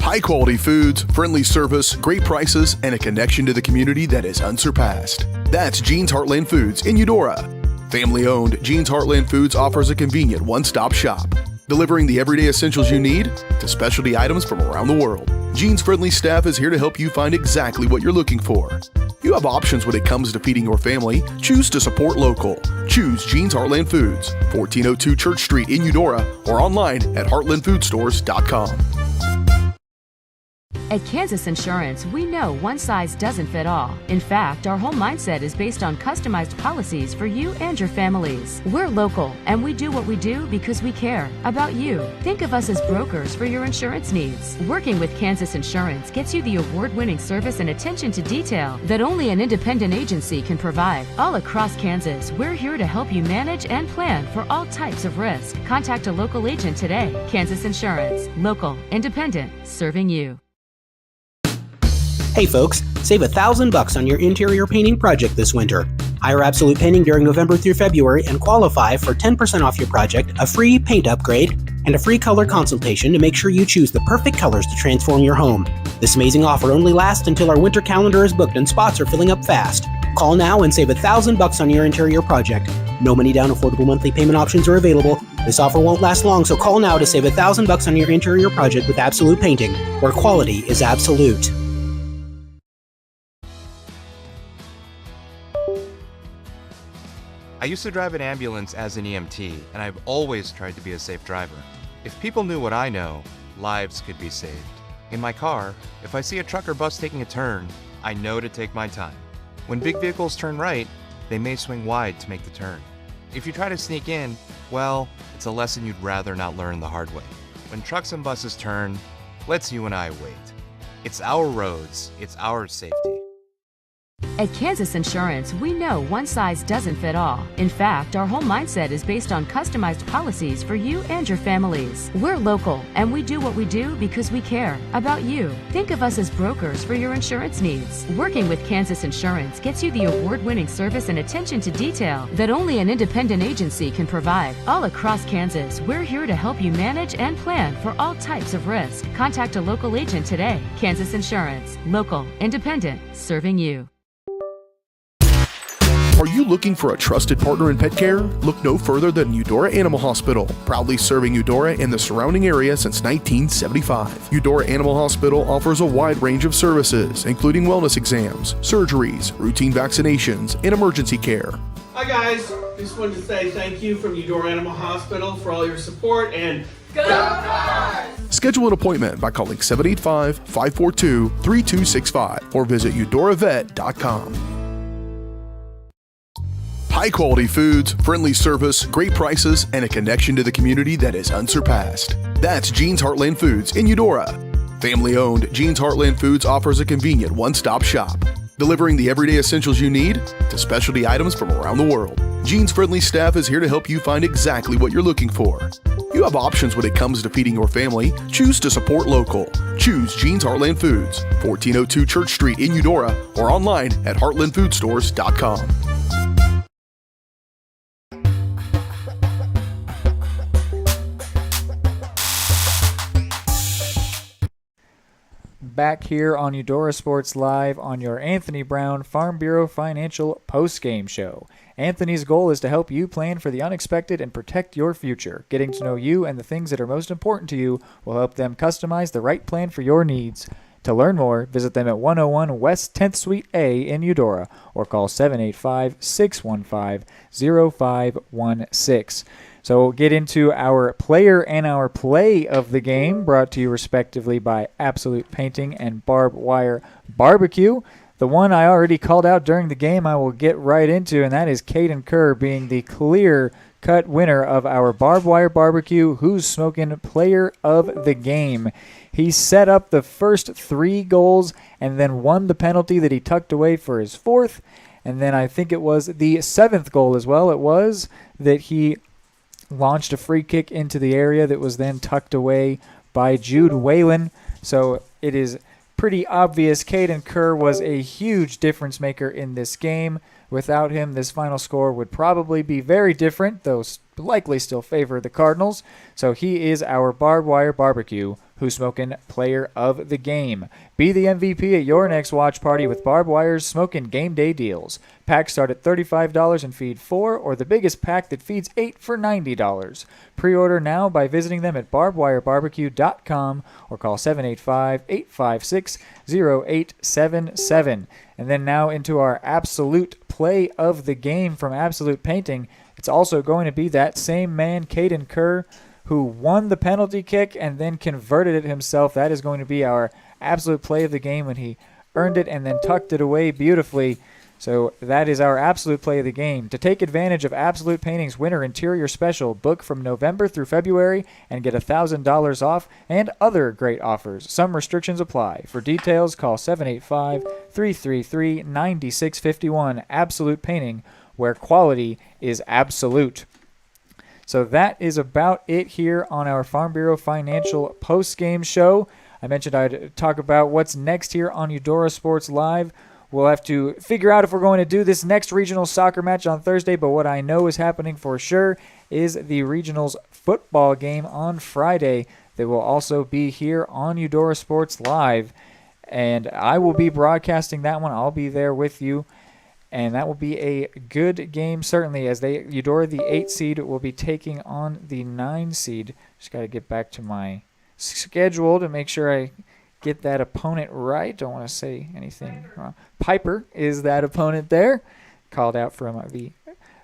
High quality foods, friendly service, great prices, and a connection to the community that is unsurpassed. That's Gene's Heartland Foods in Eudora. Family owned, Gene's Heartland Foods offers a convenient one-stop shop, delivering the everyday essentials you need to specialty items from around the world. Gene's friendly staff is here to help you find exactly what you're looking for. You have options when it comes to feeding your family. Choose to support local. Choose Gene's Heartland Foods, 1402 Church Street in Eudora, or online at heartlandfoodstores.com. At Kansas Insurance, we know one size doesn't fit all. In fact, our whole mindset is based on customized policies for you and your families. We're local, and we do what we do because we care about you. Think of us as brokers for your insurance needs. Working with Kansas Insurance gets you the award-winning service and attention to detail that only an independent agency can provide. All across Kansas, we're here to help you manage and plan for all types of risk. Contact a local agent today. Kansas Insurance. Local, independent, serving you. Hey folks, save $1,000 on your interior painting project this winter. Hire Absolute Painting during November through February and qualify for 10% off your project, a free paint upgrade, and a free color consultation to make sure you choose the perfect colors to transform your home. This amazing offer only lasts until our winter calendar is booked and spots are filling up fast. Call now and save $1,000 on your interior project. No money down, affordable monthly payment options are available. This offer won't last long, so call now to save $1,000 on your interior project with Absolute Painting, where quality is absolute. I used to drive an ambulance as an EMT, and I've always tried to be a safe driver. If people knew what I know, lives could be saved. In my car, if I see a truck or bus taking a turn, I know to take my time. When big vehicles turn right, they may swing wide to make the turn. If you try to sneak in, well, it's a lesson you'd rather not learn the hard way. When trucks and buses turn, let's you and I wait. It's our roads, it's our safety. At Kansas Insurance, we know one size doesn't fit all. In fact, our whole mindset is based on customized policies for you and your families. We're local, and we do what we do because we care about you. Think of us as brokers for your insurance needs. Working with Kansas Insurance gets you the award-winning service and attention to detail that only an independent agency can provide. All across Kansas, we're here to help you manage and plan for all types of risk. Contact a local agent today. Kansas Insurance. Local, independent, serving you. Are you looking for a trusted partner in pet care? Look no further than Eudora Animal Hospital, proudly serving Eudora and the surrounding area since 1975. Eudora Animal Hospital offers a wide range of services, including wellness exams, surgeries, routine vaccinations, and emergency care. Hi guys, just wanted to say thank you from Eudora Animal Hospital for all your support and go Cardinals! Schedule an appointment by calling 785-542-3265 or visit eudoravet.com. High quality foods, friendly service, great prices, and a connection to the community that is unsurpassed. That's Gene's Heartland Foods in Eudora. Family owned, Gene's Heartland Foods offers a convenient one-stop shop, delivering the everyday essentials you need to specialty items from around the world. Gene's friendly staff is here to help you find exactly what you're looking for. You have options when it comes to feeding your family. Choose to support local. Choose Gene's Heartland Foods, 1402 Church Street in Eudora, or online at heartlandfoodstores.com. Back here on Eudora Sports Live on your Anthony Brown Farm Bureau Financial Postgame Show. Anthony's goal is to help you plan for the unexpected and protect your future. Getting to know you and the things that are most important to you will help them customize the right plan for your needs. To learn more, visit them at 101 West 10th Suite A in Eudora or call 785-615-0516. So we'll get into our player and our play of the game, brought to you respectively by Absolute Painting and Barbed Wire Barbecue. The one I already called out during the game I will get right into, and that is Caden Kerr being the clear clear-cut winner of our Barbed Wire Barbecue Who's Smoking Player of the Game. He set up the first 3 goals and then won the penalty that he tucked away for his 4th. And then I think it was the 7th goal as well. It was that he launched a free kick into the area that was then tucked away by Jude Whalen. So it is pretty obvious Caden Kerr was a huge difference maker in this game. Without him, this final score would probably be very different, though likely still favor the Cardinals. So he is our Barbed Wire Barbecue Who's Smoking Player of the Game. Be the MVP at your next watch party with Barbed Wire's Smoking Game Day deals. Packs start at $35 and feed 4, or the biggest pack that feeds 8 for $90. Pre-order now by visiting them at barbedwirebarbecue.com or call 785-856-0877. And then now into our absolute play of the game from Absolute Painting. It's also going to be that same man, Caden Kerr, who won the penalty kick and then converted it himself. That is going to be our absolute play of the game when he earned it and then tucked it away beautifully. So that is our absolute play of the game. To take advantage of Absolute Painting's Winter Interior Special, book from November through February and get $1,000 off and other great offers. Some restrictions apply. For details, call 785-333-9651. Absolute Painting, where quality is absolute. So that is about it here on our Farm Bureau Financial post-game show. I mentioned I'd talk about what's next here on Eudora Sports Live. We'll have to figure out if we're going to do this next regional soccer match on Thursday, but what I know is happening for sure is the regionals football game on Friday that will also be here on Eudora Sports Live. And I will be broadcasting that one. I'll be there with you. And that will be a good game, certainly, as Eudora, the 8 seed, will be taking on the 9 seed. Just got to get back to my schedule to make sure I get that opponent right. Don't want to say anything wrong. Piper is that opponent there, called out from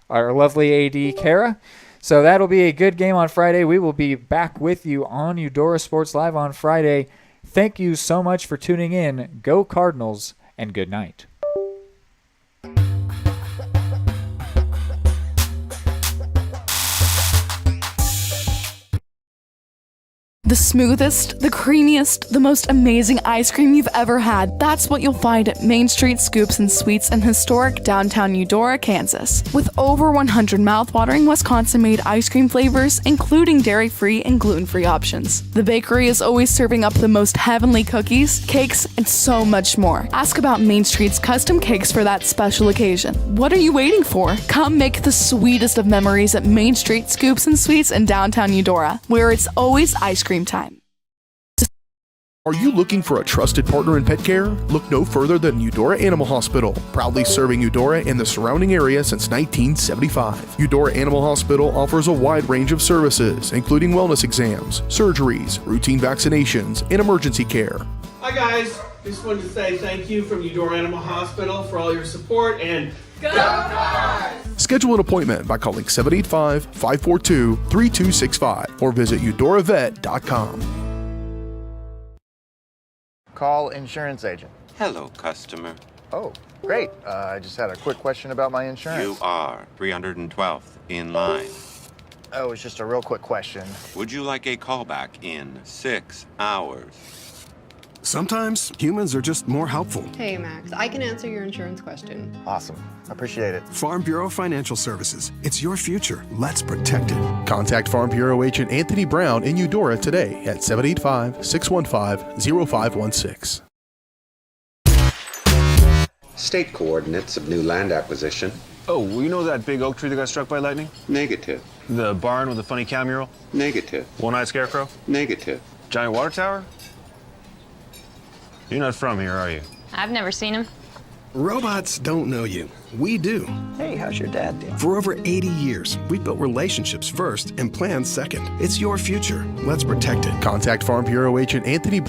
our lovely AD, Kara. So that'll be a good game on Friday. We will be back with you on Eudora Sports Live on Friday. Thank you so much for tuning in. Go Cardinals, and good night. The smoothest, the creamiest, the most amazing ice cream you've ever had. That's what you'll find at Main Street Scoops and Sweets in historic downtown Eudora, Kansas. With over 100 mouthwatering Wisconsin-made ice cream flavors, including dairy-free and gluten-free options. The bakery is always serving up the most heavenly cookies, cakes, and so much more. Ask about Main Street's custom cakes for that special occasion. What are you waiting for? Come make the sweetest of memories at Main Street Scoops and Sweets in downtown Eudora, where it's always ice cream time. Are you looking for a trusted partner in pet care? Look no further than Eudora Animal Hospital, proudly serving Eudora and the surrounding area since 1975. Eudora Animal Hospital offers a wide range of services, including wellness exams, surgeries, routine vaccinations, and emergency care. Hi guys, just wanted to say thank you from Eudora Animal Hospital for all your support and go Cards! Schedule an appointment by calling 785-542-3265 or visit eudoravet.com. Call insurance agent. Hello, customer. Oh, great. I just had a quick question about my insurance. You are 312th in line. Oh, it's just a real quick question. Would you like a callback in 6 hours? Sometimes humans are just more helpful. Hey, Max, I can answer your insurance question. Awesome. Appreciate it. Farm Bureau Financial Services. It's your future. Let's protect it. Contact Farm Bureau agent Anthony Brown in Eudora today at 785-615-0516. State coordinates of new land acquisition. Oh, well, you know that big oak tree that got struck by lightning? Negative. The barn with the funny cow mural? Negative. One-eyed scarecrow? Negative. Giant water tower? You're not from here, are you? I've never seen him. Robots don't know you. We do. Hey, how's your dad doing? For over 80 years, we've built relationships first and plans second. It's your future. Let's protect it. Contact Farm Bureau agent Anthony